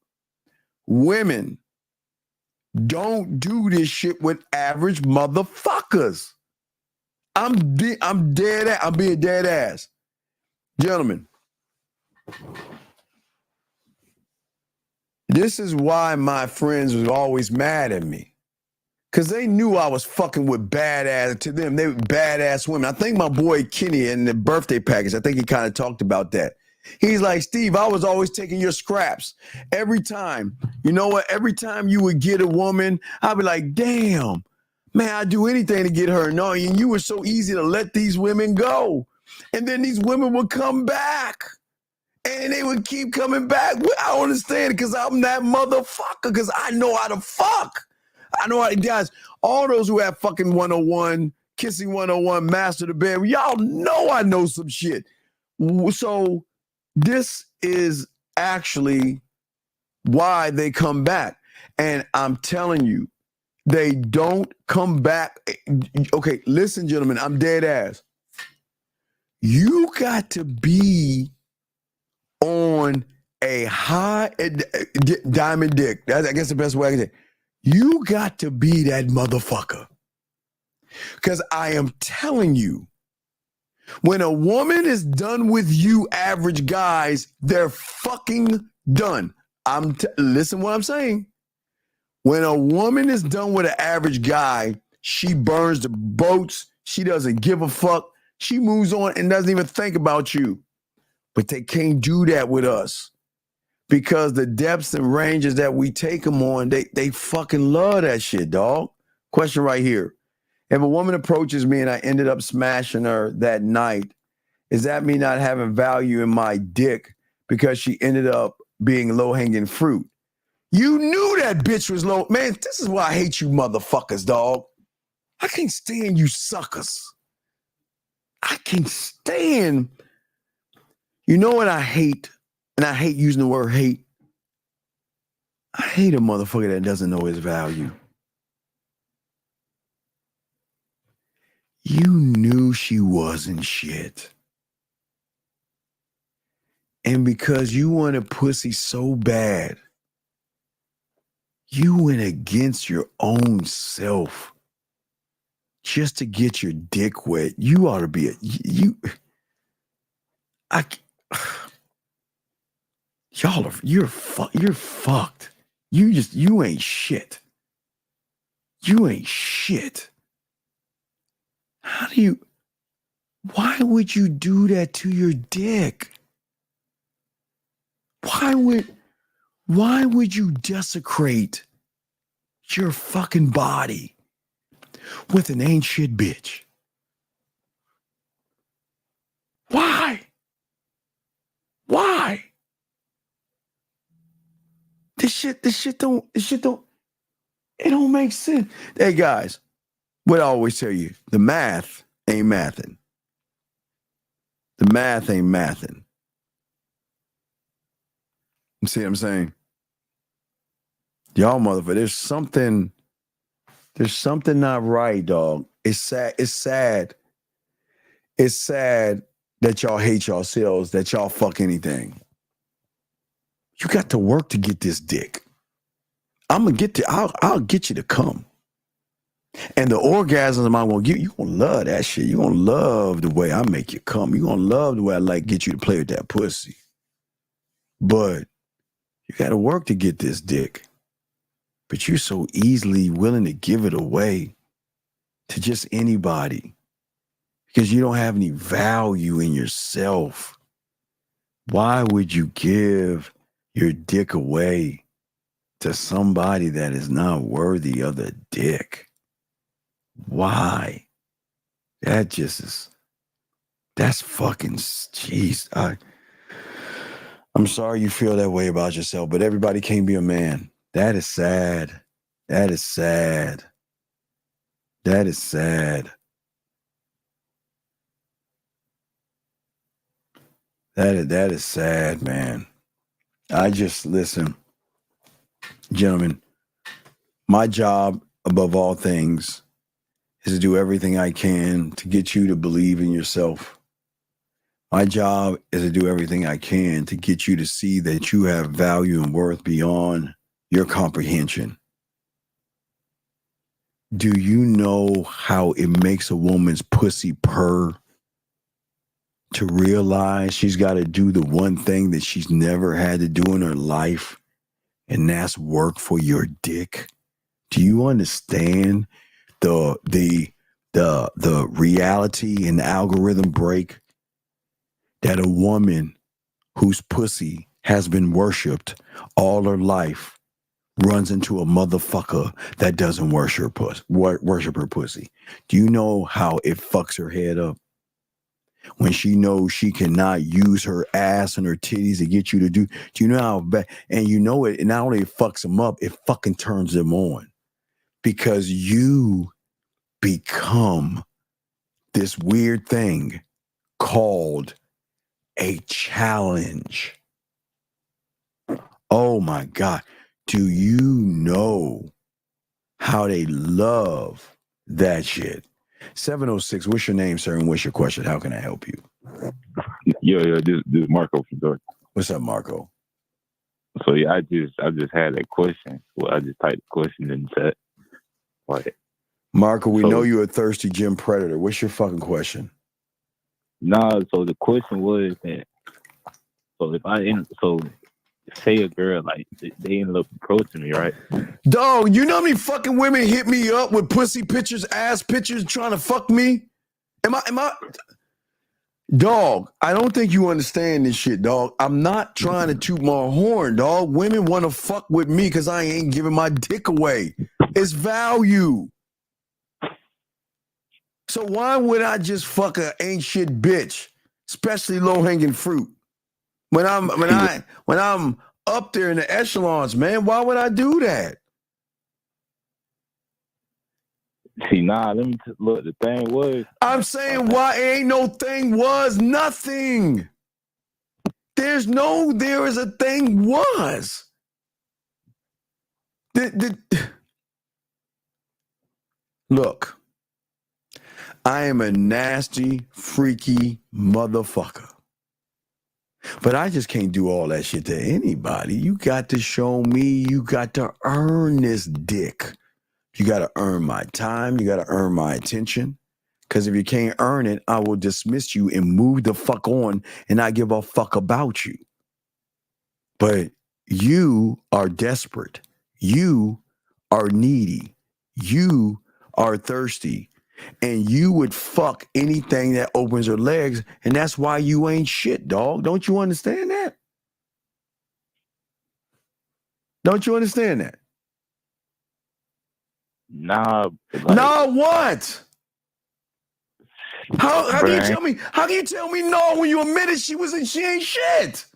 Women don't do this shit with average motherfuckers. I'm dead. I'm being dead ass. Gentlemen, this is why my friends was always mad at me. Because they knew I was fucking with badass, to them, they were badass women. I think my boy Kenny in the birthday package, I think he kind of talked about that. He's like, Steve, I was always taking your scraps. Every time. You know what? Every time you would get a woman, I'd be like, damn, man, I'd do anything to get her. No, and you were so easy to let these women go. And then these women would come back. And they would keep coming back. I don't understand it because I'm that motherfucker because I know how to fuck. I know how to, guys, all those who have fucking 101, kissing 101, master the bed, y'all know I know some shit. So this is actually why they come back. And I'm telling you, they don't come back. Okay, listen, gentlemen, I'm dead ass. You got to be on a high diamond dick. That's, I guess, the best way I can say it. You got to be that motherfucker. Because I am telling you, when a woman is done with you, average guys, they're fucking done. Listen what I'm saying. When a woman is done with an average guy, she burns the boats. She doesn't give a fuck. She moves on and doesn't even think about you. But they can't do that with us. Because the depths and ranges that we take them on, they fucking love that shit, dog. Question right here. If a woman approaches me and I ended up smashing her that night, is that me not having value in my dick because she ended up being low-hanging fruit? You knew that bitch was low. Man, this is why I hate you motherfuckers, dog. I can't stand you suckers. I can't stand. You know what I hate? And I hate using the word hate. I hate a motherfucker that doesn't know his value. You knew she wasn't shit. And because you wanted pussy so bad, you went against your own self just to get your dick wet. You ought to be you're fucked. You ain't shit. You ain't shit. Why would you do that to your dick? Why would you desecrate your fucking body with an ain't shit bitch? Why? This shit don't, it don't make sense. Hey guys, what I always tell you, the math ain't mathin'. The math ain't mathin'. You see what I'm saying? Y'all motherfucker, there's something not right, dog. It's sad. It's sad that y'all hate yourselves, that y'all fuck anything. You got to work to get this dick. I'll get you to come. And the orgasms I'm gonna give you gonna love that shit. You gonna love the way I make you come. You gonna love the way I like get you to play with that pussy. But you gotta work to get this dick. But you're so easily willing to give it away to just anybody because you don't have any value in yourself. Why would you give your dick away to somebody that is not worthy of the dick? Why? That just is, that's fucking, jeez. I'm sorry you feel that way about yourself, but everybody can't be a man. That is sad. That is sad. That is sad. That is sad, man. I just listen, gentlemen. My job, above all things, is to do everything I can to get you to believe in yourself. My job is to do everything I can to get you to see that you have value and worth beyond your comprehension. Do you know how it makes a woman's pussy purr to realize she's got to do the one thing that she's never had to do in her life, and that's work for your dick? Do you understand the reality and the algorithm break that a woman whose pussy has been worshipped all her life runs into a motherfucker that doesn't worship her pussy? Do you know how it fucks her head up when she knows she cannot use her ass and her titties to get you to do? Do you know how bad? And you know it. And not only it fucks them up, it fucking turns them on, because you become this weird thing called a challenge. Oh my God. Do you know how they love that shit? 706, what's your name, sir, and what's your question? How can I help you? This is Marco from Georgia. What's up, Marco? So yeah, I just had that question. Well, I just typed the question in the chat. Like, Marco, we know you're a thirsty gym predator. What's your fucking question? nah. So the question was that. So say a girl like they ended up approaching me, right? Dog, you know how many fucking women hit me up with pussy pictures, ass pictures, trying to fuck me? Am I? Dog, I don't think you understand this shit, dog. I'm not trying to toot my horn, dog. Women want to fuck with me because I ain't giving my dick away. It's value. So why would I just fuck a ain't shit bitch, especially low hanging fruit? When I'm up there in the echelons, man, why would I do that? See, nah. Let me look. The thing was, I'm saying why ain't no thing was nothing. There is a thing was. Look, I am a nasty, freaky motherfucker. But I just can't do all that shit to anybody. You got to show me, you got to earn this dick. You got to earn my time. You got to earn my attention. Because if you can't earn it, I will dismiss you and move the fuck on and not give a fuck about you. But you are desperate. You are needy. You are thirsty. And you would fuck anything that opens her legs. And that's why you ain't shit, dog. Don't you understand that? Don't you understand that? Nah. Nah, what? How can you tell me? How can you tell me no when you admitted she ain't shit?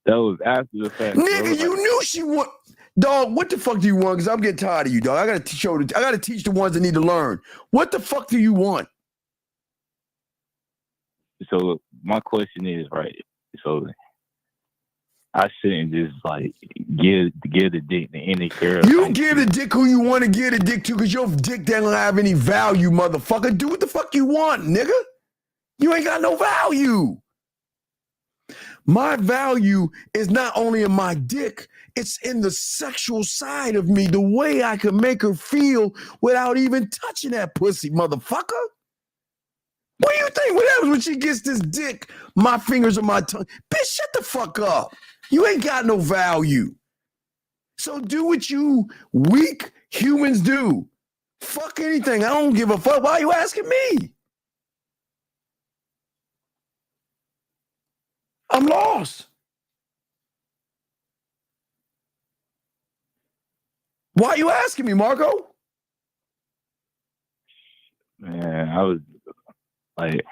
That was after the fact. Nigga, you knew she would. Dog, what the fuck do you want? Because I'm getting tired of you, dog. I gotta teach the ones that need to learn. What the fuck do you want? So my question is, right? So I shouldn't just like give the dick to any girl. You give the dick who you want to give the dick to, because your dick doesn't have any value, motherfucker. Do what the fuck you want, nigga. You ain't got no value. My value is not only in my dick, it's in the sexual side of me, the way I can make her feel without even touching that pussy, motherfucker. What do you think? What happens when she gets this dick, my fingers on my tongue? Bitch, shut the fuck up. You ain't got no value. So do what you weak humans do. Fuck anything. I don't give a fuck. Why are you asking me? I'm lost. Why are you asking me, Marco? Man, I was like,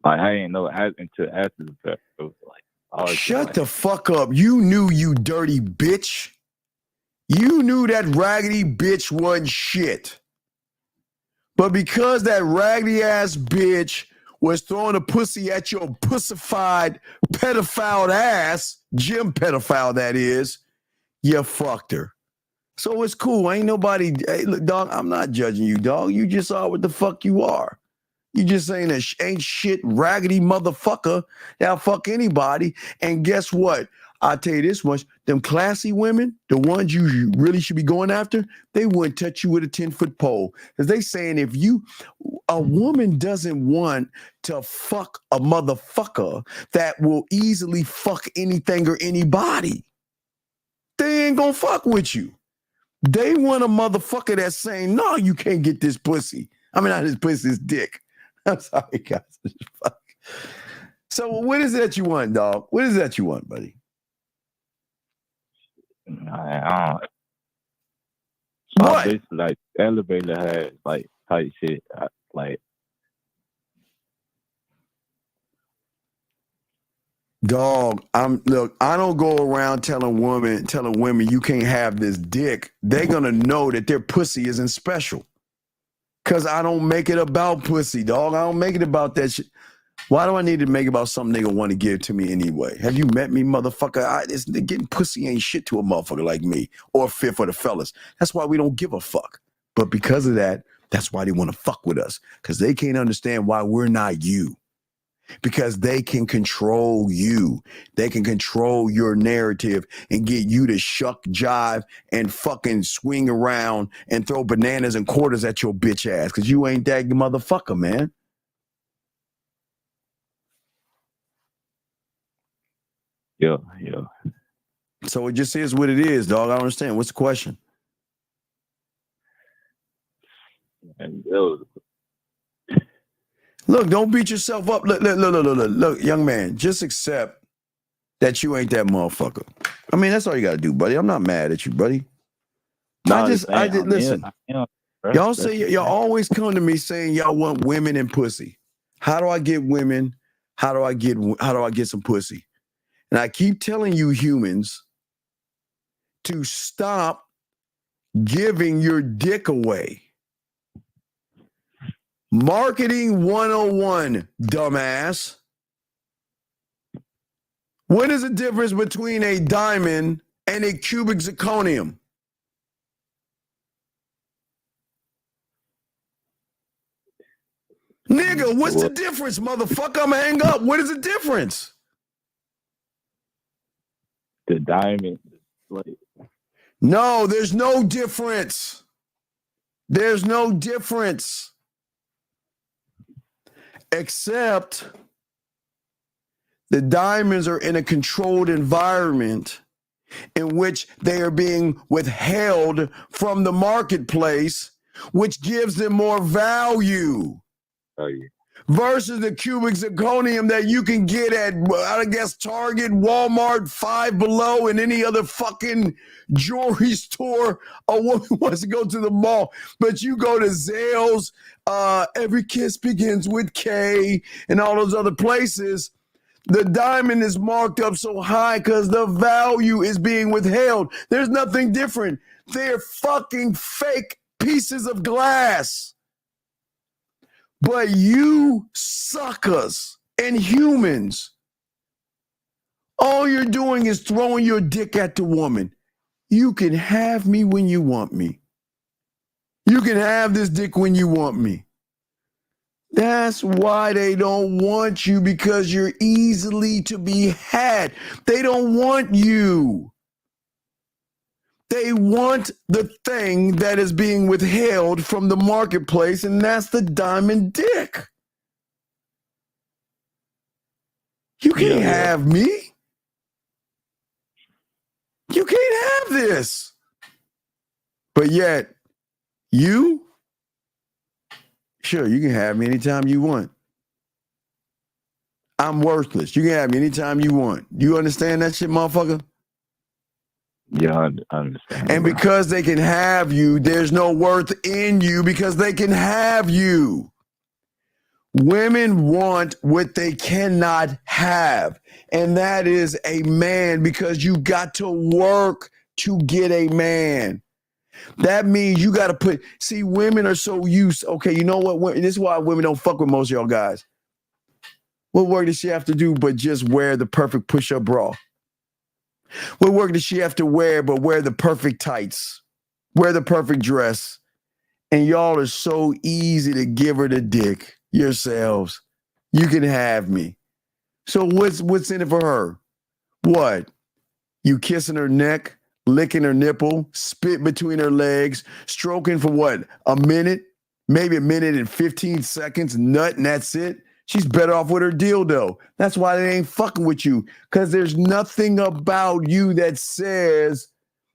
Like I ain't know until after the fact. It was like, I was Shut the fuck up. You knew, you dirty bitch. You knew that raggedy bitch wasn't shit. But because that raggedy ass bitch was throwing a pussy at your pussified pedophile ass, Jim pedophile that is, you fucked her. So it's cool. Ain't nobody, hey, look, dog, I'm not judging you, dog. You just are what the fuck you are. You just ain't ain't shit raggedy motherfucker that'll fuck anybody. And guess what? I'll tell you this much. Them classy women, the ones you really should be going after, they wouldn't touch you with a 10-foot pole. Because they saying if a woman doesn't want to fuck a motherfucker that will easily fuck anything or anybody, they ain't gonna fuck with you. They want a motherfucker that's saying, no, you can't get this pussy. I mean, not his pussy, his dick. I'm sorry, guys. Fuck. So what is it that you want, dog? What is it that you want, buddy? What? Basically, like elevator has like tight shit. Like, dog, look, I don't go around telling women you can't have this dick. They're gonna know that their pussy isn't special. Cause I don't make it about pussy, dog. I don't make it about that shit. Why do I need to make it about something they gonna want to give to me anyway? Have you met me, motherfucker? Getting pussy ain't shit to a motherfucker like me or fit for the fellas. That's why we don't give a fuck. But because of that, that's why they want to fuck with us. Cause they can't understand why we're not you. Because they can control you. They can control your narrative and get you to shuck, jive, and fucking swing around and throw bananas and quarters at your bitch ass. Because you ain't that motherfucker, man. Yeah. So it just is what it is, dog. I don't understand. What's the question? And look, don't beat yourself up. Look, young man, just accept that you ain't that motherfucker. I mean, that's all you got to do, buddy. I'm not mad at you, buddy. Listen. Y'all always come to me saying y'all want women and pussy. How do I get women? How do I get some pussy? And I keep telling you humans to stop giving your dick away. Marketing 101, dumbass. What is the difference between a diamond and a cubic zirconium? Nigga, what's the difference, motherfucker? I'm gonna hang up. What is the difference? The diamond. No, there's no difference. There's no difference. Except the diamonds are in a controlled environment in which they are being withheld from the marketplace, which gives them more value. Oh, yeah. Versus the cubic zirconium that you can get at, I guess, Target, Walmart, Five Below, and any other fucking jewelry store a woman wants to go to the mall. But you go to Zales, Every Kiss Begins with K, and all those other places, the diamond is marked up so high because the value is being withheld. There's nothing different. They're fucking fake pieces of glass. But you suckers and humans, all you're doing is throwing your dick at the woman. You can have me when you want me. You can have this dick when you want me. That's why they don't want you, because you're easily to be had. They don't want you. They want the thing that is being withheld from the marketplace, and that's the diamond dick. You can't have me. You can't have this. But yet, sure, you can have me anytime you want. I'm worthless. You can have me anytime you want. You understand that shit, motherfucker? Yeah, I understand. And because they can have you, there's no worth in you because they can have you. Women want what they cannot have, and that is a man, because you got to work to get a man. That means you got to see, women are so used. Okay, you know what? This is why women don't fuck with most of y'all guys. What work does she have to do but just wear the perfect push-up bra? What work does she have to wear but wear the perfect tights, wear the perfect dress? And y'all are so easy to give her the dick yourselves. You can have me. So what's in it for her? What? You kissing her neck, licking her nipple, spit between her legs, stroking for what? A minute? Maybe a minute and 15 seconds, nut, and that's it? She's better off with her dildo. That's why they ain't fucking with you. Because there's nothing about you that says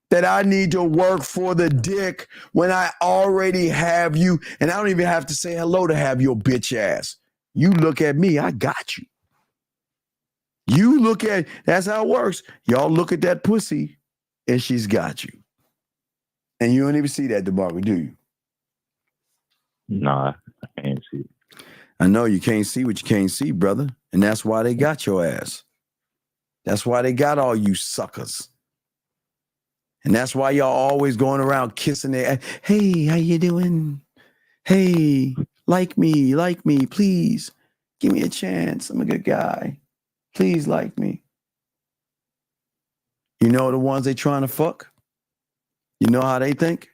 that I need to work for the dick when I already have you. And I don't even have to say hello to have your bitch ass. You look at me, I got you. You look at, that's how it works. Y'all look at that pussy and she's got you. And you don't even see that, DeMarco, do you? Nah, I can't see it. I know you can't see what you can't see, brother. And that's why they got your ass. That's why they got all you suckers. And that's why y'all always going around kissing their, hey, how you doing? Hey, like me, please. Give me a chance. I'm a good guy. Please like me. You know the ones they trying to fuck? You know how they think?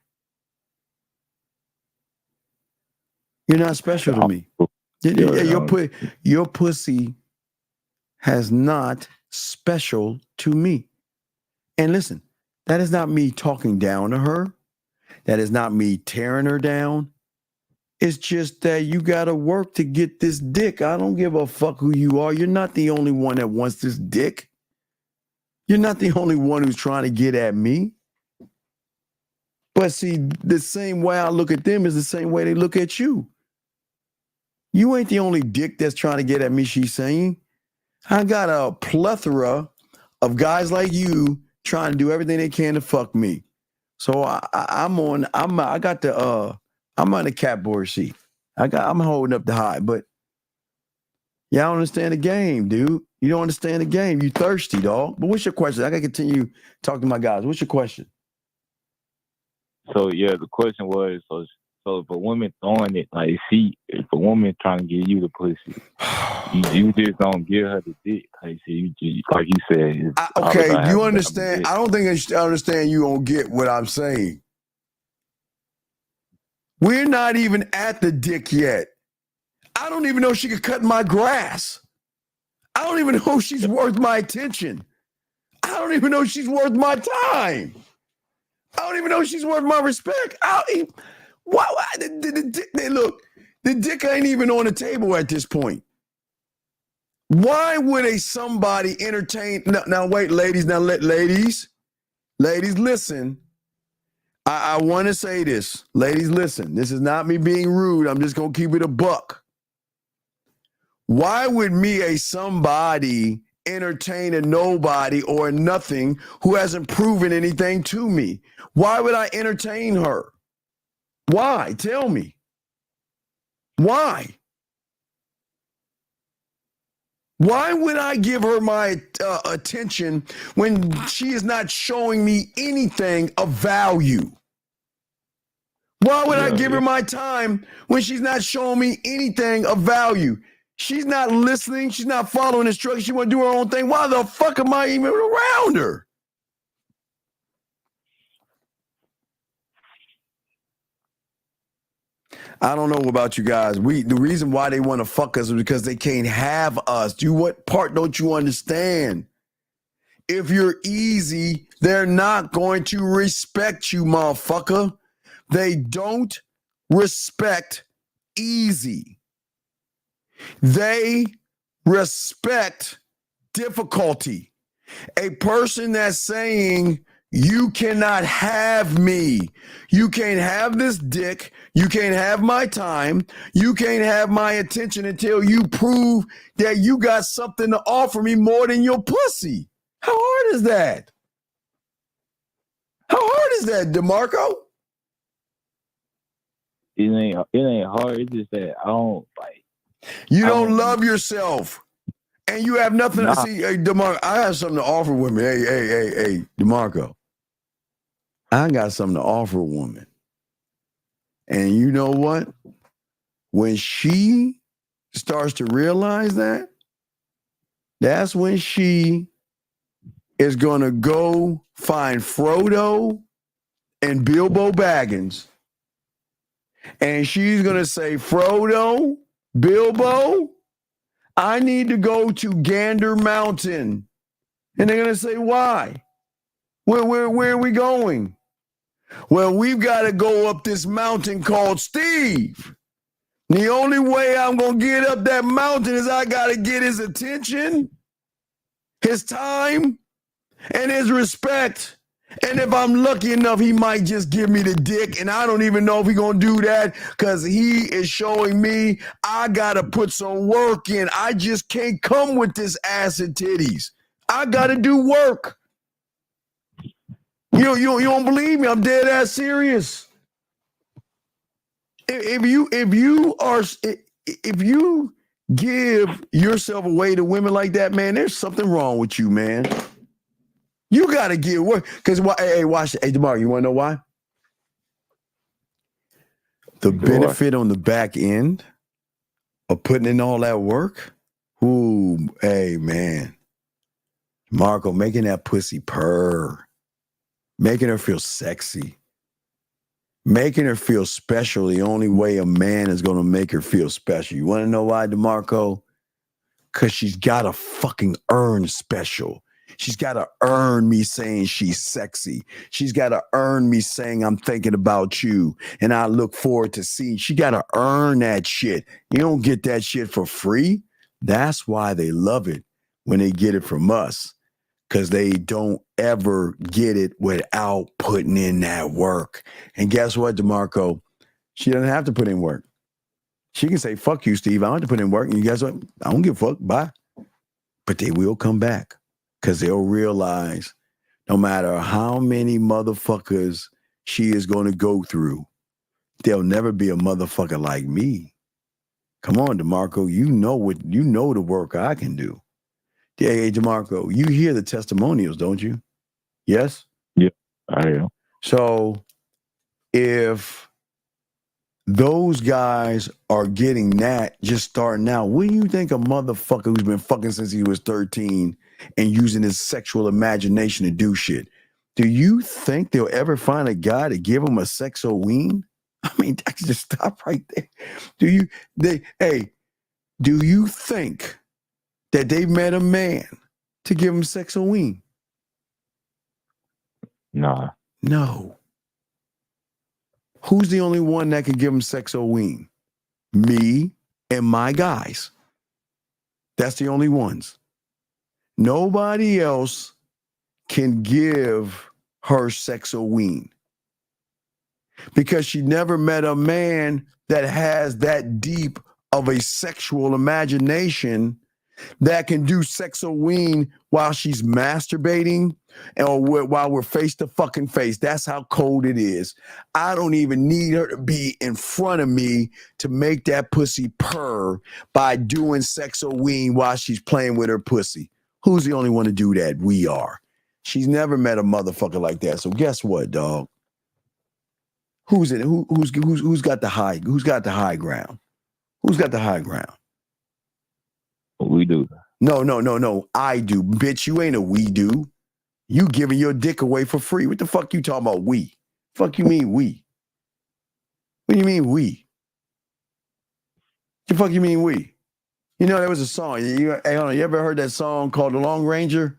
You're not special to me. Your pussy has not special to me. And listen, that is not me talking down to her. That is not me tearing her down. It's just that you got to work to get this dick. I don't give a fuck who you are. You're not the only one that wants this dick. You're not the only one who's trying to get at me. But see, the same way I look at them is the same way they look at you. You ain't the only dick that's trying to get at me, she's saying. I got a plethora of guys like you trying to do everything they can to fuck me. So I'm on the catboard seat. I'm holding up the high, but y'all don't understand the game, dude. You don't understand the game. You thirsty, dog. But what's your question? I gotta continue talking to my guys. What's your question? So yeah, the question was, so if a woman throwing it, like, see, if a woman trying to get you the pussy, you just don't give her the dick. Like, see, like you said. Okay, you understand? I don't think I understand. You don't get what I'm saying. We're not even at the dick yet. I don't even know she could cut my grass. I don't even know she's worth my attention. I don't even know she's worth my time. I don't even know she's worth my respect. Look, the dick ain't even on the table at this point. Why would somebody entertain? Now wait, ladies. Now ladies, listen. I want to say this. Ladies, listen. This is not me being rude. I'm just going to keep it a buck. Why would somebody entertain a nobody or a nothing who hasn't proven anything to me? Why would I entertain her? Why? Tell me. Why? Why would I give her my attention when she is not showing me anything of value? Why would I give her my time when she's not showing me anything of value? She's not listening. She's not following instructions. She want to do her own thing. Why the fuck am I even around her? I don't know about you guys. The reason why they want to fuck us is because they can't have us. What part don't you understand? If you're easy, they're not going to respect you, motherfucker. They don't respect easy. They respect difficulty. A person that's saying, you cannot have me. You can't have this dick. You can't have my time. You can't have my attention until you prove that you got something to offer me more than your pussy. How hard is that? How hard is that, DeMarco? It ain't hard. It's just that I don't like. You don't love yourself. And you have nothing to see. Hey, DeMarco, I have something to offer women. Hey, DeMarco. I got something to offer a woman. And you know what? When she starts to realize that, that's when she is going to go find Frodo and Bilbo Baggins. And she's going to say, Frodo, Bilbo, I need to go to Gander Mountain. And they're going to say, why? Where are we going? Well, we've got to go up this mountain called Steve. The only way I'm going to get up that mountain is I got to get his attention, his time, and his respect. And if I'm lucky enough, he might just give me the dick. And I don't even know if he's going to do that because he is showing me I got to put some work in. I just can't come with this ass and titties. I got to do work. You don't believe me? I'm dead ass serious. If you give yourself away to women like that, man, there's something wrong with you, man. You gotta give work. Because watch. Hey, DeMar, you wanna know why? The benefit on the back end of putting in all that work. Ooh, hey man. Marco, making that pussy purr. Making her feel sexy. Making her feel special. The only way a man is gonna make her feel special. You wanna know why, DeMarco? Because she's gotta fucking earn special. She's got to earn me saying she's sexy. She's got to earn me saying I'm thinking about you and I look forward to seeing. She got to earn that shit. You don't get that shit for free. That's why they love it when they get it from us, because they don't ever get it without putting in that work. And guess what, DeMarco? She doesn't have to put in work. She can say, fuck you, Steve. I don't have to put in work. And guess what? I don't give a fuck. Bye. But they will come back. Because they'll realize no matter how many motherfuckers she is going to go through, there'll never be a motherfucker like me. Come on, DeMarco, you know the work I can do. Hey, DeMarco, you hear the testimonials, don't you? Yes? Yeah, I am. So if those guys are getting that just starting out, when you think a motherfucker who's been fucking since he was 13 and using his sexual imagination to do shit, do you think they'll ever find a guy to give him a sexo-ween? I mean, I can just stop right there. Do you think that they met a man to give him sexo-ween? Nah. No. Who's the only one that can give him sexo-ween? Me and my guys. That's the only ones. Nobody else can give her sexo-ween because she never met a man that has that deep of a sexual imagination that can do sexo-ween while she's masturbating or while we're face to fucking face. That's how cold it is. I don't even need her to be in front of me to make that pussy purr by doing sexo-ween while she's playing with her pussy. Who's the only one to do that? We are. She's never met a motherfucker like that. So guess what, dog? Who's in it? Who's got the high? Who's got the high ground? Who's got the high ground? We do. No. I do. Bitch, you ain't a we do. You giving your dick away for free. What the fuck you talking about we? Fuck you mean we? What do you mean we? The fuck you mean we? You know, there was a song. Hey, hold on. You ever heard that song called The Long Ranger?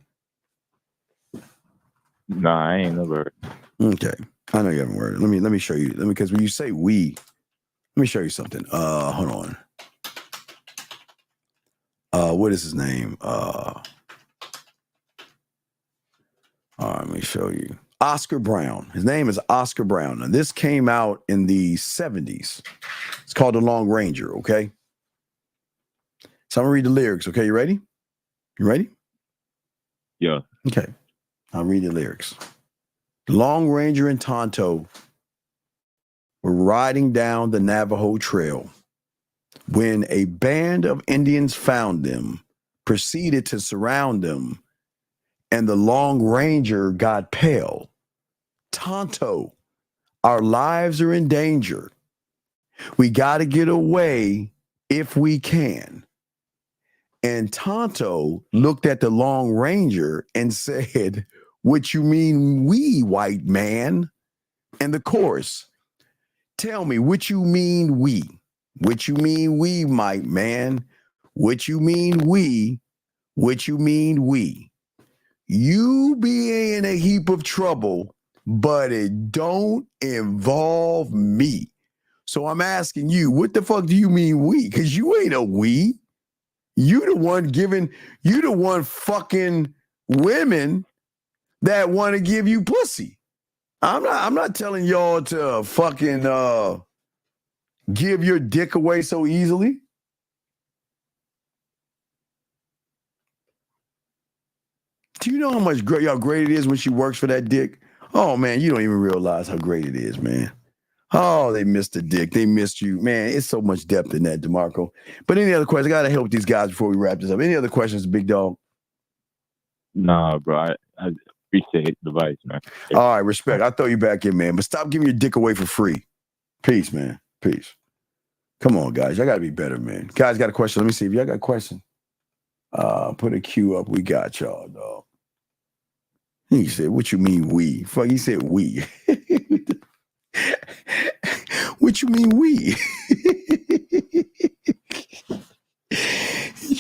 Nah, I ain't never heard. Okay. I know you haven't heard it. Let me show you. Because when you say we, let me show you something. Hold on. What is his name? Let me show you. Oscar Brown. His name is Oscar Brown. Now, this came out in the 70s. It's called The Long Ranger, okay? So I'm going to read the lyrics, okay? You ready? You ready? Yeah. Okay. I'll read the lyrics. The Long Ranger and Tonto were riding down the Navajo Trail When a band of Indians found them, proceeded to surround them, and the Long Ranger got pale. Tonto, our lives are in danger. We got to get away if we can. And Tonto looked at the Long Ranger and said, "What you mean we, white man?" And the chorus, "Tell me what you mean we. What you mean we, white man? What you mean we? What you mean we? You be in a heap of trouble, but it don't involve me." So I'm asking you, what the fuck do you mean we? Because you ain't a we. You the one fucking women that want to give you pussy. I'm not telling y'all to fucking give your dick away so easily. Do you know how much how great it is when she works for that dick? Oh man, you don't even realize how great it is, man. Oh, they missed the dick. They missed you. Man, it's so much depth in that, DeMarco. But any other questions? I got to help these guys before we wrap this up. Any other questions, big dog? Nah, bro. I appreciate the advice, man. All right, respect. I'll throw you back in, man. But stop giving your dick away for free. Peace, man. Peace. Come on, guys. Y'all got to be better, man. Guys got a question. Let me see if y'all got a question. Put a cue up. We got y'all, dog. He said, "What you mean we?" Fuck, he said we. What you mean we? He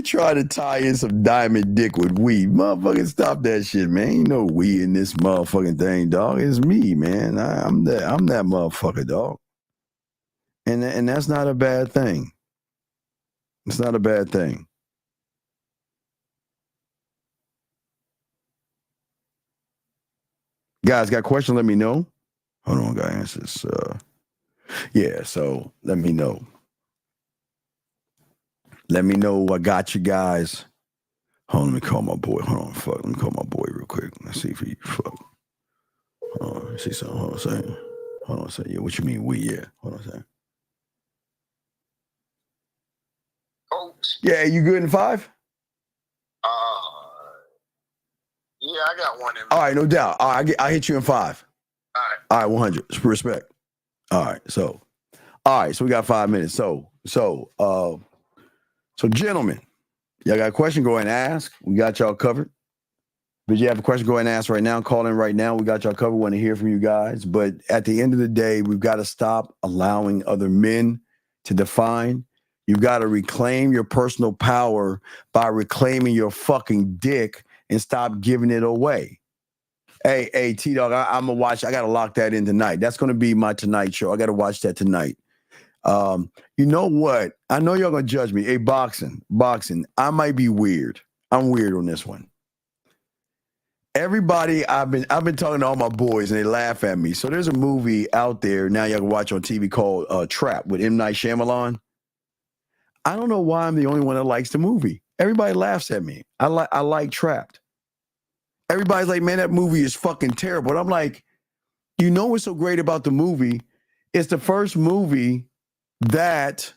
tried to tie in some diamond dick with we. Motherfucker, stop that shit, man. Ain't no we in this motherfucking thing, dog. It's me, man. I'm that motherfucker, dog. And that's not a bad thing. It's not a bad thing. Guys, got a question? Let me know. Hold on, got answers. Yeah, so let me know. Let me know. I got you guys. Hold on, let me call my boy. Hold on, fuck. Let me call my boy real quick. Let's see if he fuck. Hold on, see something. Hold on a second. Hold on a second. Yeah, what you mean we? Yeah. Hold on a second. Yeah, you good in 5? Yeah, I got one in. All right, no doubt. All right, I hit you in 5. All right, 100. Respect. All right, so we got 5 minutes. So gentlemen, y'all got a question? Go ahead and ask. We got y'all covered. But you have a question? Go ahead and ask right now. Call in right now. We got y'all covered. Want to hear from you guys. But at the end of the day, we've got to stop allowing other men to define. You've got to reclaim your personal power by reclaiming your fucking dick and stop giving it away. Hey, T-Dog, I'm going to watch. I got to lock that in tonight. That's going to be my tonight show. I got to watch that tonight. You know what? I know y'all going to judge me. Hey, boxing. I might be weird. I'm weird on this one. Everybody, I've been talking to all my boys and they laugh at me. So there's a movie out there now y'all can watch on TV called Trap with M. Night Shyamalan. I don't know why I'm the only one that likes the movie. Everybody laughs at me. I like Trapped. Everybody's like, man, that movie is fucking terrible. And I'm like, you know what's so great about the movie? It's the first movie that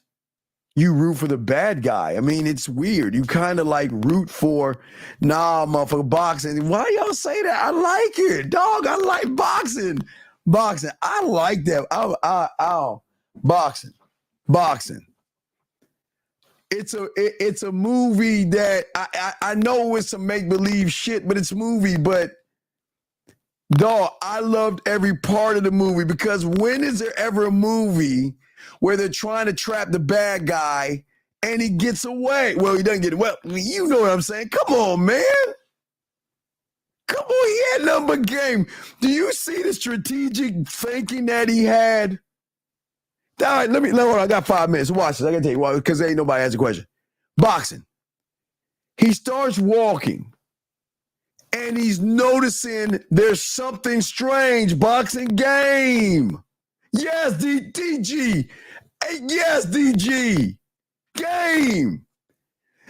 you root for the bad guy. I mean, it's weird. You kind of like root for, motherfucker, boxing. Why y'all say that? I like it, dog. I like boxing. I like that. Boxing. It's a movie that I know it's some make-believe shit, but it's a movie. But dog, I loved every part of the movie because when is there ever a movie where they're trying to trap the bad guy and he gets away? Well, he doesn't get away. Well, you know what I'm saying. Come on, man. Come on, he had nothing but game. Do you see the strategic thinking that he had? All right, hold on. I got 5 minutes. Watch this. I gotta tell you why, because ain't nobody has a question. Boxing. He starts walking, and he's noticing there's something strange. Boxing game. Yes, DG. Yes, DG. Game.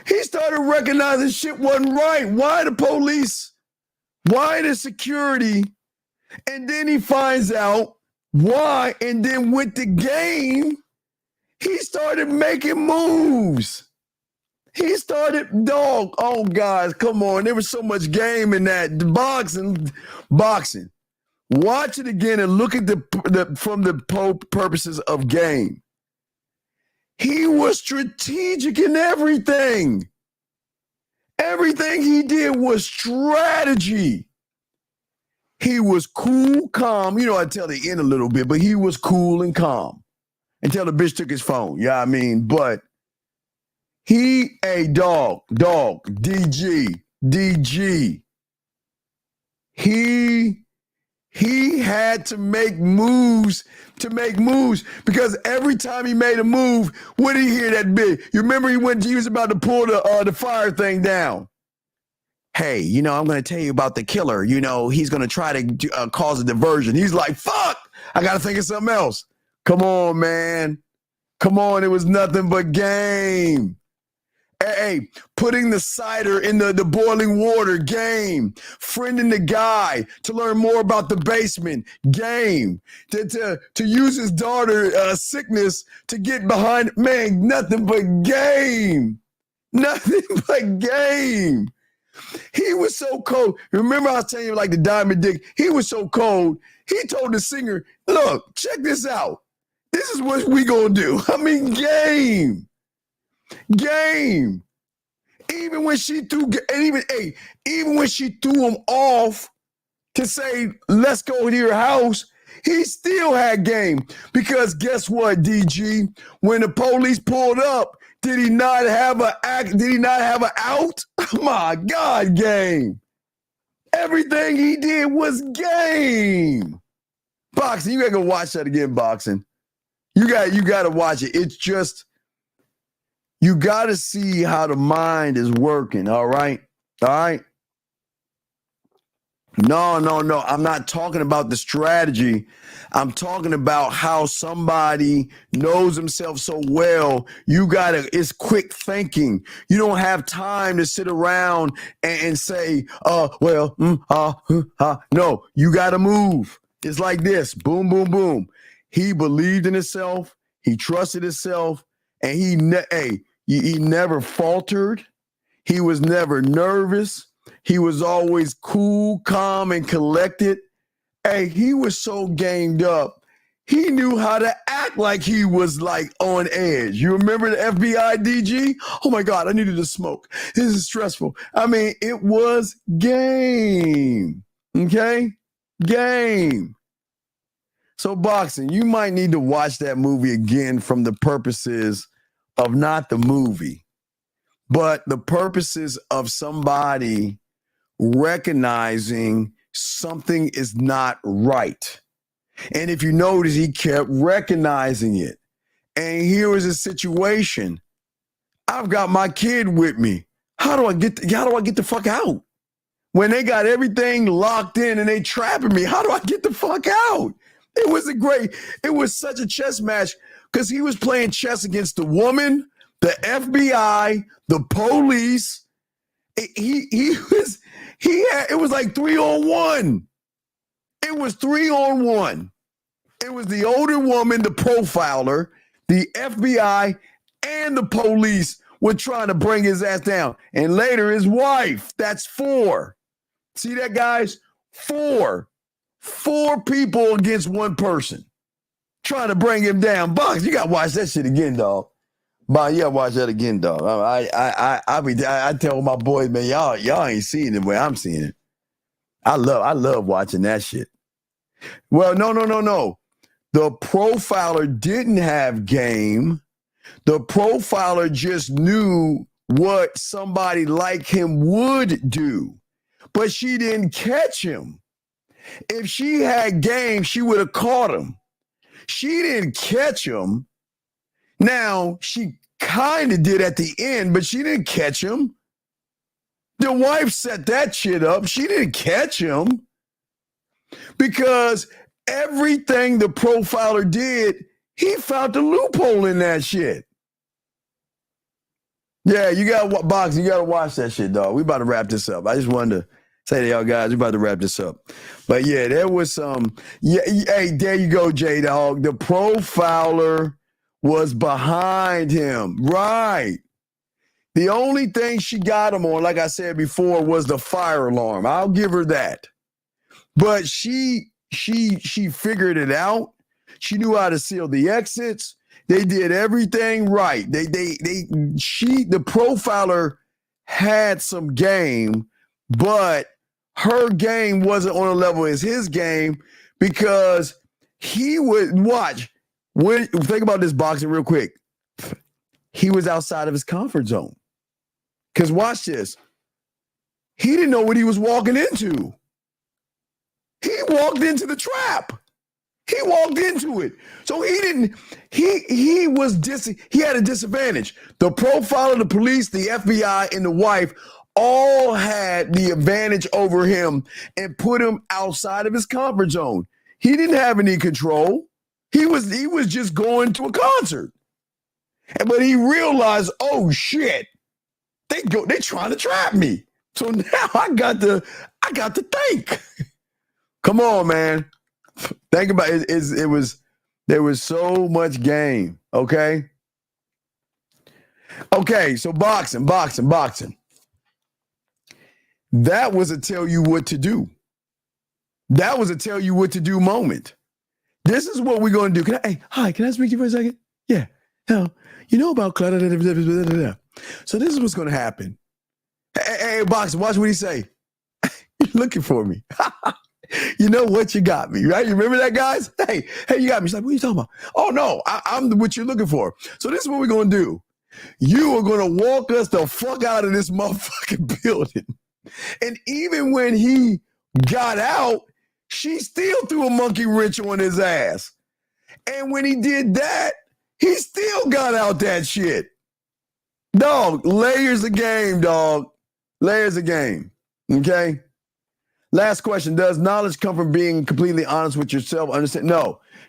He started recognizing shit wasn't right. Why the police? Why the security? And then he finds out why. And then with the game, He started making moves. He started, dog. Oh, guys, come on. There was so much game in that. Boxing. Watch it again and look at from the purposes of game. He was strategic in everything. Everything he did was strategy. He was cool, calm. You know, I tell the end a little bit, but he was cool and calm until the bitch took his phone. Yeah, I mean, but dog, DG. He had to make moves because every time he made a move, what did he hear that big? You remember he was about to pull the fire thing down. Hey, you know, I'm going to tell you about the killer. You know, he's going to try to cause a diversion. He's like, fuck, I got to think of something else. Come on, man. Come on. It was nothing but game. Hey, putting the cider in the boiling water, game. Friending the guy to learn more about the basement, game. To use his daughter's sickness to get behind, man, nothing but game. Nothing but game. He was so cold. Remember I was telling you like the diamond dick? He was so cold. He told the singer, look, check this out. This is what we gonna do. I mean, game. Game. Even when she threw him off to say, let's go to your house, he still had game. Because guess what, DG? When the police pulled up, did he not have an out? Oh my God, game. Everything he did was game. Boxing, you gotta go watch that again, boxing. You gotta watch it. It's just, you got to see how the mind is working, all right? All right? No. I'm not talking about the strategy. I'm talking about how somebody knows himself so well. It's quick thinking. You don't have time to sit around and say, no, you got to move. It's like this, boom, boom, boom. He believed in himself. He trusted himself. And he never faltered. He was never nervous. He was always cool, calm, and collected. Hey, he was so gamed up. He knew how to act like he was like on edge. You remember the FBI DG? Oh my God, I needed to smoke. This is stressful. I mean, it was game. Okay? Game. So boxing, you might need to watch that movie again from the purposes of not the movie, but the purposes of somebody recognizing something is not right. And if you notice, he kept recognizing it. And here was a situation. I've got my kid with me. How do I get the fuck out? When they got everything locked in and they trapping me, how do I get the fuck out? It was such a chess match because he was playing chess against the woman, the FBI, the police. It was like 3-on-1. It was 3-on-1. It was the older woman, the profiler, the FBI, and the police were trying to bring his ass down. And later his wife. That's 4. See that, guys? 4. 4 people against 1 person trying to bring him down. Box, you gotta watch that shit again, dog. But you gotta watch that again, dog. I tell my boys, man, y'all ain't seeing it the way I'm seeing it. I love watching that shit. Well, no. The profiler didn't have game. The profiler just knew what somebody like him would do, but she didn't catch him. If she had game, she would have caught him. She didn't catch him. Now, she kind of did at the end, but she didn't catch him. The wife set that shit up. She didn't catch him because everything the profiler did, he found the loophole in that shit. Yeah, you got to box. You got to watch that shit, dog. We about to wrap this up. I just wanted to say to y'all guys, we about to wrap this up. But yeah, there was some. Yeah, hey, there you go, J Dog. The profiler was behind him. Right. The only thing she got him on, like I said before, was the fire alarm. I'll give her that. But she figured it out. She knew how to seal the exits. They did everything right. The profiler had some game, but her game wasn't on a level as his game because he would think about this boxing real quick. He was outside of his comfort zone. Because watch this. He didn't know what he was walking into. He walked into the trap. He walked into it. So he had a disadvantage. The profiler, the police, the FBI, and the wife all had the advantage over him and put him outside of his comfort zone. He didn't have any control. He was just going to a concert. But he realized, oh shit, they trying to trap me. So now I got to think. Come on, man. Think about it. There was so much game. Okay. Okay. So boxing. That was a tell you what to do. That was a tell you what to do moment. This is what we're going to do. Hi, can I speak to you for a second? Yeah. No, you know about so this is what's going to happen. Hey, boxer, watch what he say. You're looking for me. You know what? You got me, right? You remember that, guys? Hey, you got me. She's like, what are you talking about? Oh, no, I'm what you're looking for. So this is what we're going to do. You are going to walk us the fuck out of this motherfucking building. And even when he got out, she still threw a monkey wrench on his ass. And when he did that, he still got out that shit. Dog, layers of game, dog. Layers of game. Okay? Last question. Does knowledge come from being completely honest with yourself? Understand?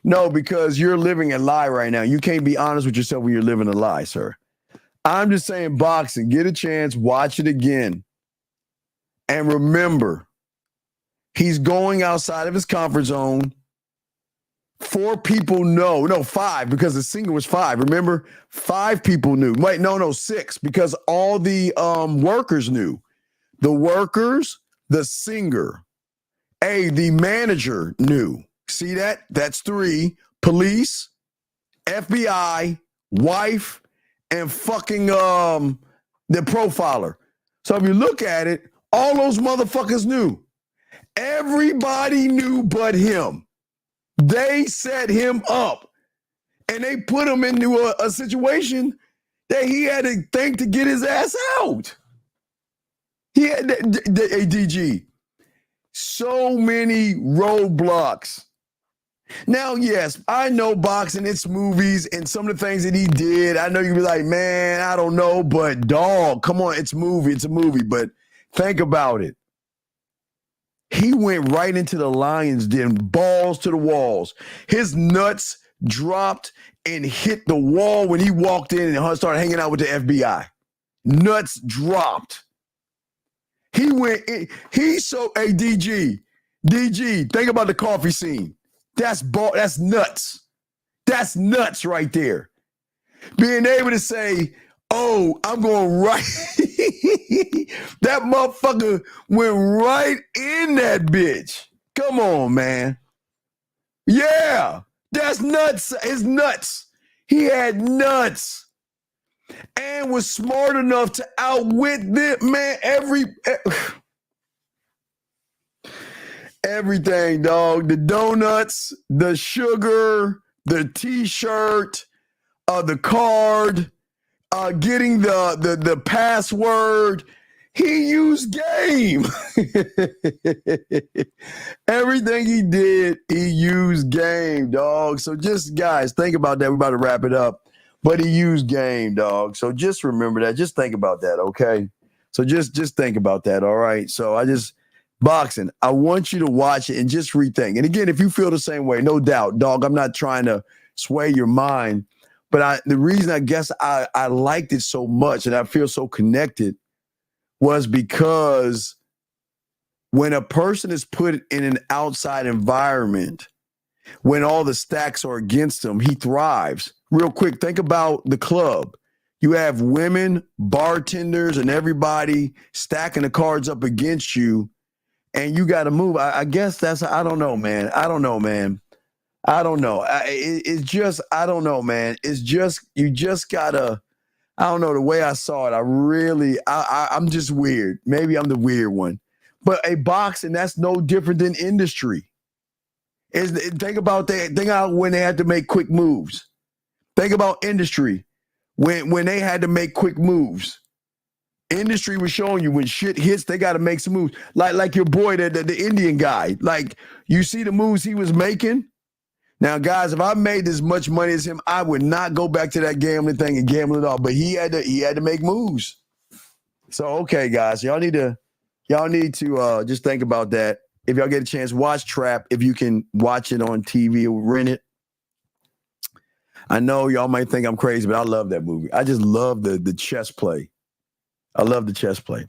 No, because you're living a lie right now. You can't be honest with yourself when you're living a lie, sir. I'm just saying boxing. Get a chance. Watch it again. And remember, he's going outside of his comfort zone. 4 people know. No, 5, because the singer was 5. Remember? 5 people knew. Wait, no, 6, because all the workers knew. The workers, the singer, the manager knew. See that? That's 3. Police, FBI, wife, and fucking the profiler. So if you look at it, all those motherfuckers knew. Everybody knew but him. They set him up and they put him into a situation that he had to think to get his ass out. He had DG. So many roadblocks. Now, yes, I know boxing, it's movies, and some of the things that he did, I know you'd be like, man, I don't know, but dog, come on, it's a movie, but think about it. He went right into the lion's den, balls to the walls. His nuts dropped and hit the wall when he walked in and started hanging out with the FBI. Nuts dropped. He went in, DG, think about the coffee scene. That's nuts. That's nuts right there. Being able to say, oh, I'm going right. That motherfucker went right in that bitch. Come on, man. Yeah, that's nuts. It's nuts. He had nuts and was smart enough to outwit them, man. Everything, dog. The donuts, the sugar, the t-shirt, the card, getting the password. He used game. Everything he did, he used game, dog. So just, guys, think about that. We're about to wrap it up. But he used game, dog. So just remember that. Just think about that, okay? So just think about that, all right? So boxing, I want you to watch it and just rethink. And again, if you feel the same way, no doubt, dog, I'm not trying to sway your mind. But the reason I guess I liked it so much and I feel so connected was because when a person is put in an outside environment When all the stacks are against him, he thrives. Real quick, think about the club. You have women, bartenders, and everybody stacking the cards up against you, and you got to move. I guess that's, I don't know, man. I don't know, man. It's just, I don't know, man. It's just, you just got to, I don't know, the way I saw it, I'm just weird. Maybe I'm the weird one. But a boxing, that's no different than industry. Think about that. Think about when they had to make quick moves. Think about industry when they had to make quick moves. Industry was showing you when shit hits, they got to make some moves. Like your boy, the Indian guy. Like, you see the moves he was making? Now, guys, if I made as much money as him, I would not go back to that gambling thing and gamble it all. But he had to make moves. So, okay, guys, y'all need to just think about that. If y'all get a chance, watch Trap. If you can watch it on TV or rent it. I know y'all might think I'm crazy, but I love that movie. I just love the chess play. I love the chess play.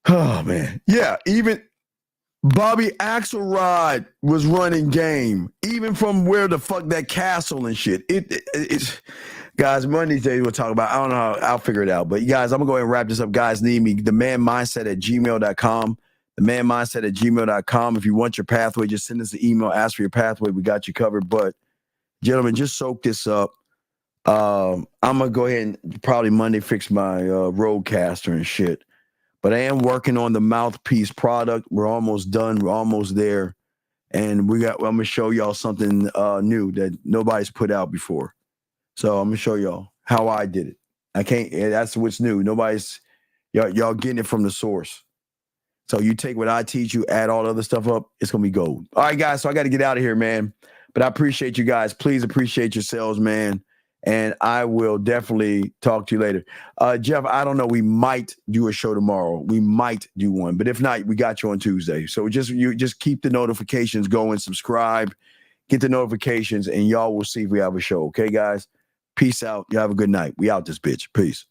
Oh, man. Yeah, even Bobby Axelrod was running game, even from where the fuck that castle and shit. It's guys, one of these days we'll talk about. I don't know how, I'll figure it out. But you guys, I'm gonna go ahead and wrap this up. Guys, need me, themanmindset@gmail.com. Themanmindset@gmail.com. If you want your pathway, just send us an email, ask for your pathway. We got you covered. But gentlemen, just soak this up. I'm gonna go ahead and probably Monday fix my roadcaster and shit. But I am working on the mouthpiece product. We're almost done. We're almost there. And I'm going to show y'all something new that nobody's put out before. So I'm going to show y'all how I did it. That's what's new. Y'all getting it from the source. So you take what I teach you, add all the other stuff up, it's going to be gold. All right, guys. So I got to get out of here, man. But I appreciate you guys. Please appreciate yourselves, man. And I will definitely talk to you later. Jeff, I don't know. We might do a show tomorrow. We might do one. But if not, we got you on Tuesday. So just keep the notifications going. Subscribe. Get the notifications. And y'all will see if we have a show. Okay, guys? Peace out. You have a good night. We out this bitch. Peace.